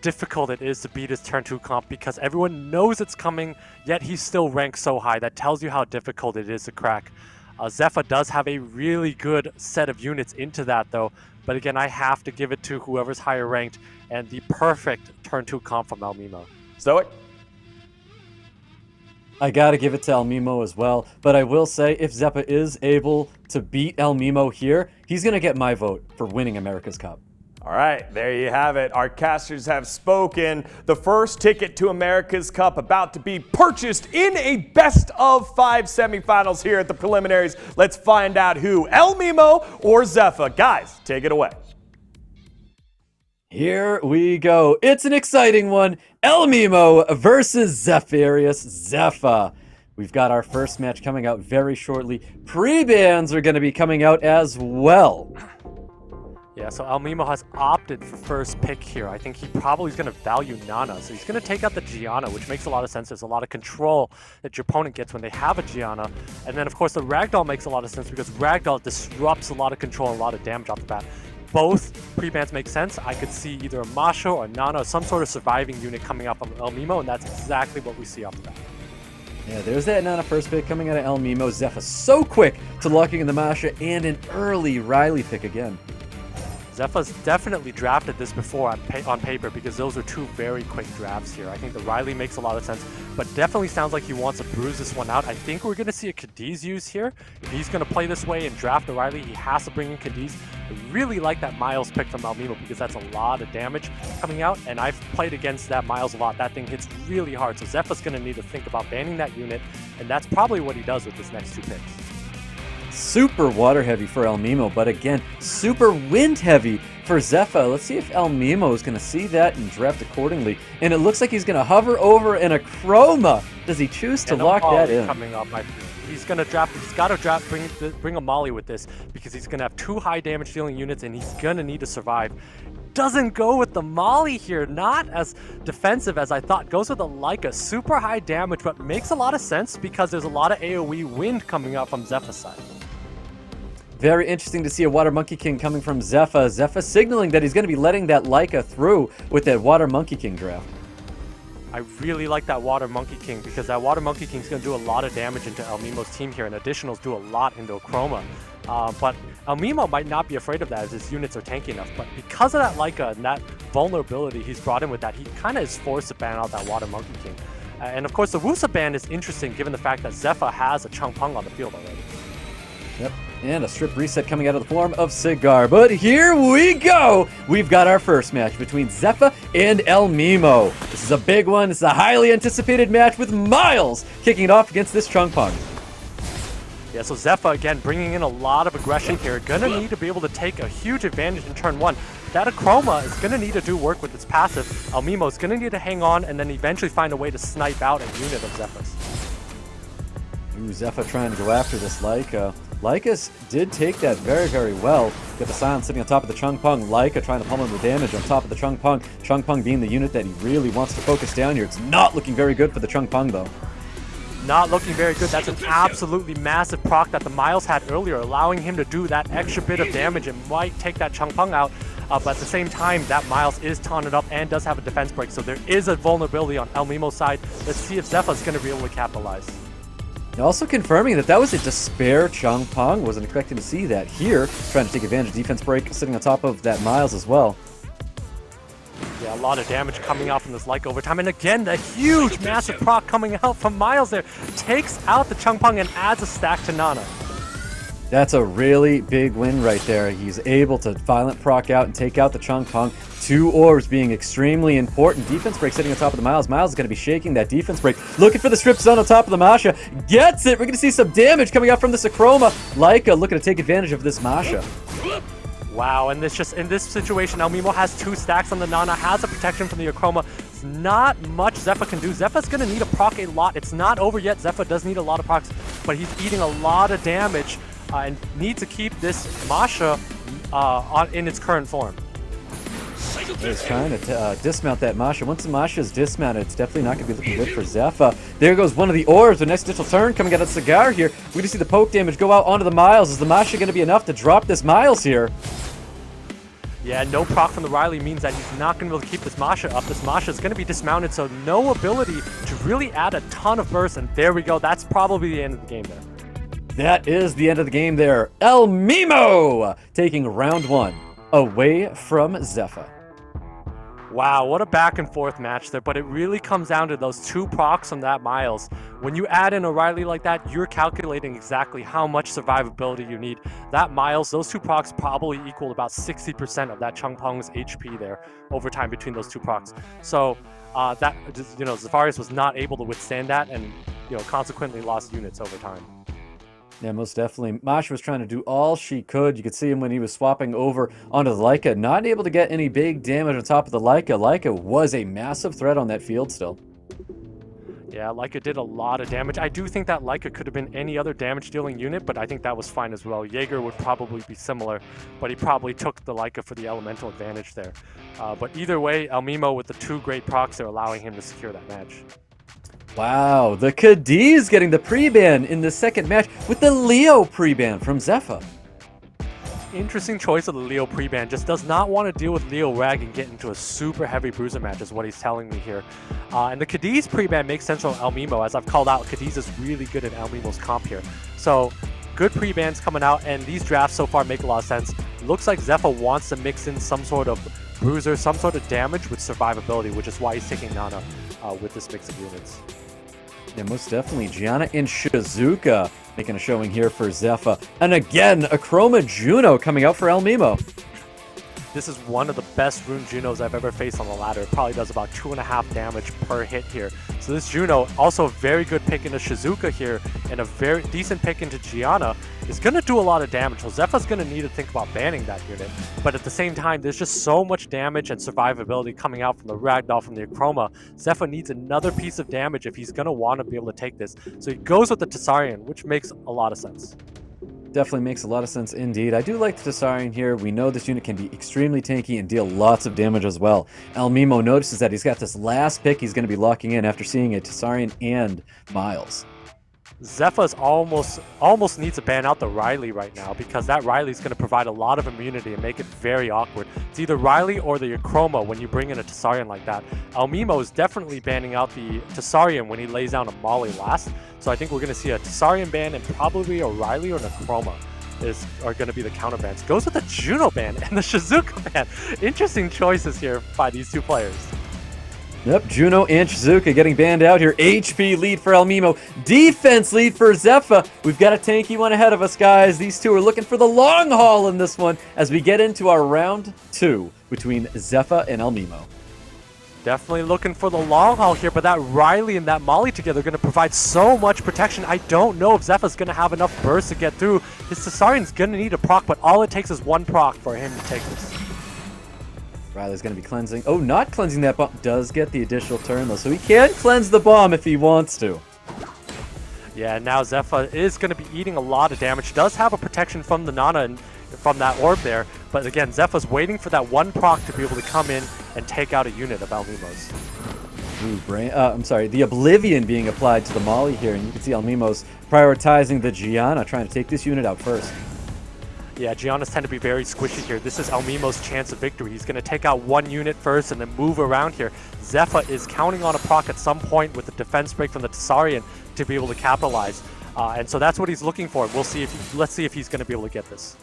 difficult it is to beat his turn 2 comp, because everyone knows it's coming, yet he's still ranked so high. That tells you how difficult it is to crack. ZEFA does have a really good set of units into that, though. But again, I have to give it to whoever's higher ranked and the perfect turn 2 comp from ELMIMO. Stoic? I gotta give it to ELMIMO as well, but I will say if ZEFA is able to beat ELMIMO here, he's gonna get my vote for winning America's Cup. All right, there you have it. Our casters have spoken. The first ticket to America's Cup about to be purchased in a best of 5 semifinals here at the preliminaries. Let's find out who, ELMIMO or ZEFA. Guys, take it away. Here we go. It's an exciting one. ELMIMO versus Zefarius ZEFA. We've got our first match coming out very shortly. Pre-bans are going to be coming out as well. Yeah, so ELMIMO has opted for first pick here. I think he probably is going to value Nana. So he's going to take out the Gianna, which makes a lot of sense. There's a lot of control that your opponent gets when they have a Gianna. And then, of course, the Ragdoll makes a lot of sense because Ragdoll disrupts a lot of control and a lot of damage off the bat. Both pre-bans make sense. I could see either a Masho or Nana or some sort of surviving unit coming up from ELMIMO, and that's exactly what we see off the bat. Yeah, there's that Nana first pick coming out of ELMIMO. ZEFA so quick to locking in the Masha and an early Riley pick again. ZEFA's definitely drafted this before on paper because those are two very quick drafts here. I think the Riley makes a lot of sense, but definitely sounds like he wants to bruise this one out. I think we're going to see a Cadiz use here. If he's going to play this way and draft a Riley, he has to bring in Cadiz. I really like that Miles pick from ELMIMO because that's a lot of damage coming out, and I've played against that Miles a lot. That thing hits really hard, so ZEFA's going to need to think about banning that unit, and that's probably what he does with his next two picks. Super water heavy for ELMIMO, but again, super wind heavy for ZEFA. Let's see if ELMIMO is going to see that and draft accordingly. And it looks like he's going to hover over in a Chroma. Does he choose to lock that in? Coming up, I feel. He's going to draft, he's got to draft, bring a Molly with this because he's going to have two high damage dealing units and he's going to need to survive. Doesn't go with the Molly here, not as defensive as I thought. Goes with a Leica, super high damage, but makes a lot of sense because there's a lot of AoE wind coming out from ZEFA's side. Very interesting to see a Water Monkey King coming from ZEFA. ZEFA signaling that he's going to be letting that Leica through with that Water Monkey King draft. I really like that Water Monkey King because that Water Monkey King is going to do a lot of damage into ELMIMO's team here, and additionals do a lot into a Chroma. But ELMIMO might not be afraid of that as his units are tanky enough, but because of that Leica and that vulnerability he's brought in with that, he kind of is forced to ban out that Water Monkey King. And of course, the Wusa ban is interesting given the fact that ZEFA has a Changpeng on the field already. Yep, and a strip reset coming out of the form of Cigar. But here we go! We've got our first match between ZEFA and ELMIMO. This is a big one. This is a highly anticipated match with Miles kicking it off against this Changpeng. Yeah, so ZEFA, again, bringing in a lot of aggression here. Gonna need to be able to take a huge advantage in turn one. That Chroma is gonna need to do work with its passive. ELMIMO is gonna need to hang on and then eventually find a way to snipe out a unit of ZEFA's. Ooh, ZEFA trying to go after this Leica. Leica did take that very, very well. Got the Silence sitting on top of the Changpeng. Leica trying to pummel the damage on top of the Changpeng. Changpeng being the unit that he really wants to focus down here. It's not looking very good for the Changpeng, though. Not looking very good. That's an absolutely massive proc that the Miles had earlier, allowing him to do that extra bit of damage and might take that Changpeng out. But at the same time, that Miles is taunted up and does have a defense break, so there is a vulnerability on ELMIMO's side. Let's see if ZEFA's going to be able to capitalize. Also confirming that that was a Despair Changpeng. Wasn't expecting to see that here. Trying to take advantage of defense break, sitting on top of that Miles as well. Yeah, a lot of damage coming out from this Leica over time. And again, the huge, massive proc coming out from Miles there. Takes out the Changpeng and adds a stack to Nana. That's a really big win right there. He's able to violent proc out and take out the Changpeng. Two orbs being extremely important. Defense break sitting on top of the Miles. Miles is going to be shaking that defense break. Looking for the strip zone on top of the Masha. Gets it! We're going to see some damage coming out from this Chroma. Leica looking to take advantage of this Masha. Wow, and this just in this situation, ELMIMO has two stacks on the Nana, has a protection from the Chroma. It's not much ZEFA can do. ZEFA's going to need to proc a lot. It's not over yet. ZEFA does need a lot of procs, but he's eating a lot of damage and needs to keep this Masha in its current form. He's trying to dismount that Masha. Once the Masha is dismounted, it's definitely not going to be looking good for ZEFA. There goes one of the orbs. The next digital turn coming out of Cigar here. We just see the poke damage go out onto the Miles. Is the Masha going to be enough to drop this Miles here? Yeah, no proc from the Riley means that he's not going to be able to keep this Masha up. This Masha is going to be dismounted, so no ability to really add a ton of burst. And there we go. That's probably the end of the game there. That is the end of the game there. ELMIMO taking round one away from ZEFA. Wow, what a back and forth match there, but it really comes down to those two procs from that Miles. When you add in a Riley like that, you're calculating exactly how much survivability you need. That Miles, those two procs probably equal about 60% of that Changpeng's HP there over time between those two procs. So that, you know, Zephyrius was not able to withstand that and, you know, consequently lost units over time. Yeah, most definitely. Masha was trying to do all she could. You could see him when he was swapping over onto the Leica. Not able to get any big damage on top of the Leica. Leica was a massive threat on that field still. Yeah, Leica did a lot of damage. I do think that Leica could have been any other damage-dealing unit, but I think that was fine as well. Jaeger would probably be similar, but he probably took the Leica for the elemental advantage there. But either way, ELMIMO with the two great procs are allowing him to secure that match. Wow, the Cadiz getting the pre-ban in the second match with the Leo pre-ban from ZEFA. Interesting choice of the Leo pre-ban. Just does not want to deal with Leo Rag and get into a super heavy bruiser match is what he's telling me here. And the Cadiz pre-ban makes sense on ELMIMO. As I've called out, Cadiz is really good at ELMIMO's comp here. So good pre-bans coming out, and these drafts so far make a lot of sense. looks like ZEFA wants to mix in some sort of bruiser, some sort of damage with survivability, which is why he's taking Nana with this mix of units. Yeah, most definitely. Gianna and Shizuka making a showing here for ZEFA. And again, a Chroma Juno coming out for ELMIMO. This is one of the best Rune Junos I've ever faced on the ladder. It probably does about 2.5 damage per hit here. So this Juno, also a very good pick into Shizuka here, and a very decent pick into Gianna, is going to do a lot of damage. So ZEFA's going to need to think about banning that unit. But at the same time, there's just so much damage and survivability coming out from the Ragdoll, from the Chroma. ZEFA needs another piece of damage if he's going to want to be able to take this. So he goes with the Tessarian, which makes a lot of sense. Definitely makes a lot of sense indeed. I do like the Tessarian here. We know this unit can be extremely tanky and deal lots of damage as well. ELMIMO notices that he's got this last pick he's going to be locking in after seeing a Tessarian and Miles. ZEFA's almost needs to ban out the Riley right now, because that Riley is going to provide a lot of immunity and make it very awkward. It's either Riley or the Chroma when you bring in a Tessarian like that. ELMIMO is definitely banning out the Tessarian when he lays down a Molly last. So I think we're going to see a Tessarian ban and probably a Riley or a Chroma are going to be the counter bans. Goes with the Juno ban and the Shizuka ban. Interesting choices here by these two players. Yep, Juno and Shizuka getting banned out here. HP lead for ELMIMO. Defense lead for ZEFA. We've got a tanky one ahead of us, guys. These two are looking for the long haul in this one as we get into our round 2 between ZEFA and ELMIMO. Definitely looking for the long haul here, but that Riley and that Molly together are going to provide so much protection. I don't know if ZEFA's going to have enough burst to get through. His Tessarian's going to need a proc, but all it takes is one proc for him to take this. Riley's going to be cleansing. Oh, not cleansing that bomb. Does get the additional turn, though, so he can cleanse the bomb if he wants to. Yeah, now ZEFA is going to be eating a lot of damage. Does have a protection from the Nana and from that orb there, but again, ZEFA's waiting for that one proc to be able to come in and take out a unit of ELMIMO's. I'm sorry, the Oblivion being applied to the Molly here, and you can see ELMIMO's prioritizing the Gianna, trying to take this unit out first. Yeah, Gianna's tend to be very squishy here. This is ELMIMO's chance of victory. He's going to take out one unit first and then move around here. ZEFA is counting on a proc at some point with the defense break from the Tessarian to be able to capitalize. And so that's what he's looking for. We'll see if let's see if he's going to be able to get this.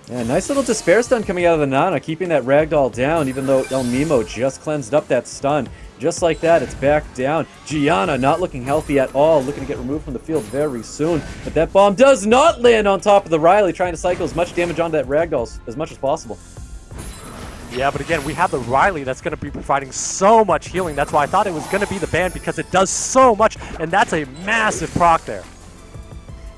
Yeah, nice little despair stun coming out of the Nana, keeping that Ragdoll down, even though ELMIMO just cleansed up that stun. Just like that, it's back down. Gianna not looking healthy at all, looking to get removed from the field very soon. But that bomb does not land on top of the Riley, trying to cycle as much damage onto that Ragdoll as much as possible. Yeah, but again, we have the Riley that's going to be providing so much healing. That's why I thought it was going to be the ban, because it does so much, and that's a massive proc there.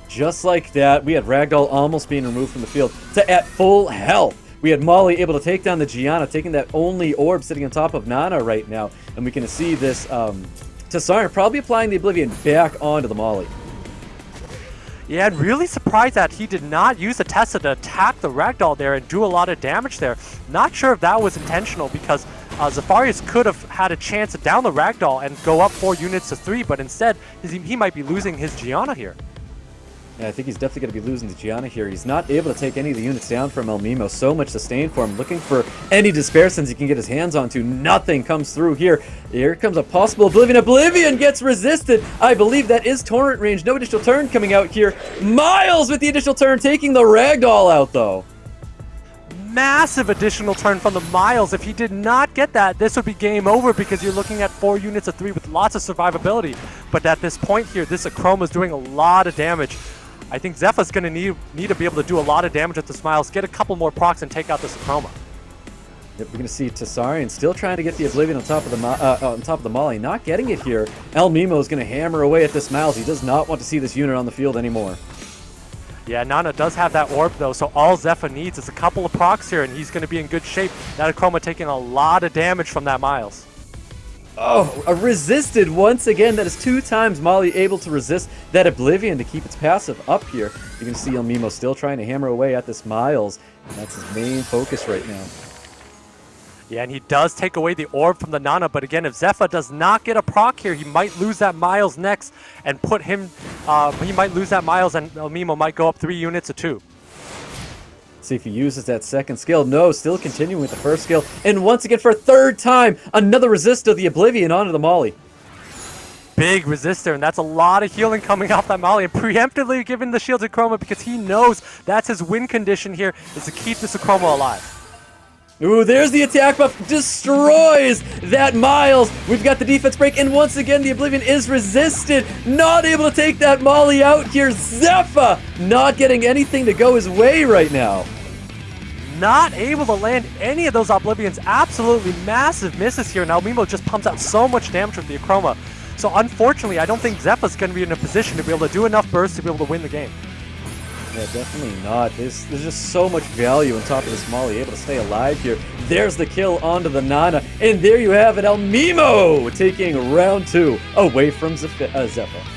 Just like that, we had Ragdoll almost being removed from the field to at full health. We had Molly able to take down the Gianna, taking that only orb sitting on top of Nana right now. And we can see this Tessarian probably applying the Oblivion back onto the Molly. Yeah, and really surprised that he did not use the Tessa to attack the Ragdoll there and do a lot of damage there. Not sure if that was intentional, because Zafarius could have had a chance to down the Ragdoll and go up 4 units to 3, but instead he might be losing his Gianna here. Yeah, I think he's definitely going to be losing the Gianna here. He's not able to take any of the units down from ELMIMO. So much sustain for him. Looking for any Despair Sins he can get his hands onto. Nothing comes through here. Here comes a possible Oblivion. Oblivion gets resisted. I believe that is Torrent range. No additional turn coming out here. Miles with the additional turn, taking the Ragdoll out, though. Massive additional turn from the Miles. If he did not get that, this would be game over, because you're looking at 4 units of 3 with lots of survivability. But at this point here, this Achroma is doing a lot of damage. I think ZEFA's going to need to be able to do a lot of damage with the Miles, get a couple more procs, and take out this Achroma. Yep, we're going to see Tessarian still trying to get the Oblivion on top of the Molly, not getting it here. ELMIMO is going to hammer away at this Miles. He does not want to see this unit on the field anymore. Yeah, Nana does have that orb though, so all ZEFA needs is a couple of procs here, and he's going to be in good shape. That Achroma taking a lot of damage from that Miles. Oh, resisted once again. That is 2 times Molly able to resist that Oblivion to keep its passive up here. You can see ELMIMO still trying to hammer away at this Miles. And that's his main focus right now. Yeah, and he does take away the orb from the Nana, but again, if ZEFA does not get a proc here, he might lose that Miles next and put him, he might lose that Miles, and ELMIMO might go up 3 units to 2. See if he uses that second skill. No, still continuing with the first skill. And once again, for a 3rd time, another resist of the Oblivion onto the Molly. big resistor, and that's a lot of healing coming off that Molly, and preemptively giving the shield to Chroma because he knows that's his win condition here, is to keep this Chroma alive. Ooh, there's the attack buff. Destroys that Miles. We've got the defense break, and once again, the Oblivion is resisted. Not able to take that Molly out here. ZEFA not getting anything to go his way right now. Not able to land any of those Oblivions. Absolutely massive misses here. Now ELMIMO just pumps out so much damage with the Chroma. So unfortunately, I don't think ZEFA's going to be in a position to be able to do enough bursts to be able to win the game. Yeah, definitely not. There's just so much value on top of this Molly, able to stay alive here. There's the kill onto the Nana, and there you have it, ELMIMO taking round 2 away from ZEFA.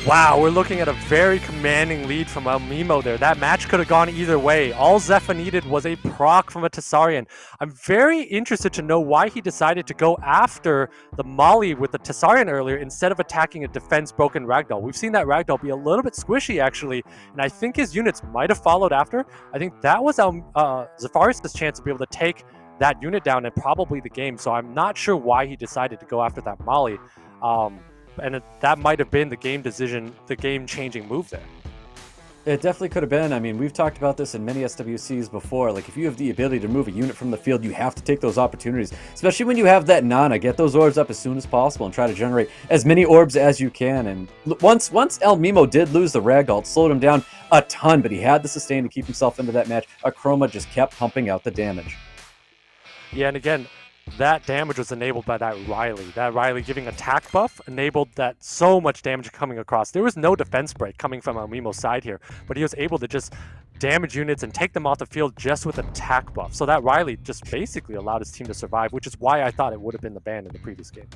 Wow, we're looking at a very commanding lead from ELMIMO there. That match could have gone either way. All ZEFA needed was a proc from a Tessarian. I'm very interested to know why he decided to go after the Molly with the Tessarian earlier instead of attacking a defense broken Ragdoll. We've seen that Ragdoll be a little bit squishy actually, and I think his units might have followed after. I think that was Zephyrius' chance to be able to take that unit down and probably the game, so I'm not sure why he decided to go after that Molly. And that might have been the game decision, the game-changing move there. It definitely could have been. I mean, we've talked about this in many SWCs before. Like, if you have the ability to move a unit from the field, you have to take those opportunities. Especially when you have that Nana. Get those orbs up as soon as possible and try to generate as many orbs as you can. And once ELMIMO did lose the Ragdoll, it slowed him down a ton, but he had the sustain to keep himself into that match. Chroma just kept pumping out the damage. Yeah, and again, that damage was enabled by that Riley. That Riley giving attack buff enabled that so much damage coming across. There was no defense break coming from ELMIMO's side here, but he was able to just damage units and take them off the field just with attack buff. So that Riley just basically allowed his team to survive, which is why I thought it would have been the ban in the previous game.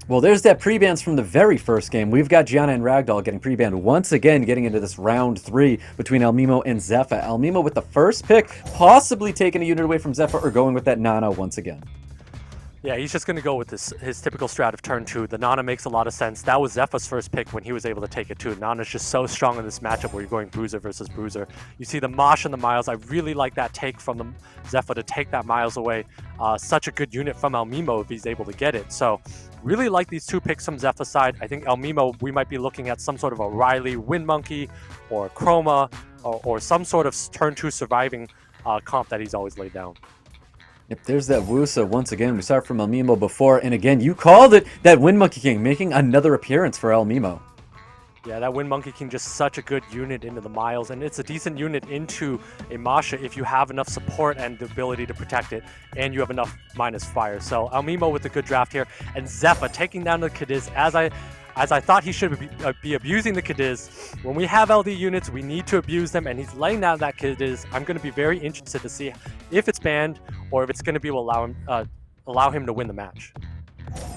Well, there's that pre-bans from the very first game. We've got Gianna and Ragdoll getting pre-banned once again, getting into this round 3 between ELMIMO and ZEFA. ELMIMO with the first pick, possibly taking a unit away from ZEFA or going with that Nana once again. Yeah, he's just going to go with his typical strat of turn 2. The Nana makes a lot of sense. That was ZEFA's first pick when he was able to take it too. Nana's just so strong in this matchup where you're going Bruiser versus Bruiser. You see the Mosh and the Miles. I really like that take from the ZEFA to take that Miles away. Such a good unit from ELMIMO if he's able to get it. So really like these 2 picks from ZEFA's side. I think ELMIMO, we might be looking at some sort of a Riley Wind Monkey or a Chroma or some sort of turn 2 surviving comp that he's always laid down. Yep, there's that Wusa once again. We saw it from ELMIMO before, and again, you called it, that Wind Monkey King making another appearance for ELMIMO. Yeah, that Wind Monkey King just such a good unit into the Miles, and it's a decent unit into a Masha if you have enough support and the ability to protect it, and you have enough minus fire. So ELMIMO with a good draft here, and ZEFA taking down the Cadiz as I thought he should be abusing the Cadiz. When we have LD units, we need to abuse them, and he's laying down that Cadiz. I'm going to be very interested to see if it's banned or if it's going to be able to allow him to win the match.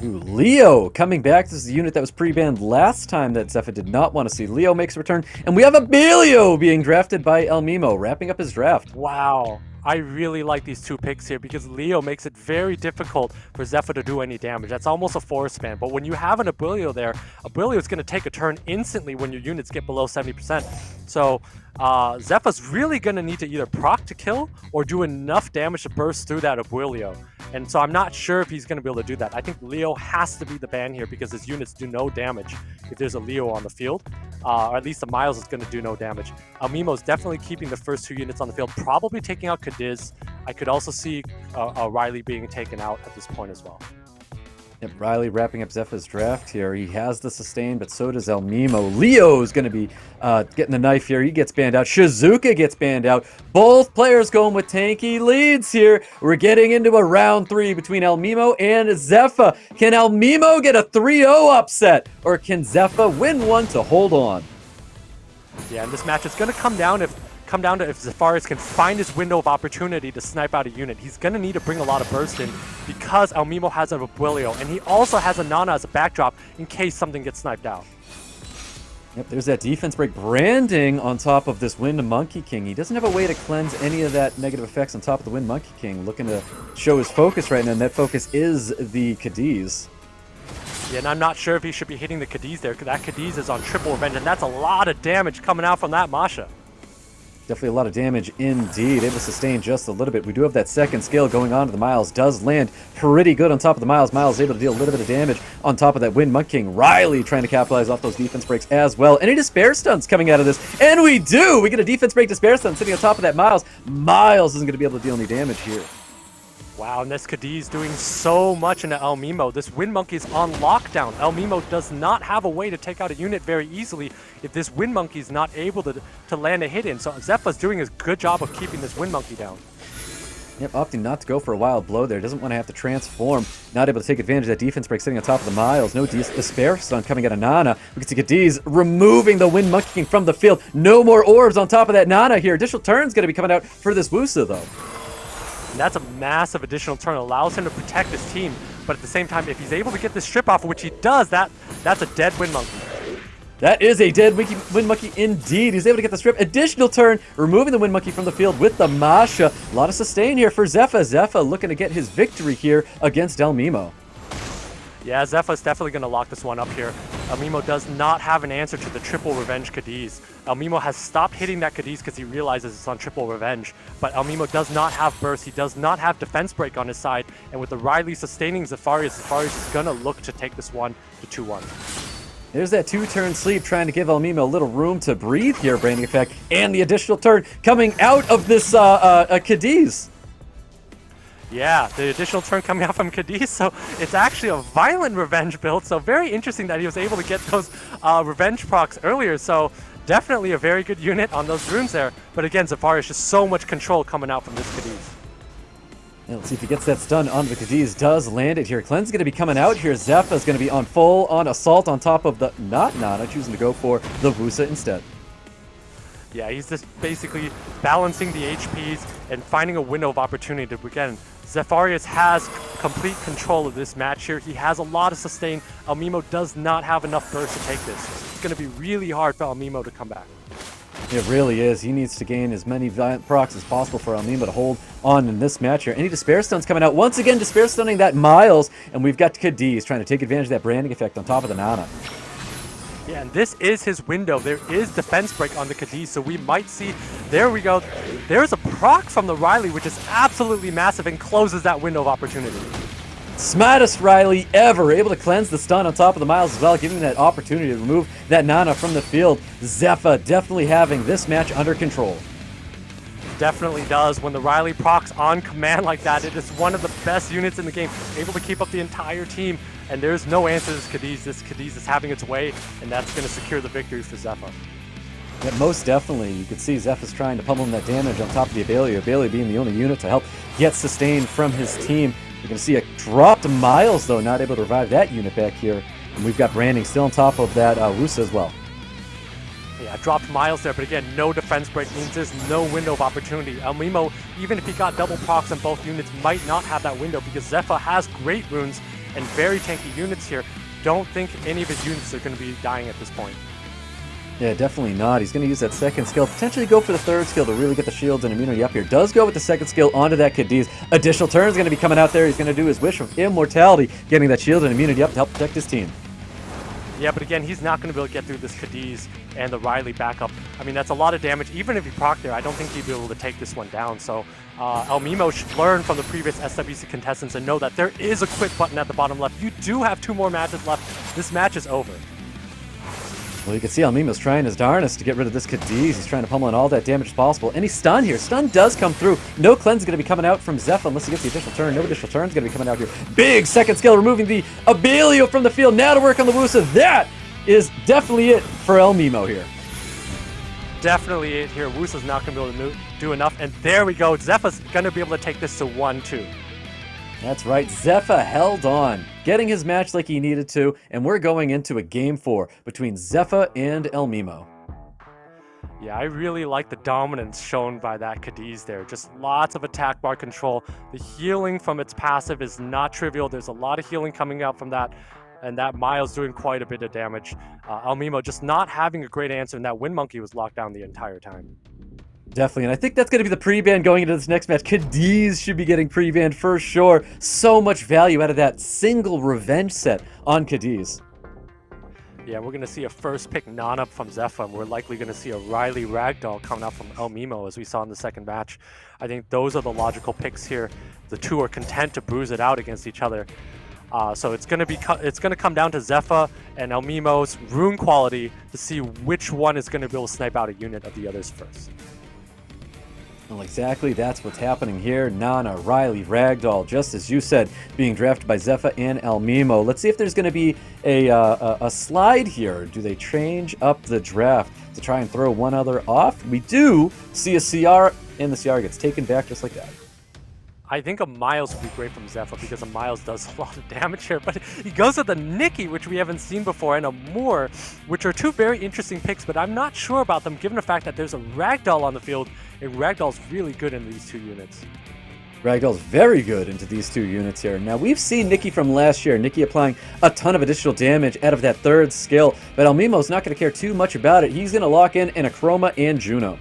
Ooh, Leo coming back. This is the unit that was pre-banned last time that ZEFA did not want to see. Leo makes a return, and we have Abelio being drafted by ELMIMO, wrapping up his draft. Wow. I really like these 2 picks here because Leo makes it very difficult for ZEFA to do any damage. That's almost a force ban, but when you have an Abelio there, Abelio is going to take a turn instantly when your units get below 70%. So ZEFA's really going to need to either proc to kill or do enough damage to burst through that Abelio. And so I'm not sure if he's going to be able to do that. I think Leo has to be the ban here because his units do no damage if there's a Leo on the field. Or at least the Miles is going to do no damage. ELMIMO is definitely keeping the first 2 units on the field, probably taking out Cadiz. I could also see Riley being taken out at this point as well. Yep, Riley wrapping up ZEFA's draft here. He has the sustain, but so does ELMIMO. Leo's going to be getting the knife here. He gets banned out. Shizuka gets banned out. Both players going with tanky leads here. We're getting into a round 3 between ELMIMO and ZEFA. Can ELMIMO get a 3-0 upset, or can ZEFA win one to hold on? Yeah, and this match is going to come down to if Zephyrius can find his window of opportunity to snipe out a unit. He's going to need to bring a lot of burst in because ELMIMO has a Abelio, and he also has a Nana as a backdrop in case something gets sniped out. Yep, there's that defense break. Branding on top of this Wind Monkey King. He doesn't have a way to cleanse any of that negative effects on top of the Wind Monkey King. Looking to show his focus right now, and that focus is the Cadiz. Yeah, and I'm not sure if he should be hitting the Cadiz there, because that Cadiz is on triple revenge, and that's a lot of damage coming out from that Masha. Definitely a lot of damage indeed. Able to sustain just a little bit. We do have that second skill going on to the Miles. Does land pretty good on top of the Miles. Miles able to deal a little bit of damage on top of that Wind Monkey King. Riley trying to capitalize off those defense breaks as well. Any despair stunts coming out of this? And we do! We get a defense break despair stun sitting on top of that Miles. Miles isn't going to be able to deal any damage here. Wow, and this Cadiz doing so much into ELMIMO. This Wind Monkey's on lockdown. ELMIMO does not have a way to take out a unit very easily if this Wind Monkey's not able to land a hit in. So ZEFA's doing a good job of keeping this Wind Monkey down. Yep, opting not to go for a wild blow there. Doesn't want to have to transform. Not able to take advantage of that defense break sitting on top of the Miles. No despair stun coming out of Nana. We can see Cadiz removing the Wind Monkey King from the field. No more orbs on top of that Nana here. Additional turn's going to be coming out for this Wusa though. And that's a massive additional turn. It allows him to protect his team. But at the same time, if he's able to get this strip off, which he does, that's a dead Wind Monkey. That is a dead Wind Monkey indeed. He's able to get the strip. Additional turn, removing the Wind Monkey from the field with the Masha. A lot of sustain here for ZEFA. ZEFA looking to get his victory here against ELMIMO. Yeah, ZEFA's definitely going to lock this one up here. ELMIMO does not have an answer to the triple revenge Cadiz. ELMIMO has stopped hitting that Cadiz because he realizes it's on triple revenge. But ELMIMO does not have burst. He does not have defense break on his side. And with the Riley sustaining Zefarius, Zefarius is going to look to take this one to 2-1. There's that two-turn sleep trying to give ELMIMO a little room to breathe here, Branding Effect. And the additional turn coming out of this Cadiz. Yeah, the additional turn coming out from Cadiz, so it's actually a violent revenge build, so very interesting that he was able to get those revenge procs earlier, so definitely a very good unit on those runes there. But again, Zefarius, just so much control coming out from this Cadiz. Yeah, let's see if he gets that stun onto the Cadiz. Does land it here. Clean's going to be coming out here. ZEFA is going to be on full-on assault on top of the Nana, choosing to go for the Wusa instead. Yeah, he's just basically balancing the HPs and finding a window of opportunity to, again, Zefarius has complete control of this match here. He has a lot of sustain. ELMIMO does not have enough burst to take this. It's going to be really hard for ELMIMO to come back. It really is. He needs to gain as many violent procs as possible for ELMIMO to hold on in this match here. Any despair stuns coming out. Once again, despair stunning that Miles. And we've got Cadiz trying to take advantage of that branding effect on top of the Nana. Yeah, and this is his window. There is defense break on the Cadiz, so we might see, there we go. There's a proc from the Riley, which is absolutely massive and closes that window of opportunity. Smartest Riley ever, able to cleanse the stun on top of the Miles as well, giving that opportunity to remove that Nana from the field. ZEFA definitely having this match under control. Definitely does. When the Riley procs on command like that, it is one of the best units in the game, able to keep up the entire team. And there's no answer to this Cadiz. This Cadiz is having its way, and that's going to secure the victory for ZEFA. Yeah, most definitely. You could see Zeph is trying to pummel him that damage on top of the Abelia. Abelia being the only unit to help get sustained from his team. You're going to see a dropped Miles, though, not able to revive that unit back here. And we've got Branding still on top of that Wusa as well. Yeah, dropped Miles there, but again, no defense break means there's no window of opportunity. ELMIMO, even if he got double procs on both units, might not have that window because ZEFA has great runes and very tanky units here. Don't think any of his units are going to be dying at this point. Yeah, definitely not. He's going to use that second skill, potentially go for the third skill to really get the shields and immunity up here. Does go with the second skill onto that Cadiz. Additional turn is going to be coming out there. He's going to do his wish of immortality, getting that shield and immunity up to help protect his team. Yeah, but again, he's not going to be able to get through this Cadiz and the Riley backup. I mean, that's a lot of damage. Even if he proc there, I don't think he'd be able to take this one down. So ELMIMO should learn from the previous SWC contestants and know that there is a quit button at the bottom left. You do have 2 more matches left. This match is over. Well, you can see ELMIMO's trying his darnest to get rid of this Cadiz. He's trying to pummel in all that damage as possible. And he's stunned here. Stun does come through. No cleanse is going to be coming out from ZEFA unless he gets the additional turn. No additional turn is going to be coming out here. Big second skill, removing the Abelio from the field. Now to work on the Wusa. That is definitely it for ELMIMO here. Definitely it here. Wusa's not going to be able to do enough. And there we go. ZEFA's going to be able to take this to 1-2. That's right. ZEFA held on, getting his match like he needed to, and we're going into a Game 4 between ZEFA and ELMIMO. Yeah, I really like the dominance shown by that Cadiz there. Just lots of attack bar control. The healing from its passive is not trivial. There's a lot of healing coming out from that, and that Miles doing quite a bit of damage. ELMIMO just not having a great answer, and that Wind Monkey was locked down the entire time. Definitely, and I think that's going to be the pre-ban going into this next match. Cadiz should be getting pre-banned for sure. So much value out of that single revenge set on Cadiz. Yeah, we're going to see a first pick Nana from ZEFA, and we're likely going to see a Riley Ragdoll coming out from ELMIMO as we saw in the second match. I think those are the logical picks here. The two are content to bruise it out against each other. So it's going to come down to ZEFA and ELMIMO's rune quality to see which one is going to be able to snipe out a unit of the others first. Well, exactly, that's what's happening here. Nana, Riley, Ragdoll, just as you said, being drafted by ZEFA and ELMIMO. Let's see if there's going to be a slide here. Do they change up the draft to try and throw one other off? We do see a CR, and the CR gets taken back just like that. I think a Miles would be great from ZEFA because a Miles does a lot of damage here, but he goes with a Nikki, which we haven't seen before, and a Moore, which are two very interesting picks, but I'm not sure about them given the fact that there's a Ragdoll on the field, and Ragdoll's really good in these two units. Ragdoll's very good into these two units here. Now, we've seen Nikki from last year. Nikki applying a ton of additional damage out of that third skill, but ELMIMO's not going to care too much about it. He's going to lock in a Chroma and Juno.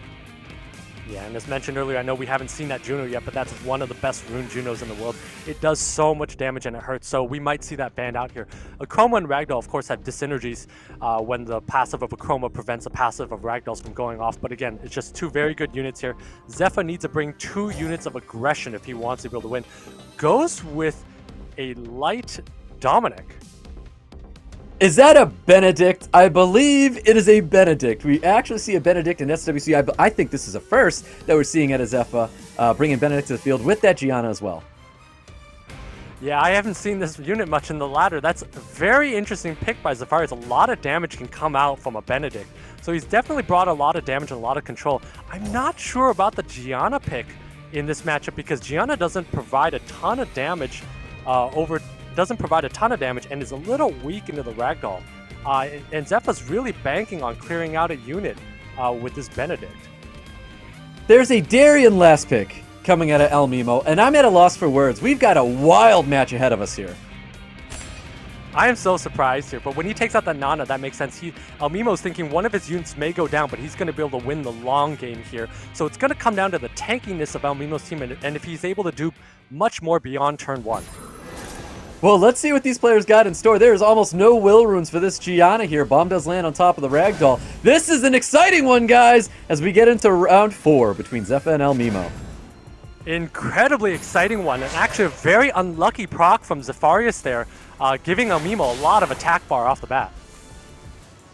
Yeah, and as mentioned earlier, I know we haven't seen that Juno yet, but that's one of the best rune Junos in the world. It does so much damage and it hurts, so we might see that banned out here. A Chroma and Ragdoll, of course, have dyssynergies when the passive of a Chroma prevents the passive of Ragdolls from going off, but again, it's just two very good units here. ZEFA needs to bring 2 units of aggression if he wants to be able to win. Goes with a light Dominic. Is that a Benedict? I believe it is a Benedict. We actually see a Benedict in SWC. I think this is a first that we're seeing at a ZEFA, bringing Benedict to the field with that Gianna as well. Yeah, I haven't seen this unit much in the ladder. That's a very interesting pick by Zafarias. A lot of damage can come out from a Benedict. So he's definitely brought a lot of damage and a lot of control. I'm not sure about the Gianna pick in this matchup because Gianna doesn't provide a ton of damage and is a little weak into the Ragdoll. And ZEFA's really banking on clearing out a unit with this Benedict. There's a Darien last pick coming out of ELMIMO, and I'm at a loss for words. We've got a wild match ahead of us here. I am so surprised here, but when he takes out the Nana, that makes sense. ELMIMO's thinking one of his units may go down, but he's going to be able to win the long game here. So it's going to come down to the tankiness of ELMIMO's team, and if he's able to do much more beyond turn 1. Well, let's see what these players got in store. There's almost no will runes for this Gianna here. Bomb does land on top of the Ragdoll. This is an exciting one, guys, as we get into round 4 between ZEFA and ELMIMO. Incredibly exciting one, and actually a very unlucky proc from Zafarias there, giving ELMIMO a lot of attack bar off the bat.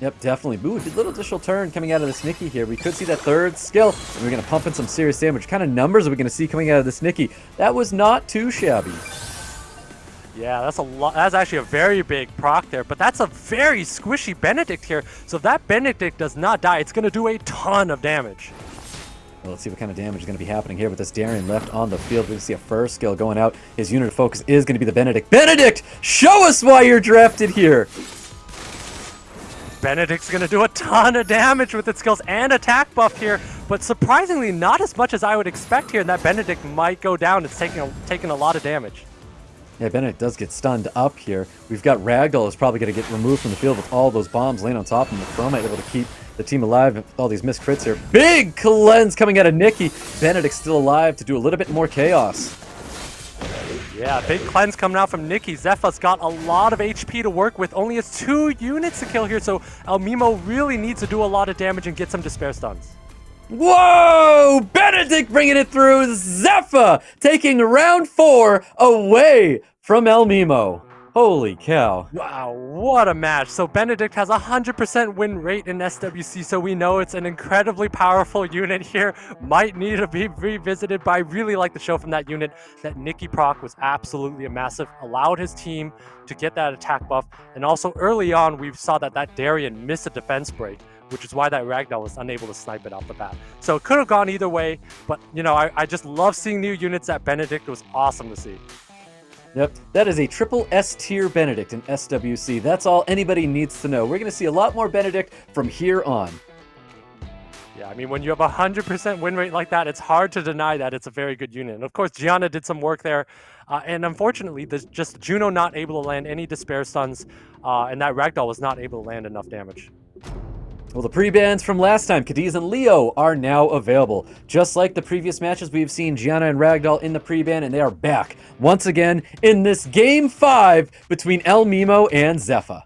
Yep, definitely. Ooh, a little additional turn coming out of this Nikki here. We could see that third skill, and we're going to pump in some serious damage. What kind of numbers are we going to see coming out of this Nikki? That was not too shabby. Yeah, that's a lot. That's actually a very big proc there, but that's a very squishy Benedict here. So if that Benedict does not die, it's going to do a ton of damage. Well, let's see what kind of damage is going to be happening here with this Darien left on the field. We're going to see a first skill going out. His unit of focus is going to be the Benedict. Benedict, show us why you're drafted here. Benedict's going to do a ton of damage with its skills and attack buff here, but surprisingly not as much as I would expect here, and that Benedict might go down. It's taking a lot of damage. Yeah, Benedict does get stunned up here. We've got Ragdoll is probably going to get removed from the field with all those bombs laying on top of him. The Chroma able to keep the team alive with all these missed crits here. Big cleanse coming out of Nikki. Benedict's still alive to do a little bit more chaos. Yeah, big cleanse coming out from Nikki. ZEFA's got a lot of HP to work with. Only has 2 units to kill here, so ELMIMO really needs to do a lot of damage and get some despair stuns. Whoa! Benedict bringing it through. ZEFA taking round 4 away from ELMIMO. Holy cow. Wow, what a match. So Benedict has 100% win rate in SWC, so we know it's an incredibly powerful unit here. Might need to be revisited, but I really like the show from that unit. That Nikki proc was absolutely a massive. Allowed his team to get that attack buff. And also early on, we saw that Darien missed a defense break, which is why that Ragdoll was unable to snipe it off the bat. So it could have gone either way, but you know, I just love seeing new units at Benedict. It was awesome to see. Yep, that is a triple S tier Benedict in SWC. That's all anybody needs to know. We're going to see a lot more Benedict from here on. Yeah, I mean, when you have 100% win rate like that, it's hard to deny that it's a very good unit. And of course, Gianna did some work there. And unfortunately, there's just Juno not able to land any despair stuns, and that Ragdoll was not able to land enough damage. Well, the pre-bans from last time, Cadiz and Leo, are now available. Just like the previous matches, we've seen Gianna and Ragdoll in the pre-ban, and they are back once again in this Game 5 between ELMIMO and ZEFA.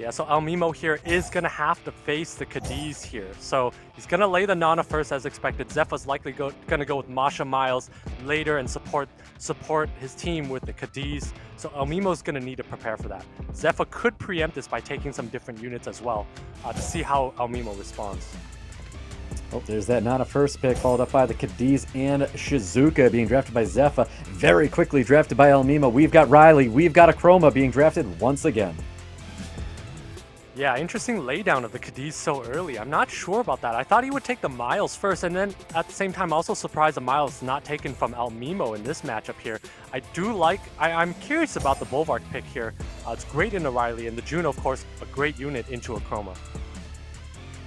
Yeah, so ELMIMO here is going to have to face the Cadiz here. So he's going to lay the Nana first as expected. ZEFA's likely going to go with Masha Miles later and support his team with the Cadiz. So ELMIMO's going to need to prepare for that. ZEFA could preempt this by taking some different units as well to see how ELMIMO responds. Oh, there's that Nana first pick, followed up by the Cadiz and Shizuka being drafted by ZEFA. Very quickly drafted by ELMIMO. We've got Riley. We've got a Chroma being drafted once again. Yeah, interesting laydown of the Cadiz so early. I'm not sure about that. I thought he would take the Miles first, and then at the same time also surprised the Miles not taken from ELMIMO in this matchup here. I'm curious about the Bolvark pick here. It's great into Riley, and the Juno, of course, a great unit into a Chroma.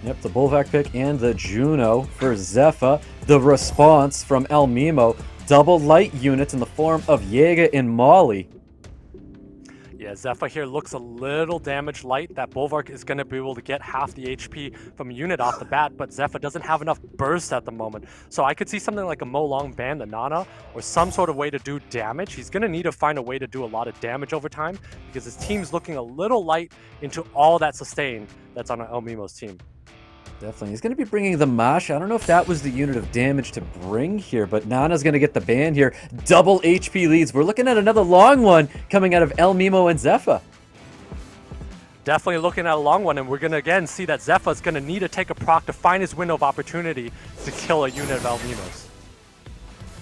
Yep, the Bolvark pick and the Juno for ZEFA. The response from ELMIMO, double light units in the form of Jaeger and Molly. Yeah, ZEFA here looks a little damaged light. That Bolvark is going to be able to get half the HP from a unit off the bat, but ZEFA doesn't have enough burst at the moment. So I could see something like a Mo Long ban the Nana or some sort of way to do damage. He's going to need to find a way to do a lot of damage over time because his team's looking a little light into all that sustain that's on ELMIMO's team. Definitely. He's going to be bringing the Mash. I don't know if that was the unit of damage to bring here, but Nana's going to get the ban here. Double HP leads. We're looking at another long one coming out of ELMIMO and ZEFA. Definitely looking at a long one, and we're going to again see that ZEFA is going to need to take a proc to find his window of opportunity to kill a unit of ELMIMO's.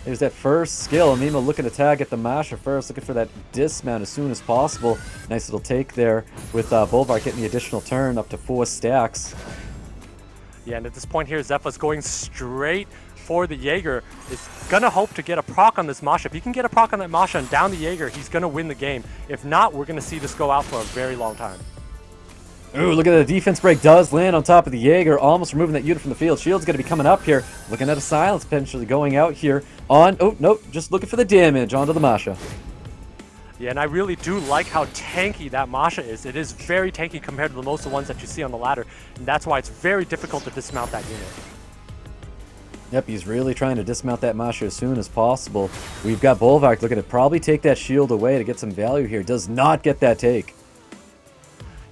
There's that first skill. ELMIMO looking to tag at the Masher first, looking for that dismount as soon as possible. Nice little take there with Bolvark getting the additional turn up to 4 stacks. Yeah, and at this point here, ZEFA's going straight for the Jaeger. Is going to hope to get a proc on this Masha. If he can get a proc on that Masha and down the Jaeger, he's going to win the game. If not, we're going to see this go out for a very long time. Ooh, look at the defense break does land on top of the Jaeger, almost removing that unit from the field. Shield's going to be coming up here. Looking at a silence potentially going out here on... Oh, nope, just looking for the damage onto the Masha. Yeah, and I really do like how tanky that Masha is. It is very tanky compared to the most of the ones that you see on the ladder, and that's why it's very difficult to dismount that unit. Yep, he's really trying to dismount that Masha as soon as possible. We've got Bolvark looking to probably take that shield away to get some value here. Does not get that take.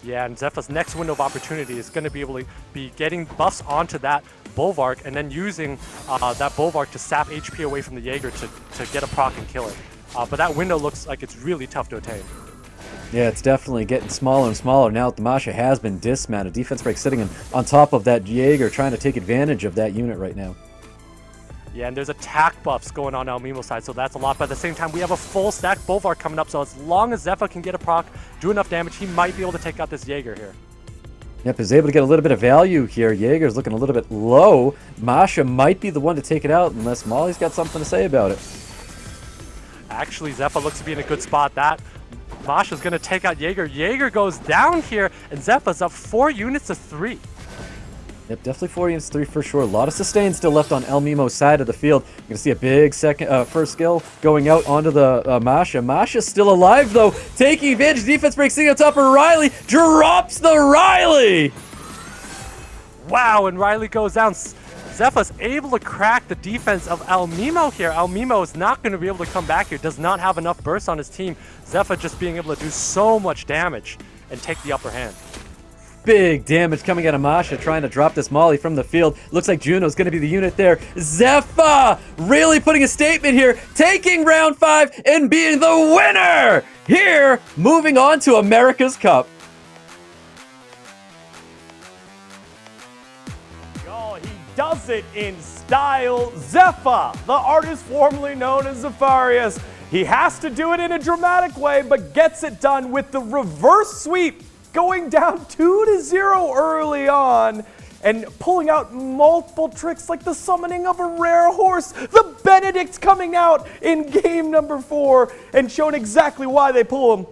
Yeah, and ZEFA's next window of opportunity is going to be able to be getting buffs onto that Bolvark and then using that Bolvark to sap HP away from the Jaeger to get a proc and kill it. But that window looks like it's really tough to attain. Yeah, it's definitely getting smaller and smaller now that the Masha has been dismounted. Defense break sitting on top of that Jaeger, trying to take advantage of that unit right now. Yeah, and there's attack buffs going on ELMIMO side, so that's a lot. But at the same time, we have a full stack Bolvark coming up, so as long as ZEFA can get a proc, do enough damage, he might be able to take out this Jaeger here. Yep, he's able to get a little bit of value here. Jaeger's looking a little bit low. Masha might be the one to take it out unless Molly's got something to say about it. Actually, ZEFA looks to be in a good spot. That Masha's going to take out Jaeger. Jaeger goes down here, and ZEFA's up 4 units to 3. Yep, definitely 4 units 3 for sure. A lot of sustain still left on ELMIMO's side of the field. You're going to see a big first skill going out onto the Masha. Masha's still alive, though. Taking advantage. Defense break sitting on top of Riley. Drops the Riley! Wow, and Riley goes down. ZEFA's able to crack the defense of ELMIMO here. ELMIMO is not going to be able to come back here. Does not have enough burst on his team. ZEFA just being able to do so much damage and take the upper hand. Big damage coming out of Masha, trying to drop this Molly from the field. Looks like Juno's going to be the unit there. ZEFA really putting a statement here, taking round 5 and being the winner here, moving on to America's Cup. Does it in style. ZEFA, the artist formerly known as Zefarius. He has to do it in a dramatic way, but gets it done with the reverse sweep, going down 2-0 early on and pulling out multiple tricks like the summoning of a rare horse, the Benedict's coming out in game number 4 and showing exactly why they pull him.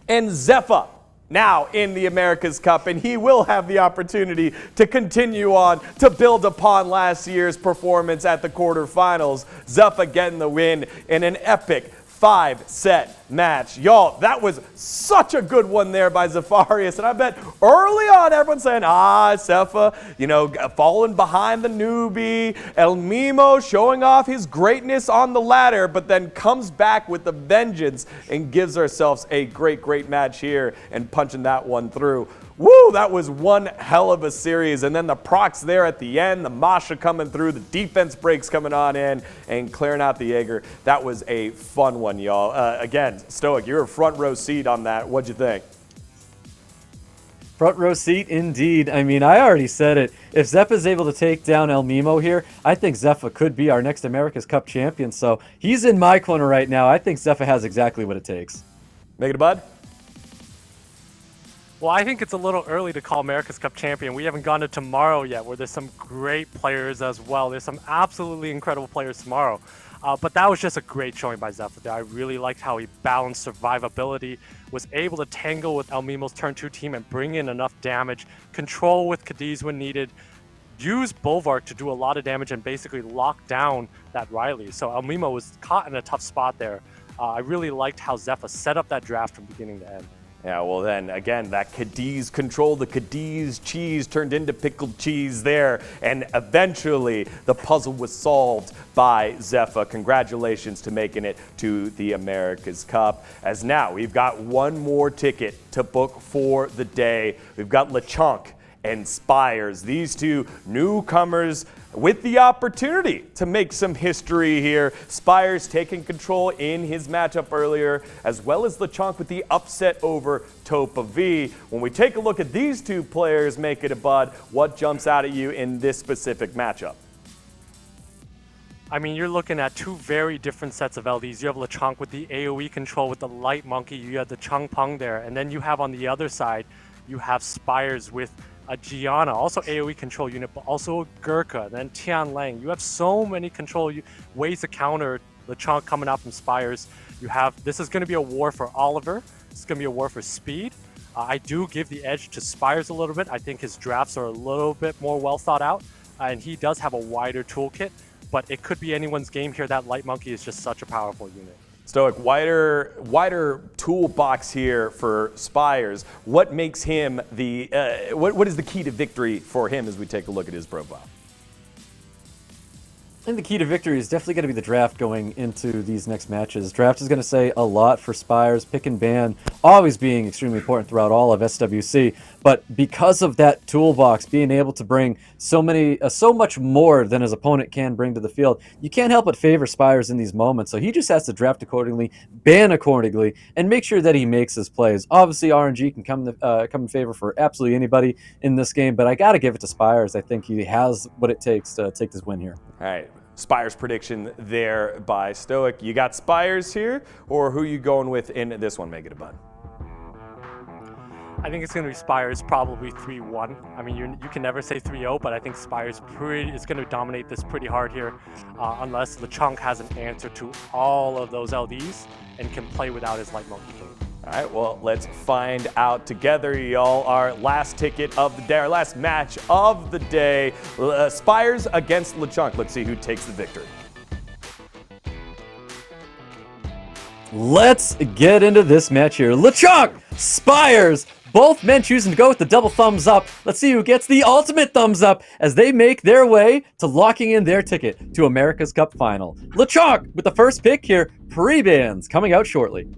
And ZEFA now in the America's Cup, and he will have the opportunity to continue on to build upon last year's performance at the quarterfinals. ZEFA getting the win in an epic 5-set match. Y'all, that was such a good one there by Zefarius. And I bet early on everyone's saying, ZEFA, you know, falling behind the newbie. ELMIMO showing off his greatness on the ladder, but then comes back with a vengeance and gives ourselves a great match here and punching that one through. Woo, that was one hell of a series. And then the procs there at the end, the Masha coming through, the defense breaks coming on in, and clearing out the Jaeger. That was a fun one, y'all. Again, Stoic, you're a front row seat on that. What'd you think? Front row seat indeed. I mean, I already said it. If ZEFA is able to take down ELMIMO here, I think ZEFA could be our next America's Cup champion. So he's in my corner right now. I think ZEFA has exactly what it takes. Make it a bud? Well, I think it's a little early to call America's Cup champion. We haven't gone to tomorrow yet, where there's some great players as well. There's some absolutely incredible players tomorrow. But that was just a great showing by ZEFA there. I really liked how he balanced survivability, was able to tangle with ELMIMO's turn 2 team and bring in enough damage, control with Cadiz when needed, use Bulwark to do a lot of damage and basically lock down that Riley. So ELMIMO was caught in a tough spot there. I really liked how ZEFA set up that draft from beginning to end. Yeah, well then, again, that Cadiz control, the Cadiz cheese turned into pickled cheese there, and eventually the puzzle was solved by ZEFA. Congratulations to making it to the America's Cup. As now, we've got one more ticket to book for the day. We've got LECHONK and SPIRES, these two newcomers with the opportunity to make some history here. SPIRES taking control in his matchup earlier, as well as LECHONK with the upset over TOPAV. When we take a look at these two players, make it a bud, what jumps out at you in this specific matchup? I mean, you're looking at two very different sets of LDs. You have LECHONK with the AoE control with the Light Monkey. You have the Chung Peng there. And then you have on the other side, you have SPIRES with a Gianna, also AoE control unit, but also a Gurkha, then Tian Lang. You have so many control ways to counter LECHONK coming out from SPIRES. You have, this is going to be a war for Oliver. It's going to be a war for speed. I do give the edge to SPIRES a little bit. I think his drafts are a little bit more well thought out, and he does have a wider toolkit, but it could be anyone's game here. That Light Monkey is just such a powerful unit. Stoic, wider toolbox here for SPIRES. What makes him the, what is the key to victory for him as we take a look at his profile? I think the key to victory is definitely going to be the draft going into these next matches. Draft is going to say a lot for SPIRES. Pick and ban always being extremely important throughout all of SWC. But because of that toolbox, being able to bring so much more than his opponent can bring to the field, you can't help but favor SPIRES in these moments. So he just has to draft accordingly, ban accordingly, and make sure that he makes his plays. Obviously, RNG can come in favor for absolutely anybody in this game, but I got to give it to SPIRES. I think he has what it takes to take this win here. All right. SPIRES prediction there by Stoic. You got SPIRES here, or who you going with in this one? Make it a bud. I think it's going to be SPIRES, probably 3-1. I mean, you can never say 3-0, but I think SPIRES is going to dominate this pretty hard here, unless LECHONK has an answer to all of those LDs and can play without his Light Monkey King. All right, well, let's find out together, y'all. Our last ticket of the day, our last match of the day, SPIRES against LECHONK. Let's see who takes the victory. Let's get into this match here. LECHONK, SPIRES, both men choosing to go with the double thumbs up. Let's see who gets the ultimate thumbs up as they make their way to locking in their ticket to America's Cup final. LECHONK with the first pick here, pre-bans coming out shortly.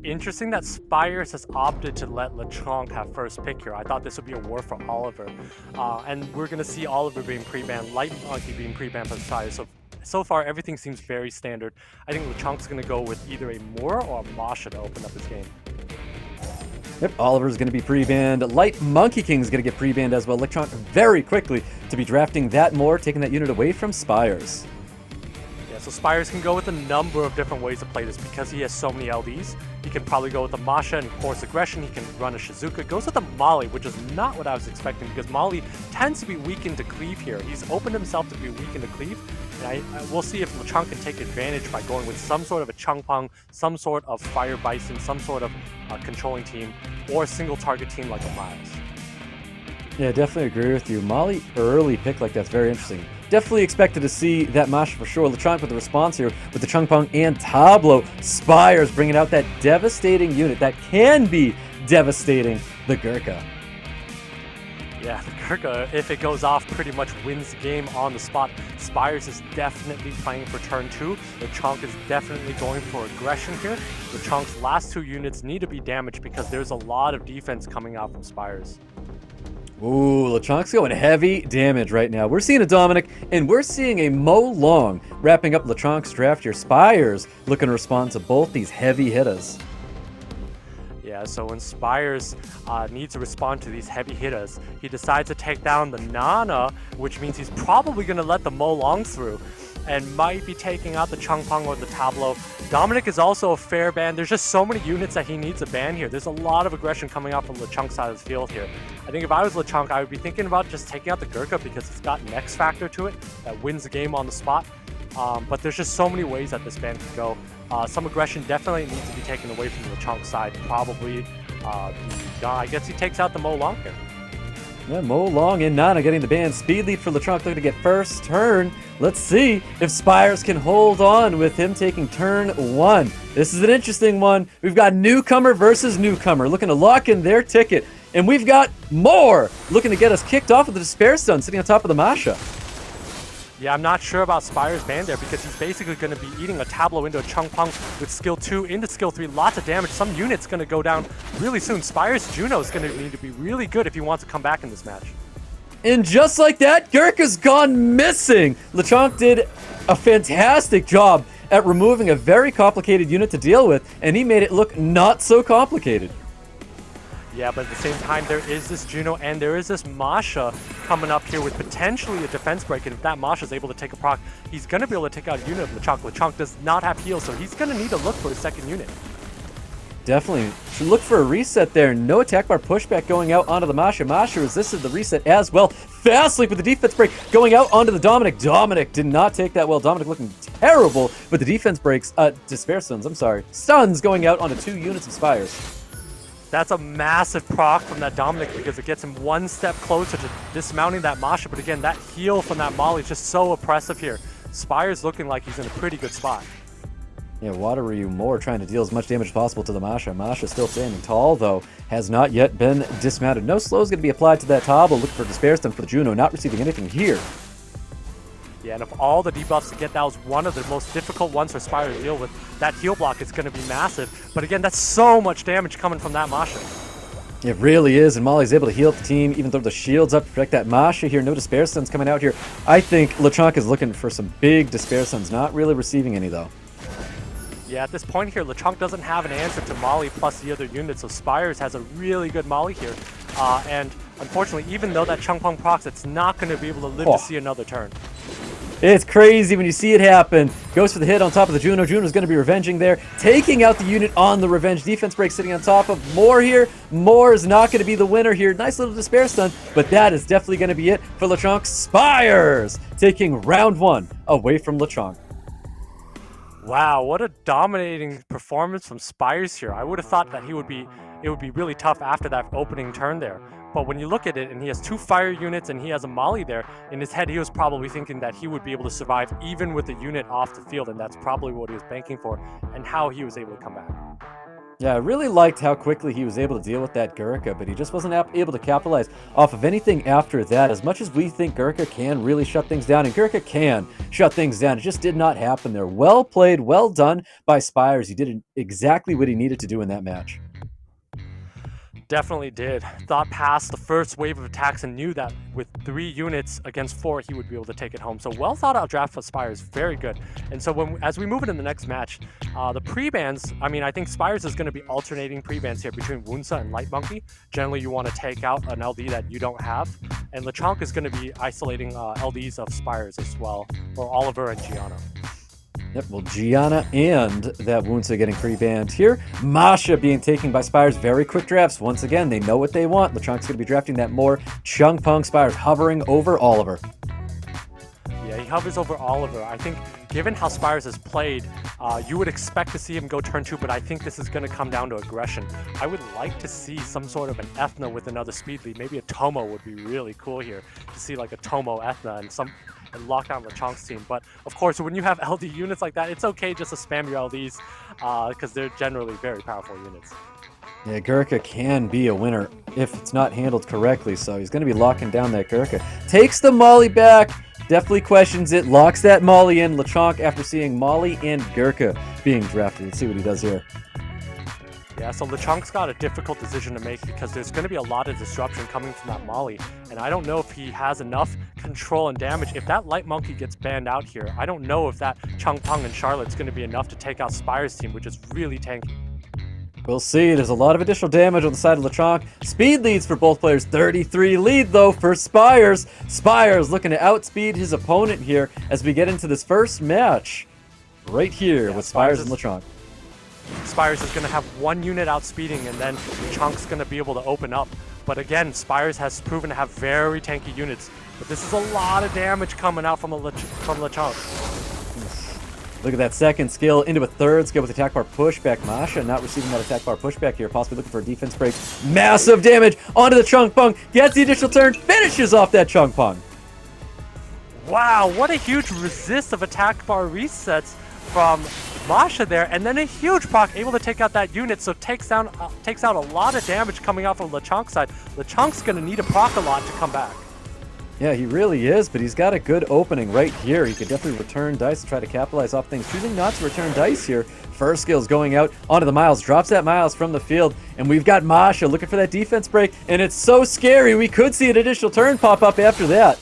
Interesting that SPIRES has opted to let LECHONK have first pick here. I thought this would be a war for Oliver. And we're going to see Oliver being pre-banned, Light Monkey being pre-banned for SPIRES. So far, everything seems very standard. I think LECHONK's going to go with either a Moore or a Masha to open up his game. Yep, Oliver's going to be pre-banned. Light Monkey King's going to get pre-banned as well. LECHONK very quickly to be drafting that Moore, taking that unit away from SPIRES. So SPIRES can go with a number of different ways to play this because he has so many LDs. He can probably go with the Masha and Force Aggression. He can run a Shizuka. Goes with the Molly, which is not what I was expecting because Molly tends to be weak into cleave here. He's opened himself to be weak into cleave. And we'll see if LECHONK can take advantage by going with some sort of a Chung Peng, some sort of Fire Bison, some sort of controlling team, or a single target team like a Miles. Yeah, definitely agree with you. Molly early pick like that's very interesting. definitely expected to see that Masha for sure. LeChonk with the response here with the Chungpong and Tablo. Spires bringing out that devastating unit that can be devastating, the Gurkha. Yeah, the Gurkha, if it goes off, pretty much wins the game on the spot. Spires is definitely playing for turn 2. LeChonk is definitely going for aggression here. LeChonk's last 2 units need to be damaged because there's a lot of defense coming out from Spires. Ooh, LeChonk's going heavy damage right now. We're seeing a Dominic, and we're seeing a Mo Long wrapping up LeChonk's draft here. Spires looking to respond to both these heavy hitters. Yeah, so when Spires needs to respond to these heavy hitters, he decides to take down the Nana, which means he's probably going to let the Mo Long through and might be taking out the Chungpong or the Tablo. Dominic is also a fair ban. There's just so many units that he needs to ban here. There's a lot of aggression coming out from LeChonk's side of the field here. I think if I was LeChonk, I would be thinking about just taking out the Gurkha because it's got an X factor to it that wins the game on the spot. But there's just so many ways that this ban could go. Some aggression definitely needs to be taken away from LeChonk's side. Probably, I guess he takes out the Mo Long here. Yeah, Mo Long and Nana getting the ban. Speed lead for LeChonk looking to get first turn. Let's see if Spires can hold on with him taking turn 1. This is an interesting one. We've got newcomer versus newcomer looking to lock in their ticket. And we've got more looking to get us kicked off with the Despair Stun sitting on top of the Masha. Yeah, I'm not sure about Spires' ban there because he's basically going to be eating a Tablo into a Chungpong with skill 2 into skill 3. Lots of damage. Some units going to go down really soon. Spires' Juno is going to need to be really good if he wants to come back in this match. And just like that, Gurkha's gone missing. LeChonk did a fantastic job at removing a very complicated unit to deal with, and he made it look not so complicated. Yeah, but at the same time, there is this Juno and there is this Masha coming up here with potentially a defense break. And if that Masha is able to take a proc, he's going to be able to take out a unit of LeChonk. LeChonk does not have heals, so he's going to need to look for a second unit. Definitely. Should look for a reset there. No attack bar pushback going out onto the Masha. Masha resisted the reset as well. Fast Leap with the defense break going out onto the Dominic. Dominic did not take that well. Dominic looking terrible with the defense breaks. Despair stuns, I'm sorry. Stuns going out onto 2 units of Spires. That's a massive proc from that Dominic because it gets him one step closer to dismounting that Masha. But again, that heal from that Molly is just so oppressive here. Spires looking like he's in a pretty good spot. Yeah, Water Ryu more trying to deal as much damage as possible to the Masha. Masha still standing tall, though, has not yet been dismounted. No slow is going to be applied to that Tablo. Looking for Despair Stun for the Juno, not receiving anything here. Yeah, and of all the debuffs to get, that was one of the most difficult ones for Spire to deal with. That heal block is going to be massive. But again, that's so much damage coming from that Masha. It really is, and Molly's able to heal the team, even throw the shields up to protect that Masha here. No Despair Stuns coming out here. I think LeChonk is looking for some big Despair Stuns, not really receiving any, though. Yeah, at this point here, LeChonk doesn't have an answer to Molly plus the other units, so Spires has a really good Molly here. And unfortunately, even though that Chungpong procs, it's not going to be able to live to see another turn. It's crazy when you see it happen. Goes for the hit on top of the Juno. Juno's going to be revenging there. Taking out the unit on the revenge. Defense break sitting on top of Moore here. Moore is not going to be the winner here. Nice little Despair Stun, but that is definitely going to be it for LeChonk. Spires taking round 1 away from LeChonk. Wow, what a dominating performance from Spires here. I would have thought that it would be really tough after that opening turn there. But when you look at it, and he has 2 fire units and he has a Molly there, in his head he was probably thinking that he would be able to survive even with the unit off the field, and that's probably what he was banking for and how he was able to come back. Yeah, I really liked how quickly he was able to deal with that Gurkha, but he just wasn't able to capitalize off of anything after that. As much as we think Gurkha can really shut things down, and Gurkha can shut things down, it just did not happen there. Well played, well done by Spires. He did exactly what he needed to do in that match. Definitely did. Thought past the first wave of attacks and knew that with 3 units against 4, he would be able to take it home. So well thought out draft for Spires, very good. And so as we move into the next match, the pre-bans, I mean, I think Spires is going to be alternating pre-bans here between Wunsa and Light Monkey. Generally, you want to take out an LD that you don't have. And LeChonk is going to be isolating LDs of Spires as well, or Oliver and Gianna. Yep, well, Gianna and that Wunsa getting pre-banned here. Masha being taken by Spires. Very quick drafts. Once again, they know what they want. LeChonk's going to be drafting that more. Chungpong Spires hovering over Oliver. Yeah, he hovers over Oliver. I think given how Spires has played, you would expect to see him go turn 2, but I think this is going to come down to aggression. I would like to see some sort of an Ethna with another speed lead. Maybe a Tomo would be really cool here, to see like a Tomo Ethna and and lock down LeChonk's team. But of course, when you have LD units like that, it's okay just to spam your LDs because they're generally very powerful units. Yeah, Gurkha can be a winner if it's not handled correctly, so he's going to be locking down that Gurkha. Takes the Molly back, definitely questions it, locks that Molly in. LeChonk, after seeing Molly and Gurkha being drafted. Let's see what he does here. Yeah, so LeChonk's got a difficult decision to make because there's going to be a lot of disruption coming from that Molly, and I don't know if he has enough control and damage. If that Light Monkey gets banned out here, I don't know if that Chung Peng and Charlotte's going to be enough to take out Spire's team, which is really tanky. We'll see. There's a lot of additional damage on the side of LeChonk. Speed leads for both players. 33 lead, though, for Spires. Spires looking to outspeed his opponent here as we get into this first match right here with Spires and LeChonk. Spires is going to have one unit outspeeding, and then LeChonk's going to be able to open up. But again, Spires has proven to have very tanky units. But this is a lot of damage coming out from LeChonk. Look at that second skill into a third skill with attack bar pushback. Masha not receiving that attack bar pushback here, possibly looking for a defense break. Massive damage onto the Chung Peng. Gets the additional turn, finishes off that Chung Peng. Wow, what a huge resist of attack bar resets from Masha there, and then a huge proc able to take out that unit, so takes out a lot of damage coming out from LeChonk's side. LeChonk's going to need a proc a lot to come back. Yeah, he really is, but he's got a good opening right here. He could definitely return dice to try to capitalize off things. Choosing not to return dice here. First skill's going out onto the Miles. Drops that Miles from the field, and we've got Masha looking for that defense break, and it's so scary. We could see an additional turn pop up after that.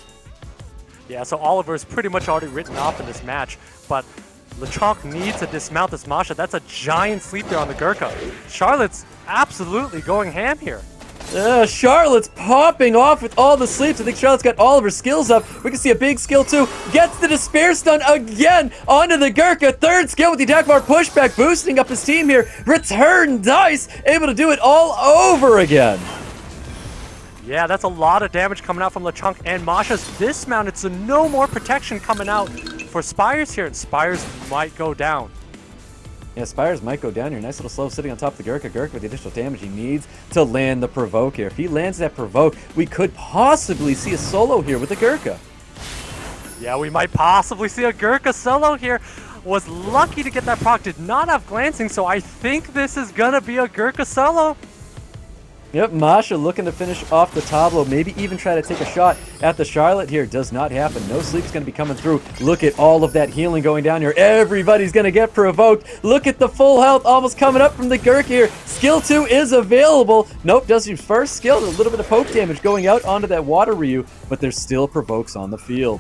Yeah, so Oliver's pretty much already written off in this match, but LeChonk needs to dismount this Masha. That's a giant sleep there on the Gurkha. Charlotte's absolutely going ham here. Charlotte's popping off with all the sleeps. I think Charlotte's got all of her skills up. We can see a big skill too. Gets the Despair Stun again onto the Gurkha. Third skill with the attack bar pushback, boosting up his team here. Return dice, able to do it all over again. Yeah, that's a lot of damage coming out from LeChonk, and Masha's dismounted, so no more protection coming out for Spires here, and Spires might go down. Yeah, Spires might go down here. Nice little slow sitting on top of the Gurkha. Gurkha with the additional damage he needs to land the provoke here. If he lands that provoke, we could possibly see a solo here with the Gurkha. Yeah, we might possibly see a Gurkha solo here. Was lucky to get that proc, did not have glancing, so I think this is gonna be a Gurkha solo. Yep, Masha looking to finish off the tableau, maybe even try to take a shot at the Charlotte here. Does not happen. No sleep's going to be coming through. Look at all of that healing going down here. Everybody's going to get provoked. Look at the full health almost coming up from the Gurkha here. Skill 2 is available. Nope, does his first skill. A little bit of poke damage going out onto that water Ryu, but there's still provokes on the field.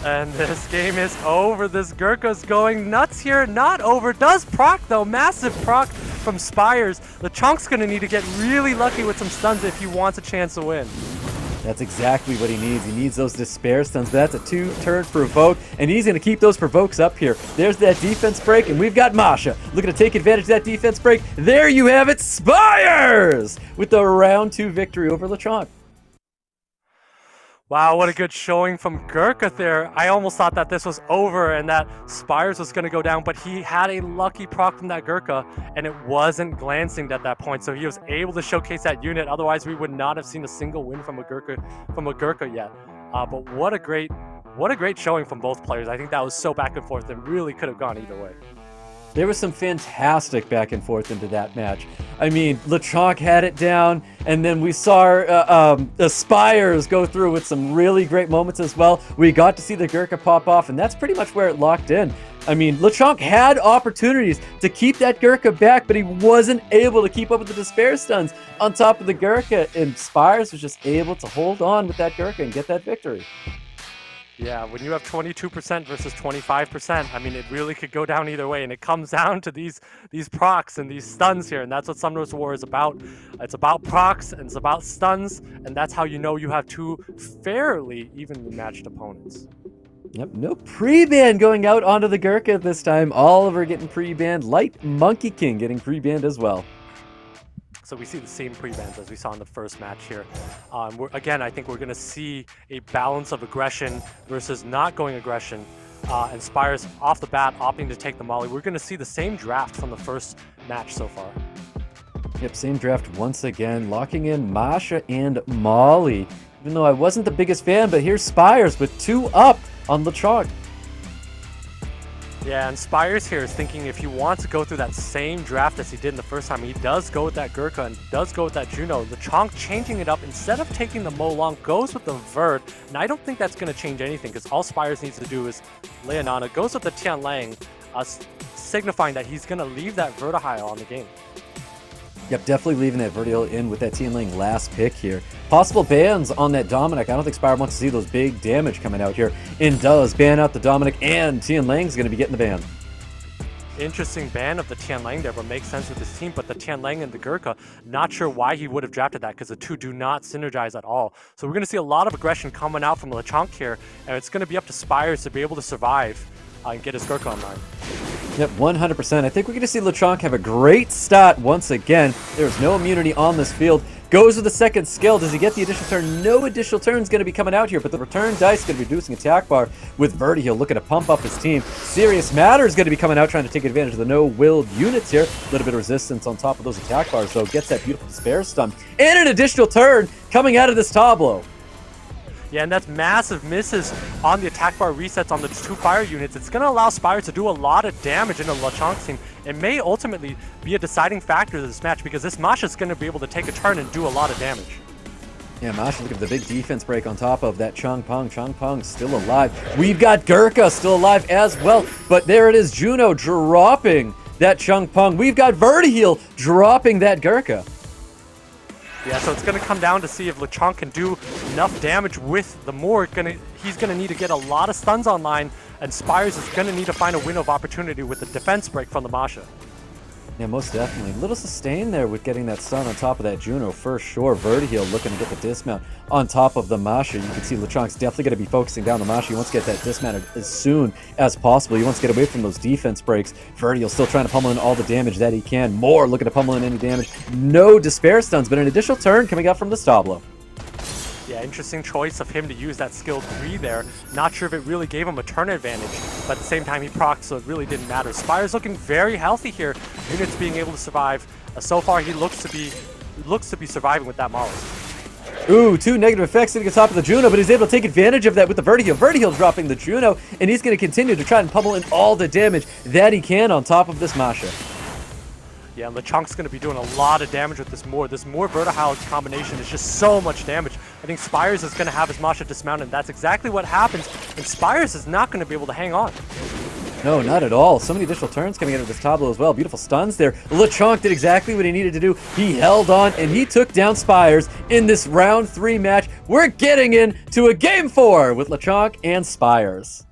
And this game is over. This Gurkha's going nuts here. Not over. Does proc though. Massive proc from Spires. LeChonk's going to need to get really lucky with some stuns if he wants a chance to win. That's exactly what he needs. He needs those Despair Stuns. That's a 2-turn provoke, and he's going to keep those provokes up here. There's that defense break, and we've got Masha looking to take advantage of that defense break. There you have it, Spires! With the round 2 victory over LeChonk. Wow, what a good showing from Gurkha there. I almost thought that this was over and that Spires was going to go down, but he had a lucky proc from that Gurkha, and it wasn't glancing at that point, so he was able to showcase that unit. Otherwise, we would not have seen a single win from a Gurkha yet. But what a great showing from both players. I think that was so back and forth and really could have gone either way. There was some fantastic back and forth into that match. I mean, LeChonk had it down, and then we saw the Spires go through with some really great moments as well. We got to see the Gurkha pop off, and that's pretty much where it locked in. I mean, LeChonk had opportunities to keep that Gurkha back, but he wasn't able to keep up with the Despair Stuns on top of the Gurkha, and Spires was just able to hold on with that Gurkha and get that victory. Yeah, when you have 22% versus 25%, I mean, it really could go down either way, and it comes down to these procs and these stuns here, and that's what Summoner's War is about. It's about procs, and it's about stuns, and that's how you know you have two fairly evenly matched opponents. Yep, no pre-ban going out onto the Gurkha this time. Oliver getting pre-banned, Light Monkey King getting pre-banned as well. So we see the same pre-bans as we saw in the first match here. Again, I think we're going to see a balance of aggression versus not going aggression. And Spires off the bat opting to take the Molly. We're going to see the same draft from the first match so far. Yep, same draft once again, locking in Masha and Molly. Even though I wasn't the biggest fan, but here's Spires with 2 up on LeChonk. Yeah, and Spires here is thinking if he wants to go through that same draft as he did in the first time, he does go with that Gurkha and does go with that Juno. LeChonk changing it up, instead of taking the Mo Long, goes with the Vert, and I don't think that's going to change anything because all Spires needs to do is Leonana, goes with the Tianlang, signifying that he's going to leave that Vertihile on the game. Yep, definitely leaving that Vertihile in with that Tianlang last pick here. Possible bans on that Dominic. I don't think Spire wants to see those big damage coming out here. And does ban out the Dominic, and Tianlang's going to be getting the ban. Interesting ban of the Tianlang there, but makes sense with his team. But the Tianlang and the Gurkha, not sure why he would have drafted that because the two do not synergize at all. So we're going to see a lot of aggression coming out from LeChonk here, and it's going to be up to Spires to be able to survive and get his Gurkha online. Yep, 100%. I think we're going to see LeChonk have a great start once again. There's no immunity on this field. Goes with the second skill. Does he get the additional turn? No additional turn is going to be coming out here, but the return dice is going to be reducing attack bar with Vertihile looking to pump up his team. Serious Matter is going to be coming out trying to take advantage of the no-willed units here. A little bit of resistance on top of those attack bars, though. Gets that beautiful Despair stun. And an additional turn coming out of this tableau. Yeah, and that's massive misses on the attack bar resets on the two fire units. It's going to allow Spire to do a lot of damage into LeChonk's team. It may ultimately be a deciding factor of this match because this Masha is going to be able to take a turn and do a lot of damage. Yeah, Masha, look at the big defense break on top of that Changpeng. Changpeng still alive. We've got Gurkha still alive as well, but there it is, Juno dropping that Changpeng. We've got Vertihile dropping that Gurkha. Yeah, so it's going to come down to see if LeChonk can do enough damage with the Moor. He's going to need to get a lot of stuns online, and Spires is going to need to find a window of opportunity with the defense break from the Masha. Yeah, most definitely. Little sustain there with getting that stun on top of that Juno for sure. Vertihile looking to get the dismount on top of the Masha. You can see LeChonk's definitely going to be focusing down the Masha. He wants to get that dismounted as soon as possible. He wants to get away from those defense breaks. Vertihile still trying to pummel in all the damage that he can. More looking to pummel in any damage. No Despair stuns, but an additional turn coming up from the Stablo. Yeah, interesting choice of him to use that skill 3 there. Not sure if it really gave him a turn advantage, but at the same time he procs, so it really didn't matter. Spire's looking very healthy here. Units being able to survive. So far he looks to be surviving with that Molly. Ooh, 2 negative effects sitting on top of the Juno, but he's able to take advantage of that with the Vertihile. Vertihile dropping the Juno, and he's going to continue to try and pummel in all the damage that he can on top of this Masha. Yeah, and LeChonk's going to be doing a lot of damage with this Moor. This Moor Vertihile combination is just so much damage. I think Spires is going to have his Masha dismounted, and that's exactly what happens, and Spires is not going to be able to hang on. No, not at all. So many additional turns coming out of this tableau as well. Beautiful stuns there. LeChonk did exactly what he needed to do. He held on, and he took down Spires in this round 3 match. We're getting into a game 4 with LeChonk and Spires.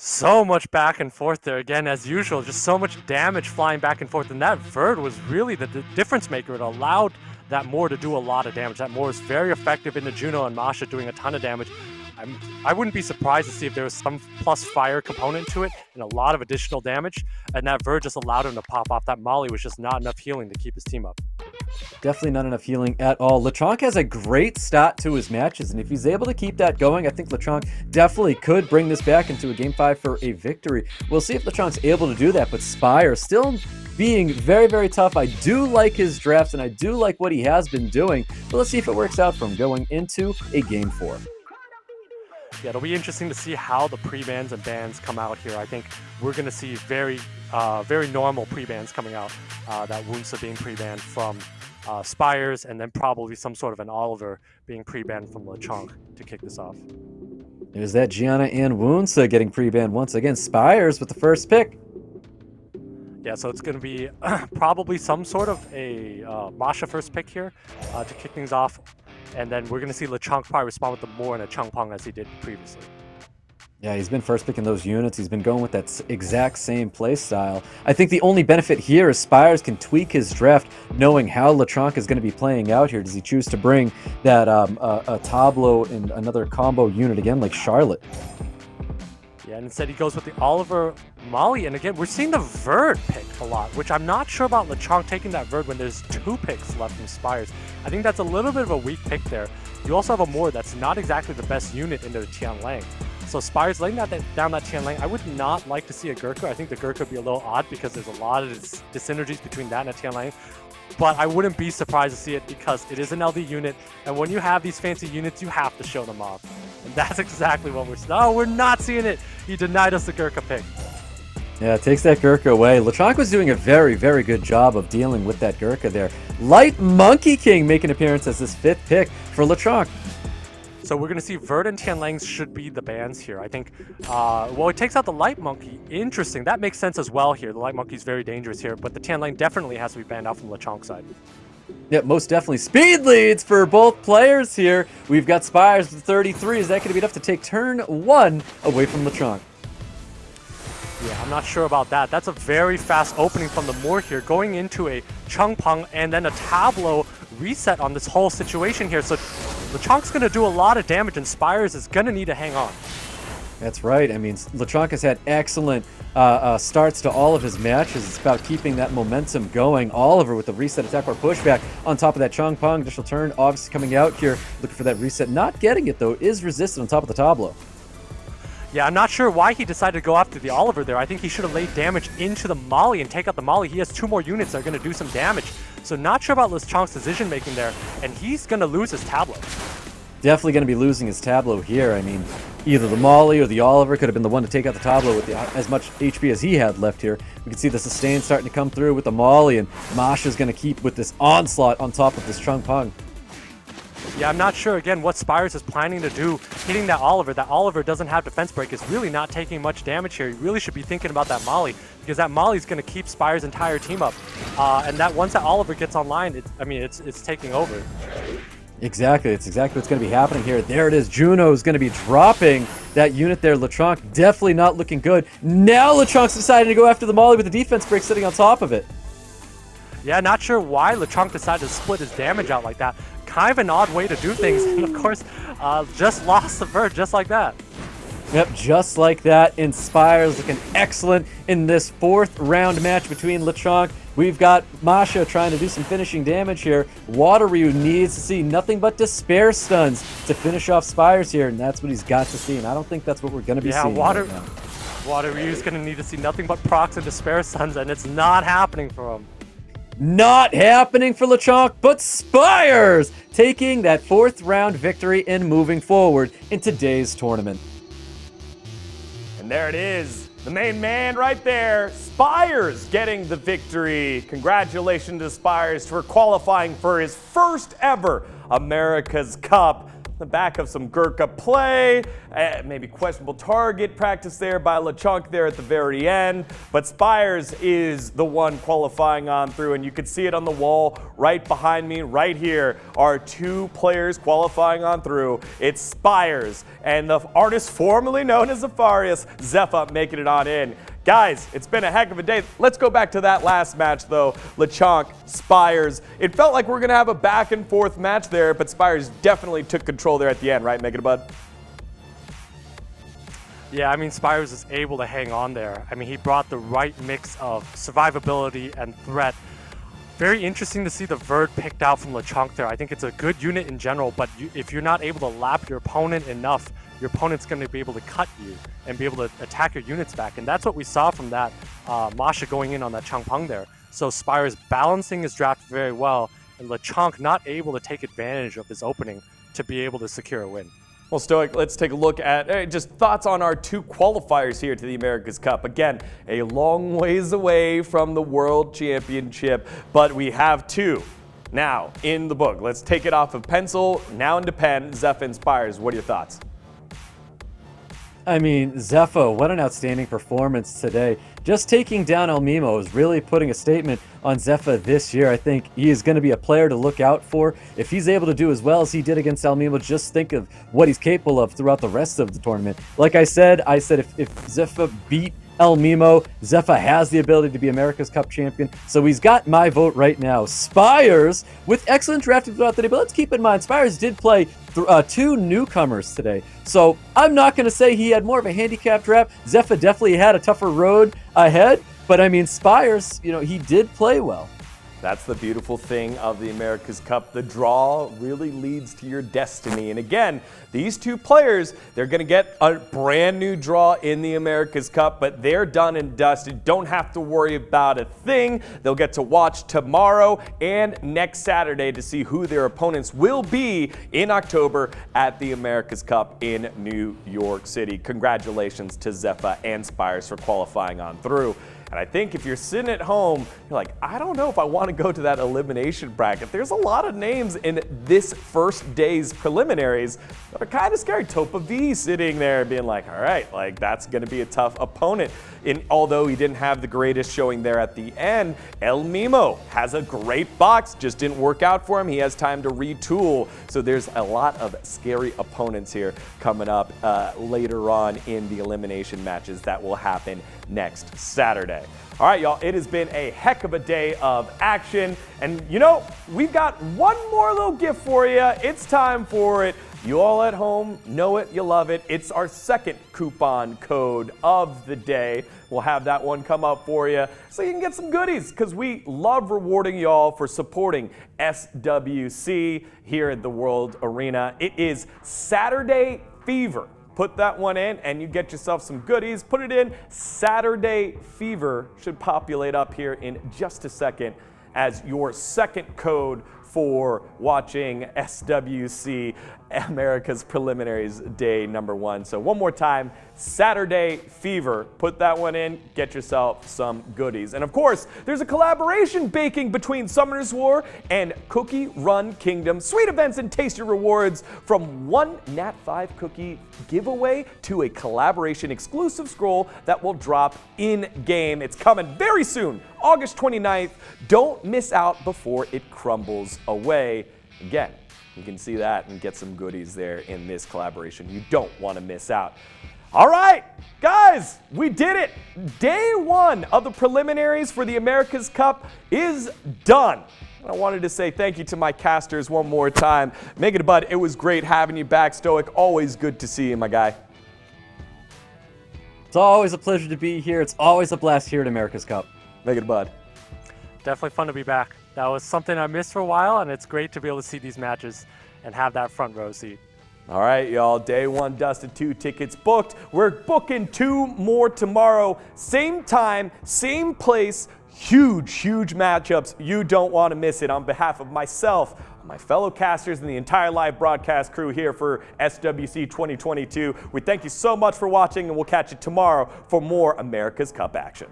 So much back and forth there again, as usual, just so much damage flying back and forth, and that Verd was really the difference maker. It allowed that Moor to do a lot of damage. That Moor is very effective into Juno and Masha, doing a ton of damage. I wouldn't be surprised to see if there was some plus fire component to it and a lot of additional damage, and that Verd just allowed him to pop off. That Molly was just not enough healing to keep his team up. Definitely not enough healing at all. LeChonk has a great start to his matches, and if he's able to keep that going, I think LeChonk definitely could bring this back into a Game 5 for a victory. We'll see if LeChonk's able to do that, but Spire still being very, very tough. I do like his drafts, and I do like what he has been doing, but let's see if it works out for him going into a Game 4. Yeah, it'll be interesting to see how the pre-bans and bans come out here. I think we're going to see very normal pre-bans coming out. That Wunsa being pre-banned from Spires, and then probably some sort of an Oliver being pre-banned from LeChonk to kick this off. There's that Gianna and Wunsa getting pre-banned once again. Spires with the first pick. Yeah, so it's going to be probably some sort of a Masha first pick here to kick things off. And then we're going to see LeChonk probably respond with the Moor and a Changpeng as he did previously. Yeah, he's been first picking those units. He's been going with that exact same play style. I think the only benefit here is Spires can tweak his draft knowing how LeChonk is going to be playing out here. Does he choose to bring that a Tableau and another combo unit again like Charlotte? Yeah, and instead he goes with the Oliver Molly. And again, we're seeing the Verd pick a lot, which I'm not sure about LeChonk taking that Verd when there's 2 picks left from Spires. I think that's a little bit of a weak pick there. You also have a Moor that's not exactly the best unit into the Tianlang. So Spires laying down that Tianlang, I would not like to see a Gurkha. I think the Gurkha would be a little odd because there's a lot of dyssynergies between that and a Tianlang. But I wouldn't be surprised to see it because it is an LD unit, and when you have these fancy units, you have to show them off. And that's exactly what we're... No, we're not seeing it. He denied us the Gurkha pick. Yeah, it takes that Gurkha away. LeChonk was doing a very, very good job of dealing with that Gurkha there. Light Monkey King making an appearance as this 5th pick for LeChonk. So we're going to see Verd and Tianlangs should be the bans here. I think, well, it takes out the Light Monkey. Interesting. That makes sense as well here. The Light Monkey is very dangerous here, but the Tianlang definitely has to be banned out from LeChonk's side. Yep, most definitely. Speed leads for both players here. We've got Spires with 33. Is that going to be enough to take turn 1 away from LeChonk? Yeah, I'm not sure about that. That's a very fast opening from the Moor here, going into a Changpeng and then a Tableau reset on this whole situation here. So LeChonk's going to do a lot of damage, and Spires is going to need to hang on. That's right. I mean, LeChonk has had excellent starts to all of his matches. It's about keeping that momentum going. Oliver with the reset attack or pushback on top of that Changpeng. Additional turn, obviously coming out here, looking for that reset. Not getting it, though, is resisted on top of the Tableau. Yeah, I'm not sure why he decided to go after the Oliver there. I think he should have laid damage into the Molly and take out the Molly. He has 2 more units that are going to do some damage. So not sure about LeChonk's decision making there, and he's going to lose his Tableau. Definitely going to be losing his Tableau here. I mean, either the Molly or the Oliver could have been the one to take out the Tableau with as much HP as he had left here. We can see the sustain starting to come through with the Molly, and Masha's going to keep with this onslaught on top of this Changpeng. Yeah, I'm not sure, again, what Spires is planning to do hitting that Oliver. That Oliver doesn't have defense break. Is really not taking much damage here. He really should be thinking about that Molly, because that Molly is going to keep Spires' entire team up. And that once that Oliver gets online, it's taking over. Exactly. It's exactly what's going to be happening here. There it is. Juno is going to be dropping that unit there. LeChonk definitely not looking good. Now LeChonk's deciding to go after the Molly with the defense break sitting on top of it. Yeah, not sure why LeChonk decided to split his damage out like that. Kind of an odd way to do things, and of course, just lost the Verd just like that. Yep, just like that. Spires looking excellent in this 4th round match between LeChonk. We've got Masha trying to do some finishing damage here. Waterryu needs to see nothing but despair stuns to finish off Spires here, and that's what he's got to see, and I don't think that's what we're going to be seeing right now. Waterryu's going to need to see nothing but procs and despair stuns, and it's not happening for him. Not happening for LeChonk, but Spires taking that 4th round victory and moving forward in today's tournament. And there it is, the main man right there, Spires getting the victory. Congratulations to Spires for qualifying for his first ever America's Cup. The back of some Gurkha play, maybe questionable target practice there by LeChonk there at the very end, but Spires is the one qualifying on through, and you can see it on the wall right behind me right here are 2 players qualifying on through. It's Spires and the artist formerly known as Zefarius, ZEFA, making it on in. Guys, it's been a heck of a day. Let's go back to that last match, though. LeChonk, Spires. It felt like we're going to have a back and forth match there, but Spires definitely took control there at the end, right, Megadabud? Yeah, I mean, Spires is able to hang on there. I mean, he brought the right mix of survivability and threat. Very interesting to see the Verd picked out from LeChonk there. I think it's a good unit in general, but if you're not able to lap your opponent enough, your opponent's going to be able to cut you and be able to attack your units back. And that's what we saw from that Masha going in on that Changpeng there. So Spires balancing his draft very well, and LeChonk not able to take advantage of his opening to be able to secure a win. Well, Stoic, let's take a look at just thoughts on our 2 qualifiers here to the America's Cup. Again, a long ways away from the World Championship, but we have 2 now in the book. Let's take it off of pencil, now into pen. ZEFA and Spires, what are your thoughts? I mean, ZEFA, what an outstanding performance today. Just taking down ELMIMO is really putting a statement on ZEFA this year. I think he is going to be a player to look out for. If he's able to do as well as he did against ELMIMO, just think of what he's capable of throughout the rest of the tournament. Like I said if ZEFA beat ELMIMO, ZEFA has the ability to be America's Cup champion. So he's got my vote right now. Spires with excellent drafting throughout the day, but let's keep in mind, Spires did play 2 newcomers today. So I'm not going to say he had more of a handicapped draft. ZEFA definitely had a tougher road ahead, but I mean, Spires, he did play well. That's the beautiful thing of the America's Cup. The draw really leads to your destiny. And again, these two players, they're going to get a brand new draw in the America's Cup, but they're done and dusted. Don't have to worry about a thing. They'll get to watch tomorrow and next Saturday to see who their opponents will be in October at the America's Cup in New York City. Congratulations to ZEFA and SPIRES for qualifying on through. And I think if you're sitting at home, you're like, I don't know if I want to go to that elimination bracket. There's a lot of names in this first day's preliminaries that are kind of scary. TOPAV sitting there being like, all right, like that's going to be a tough opponent. And although he didn't have the greatest showing there at the end, ELMIMO has a great box, just didn't work out for him. He has time to retool. So there's a lot of scary opponents here coming up later on in the elimination matches that will happen next Saturday. All right, y'all, it has been a heck of a day of action. And you know, we've got one more little gift for you. It's time for it. You all at home know it, you love it. It's our second coupon code of the day. We'll have that one come up for you so you can get some goodies, because we love rewarding y'all for supporting SWC here at the World Arena. It is Saturday Fever. Put that one in and you get yourself some goodies. Put it in. Saturday Fever should populate up here in just a second as your second code for watching SWC America's Preliminaries Day #1. So one more time, Saturday Fever. Put that one in, get yourself some goodies. And of course, there's a collaboration baking between Summoner's War and Cookie Run Kingdom. Sweet events and tasty rewards, from one Nat 5 cookie giveaway to a collaboration exclusive scroll that will drop in-game. It's coming very soon, August 29th. Don't miss out before it crumbles away. Again, you can see that and get some goodies there in this collaboration. You don't want to miss out. All right, guys, we did it. Day one of the preliminaries for the America's Cup is done. I wanted to say thank you to my casters one more time. Make it a bud. It was great having you back, Stoic. Always good to see you, my guy. It's always a pleasure to be here. It's always a blast here at America's Cup. Make it a bud. Definitely fun to be back. That was something I missed for a while, and it's great to be able to see these matches and have that front row seat. All right, y'all, day one dusted, 2 tickets booked. We're booking 2 more tomorrow. Same time, same place, huge matchups. You don't want to miss it. On behalf of myself, my fellow casters, and the entire live broadcast crew here for SWC 2022, we thank you so much for watching, and we'll catch you tomorrow for more America's Cup action.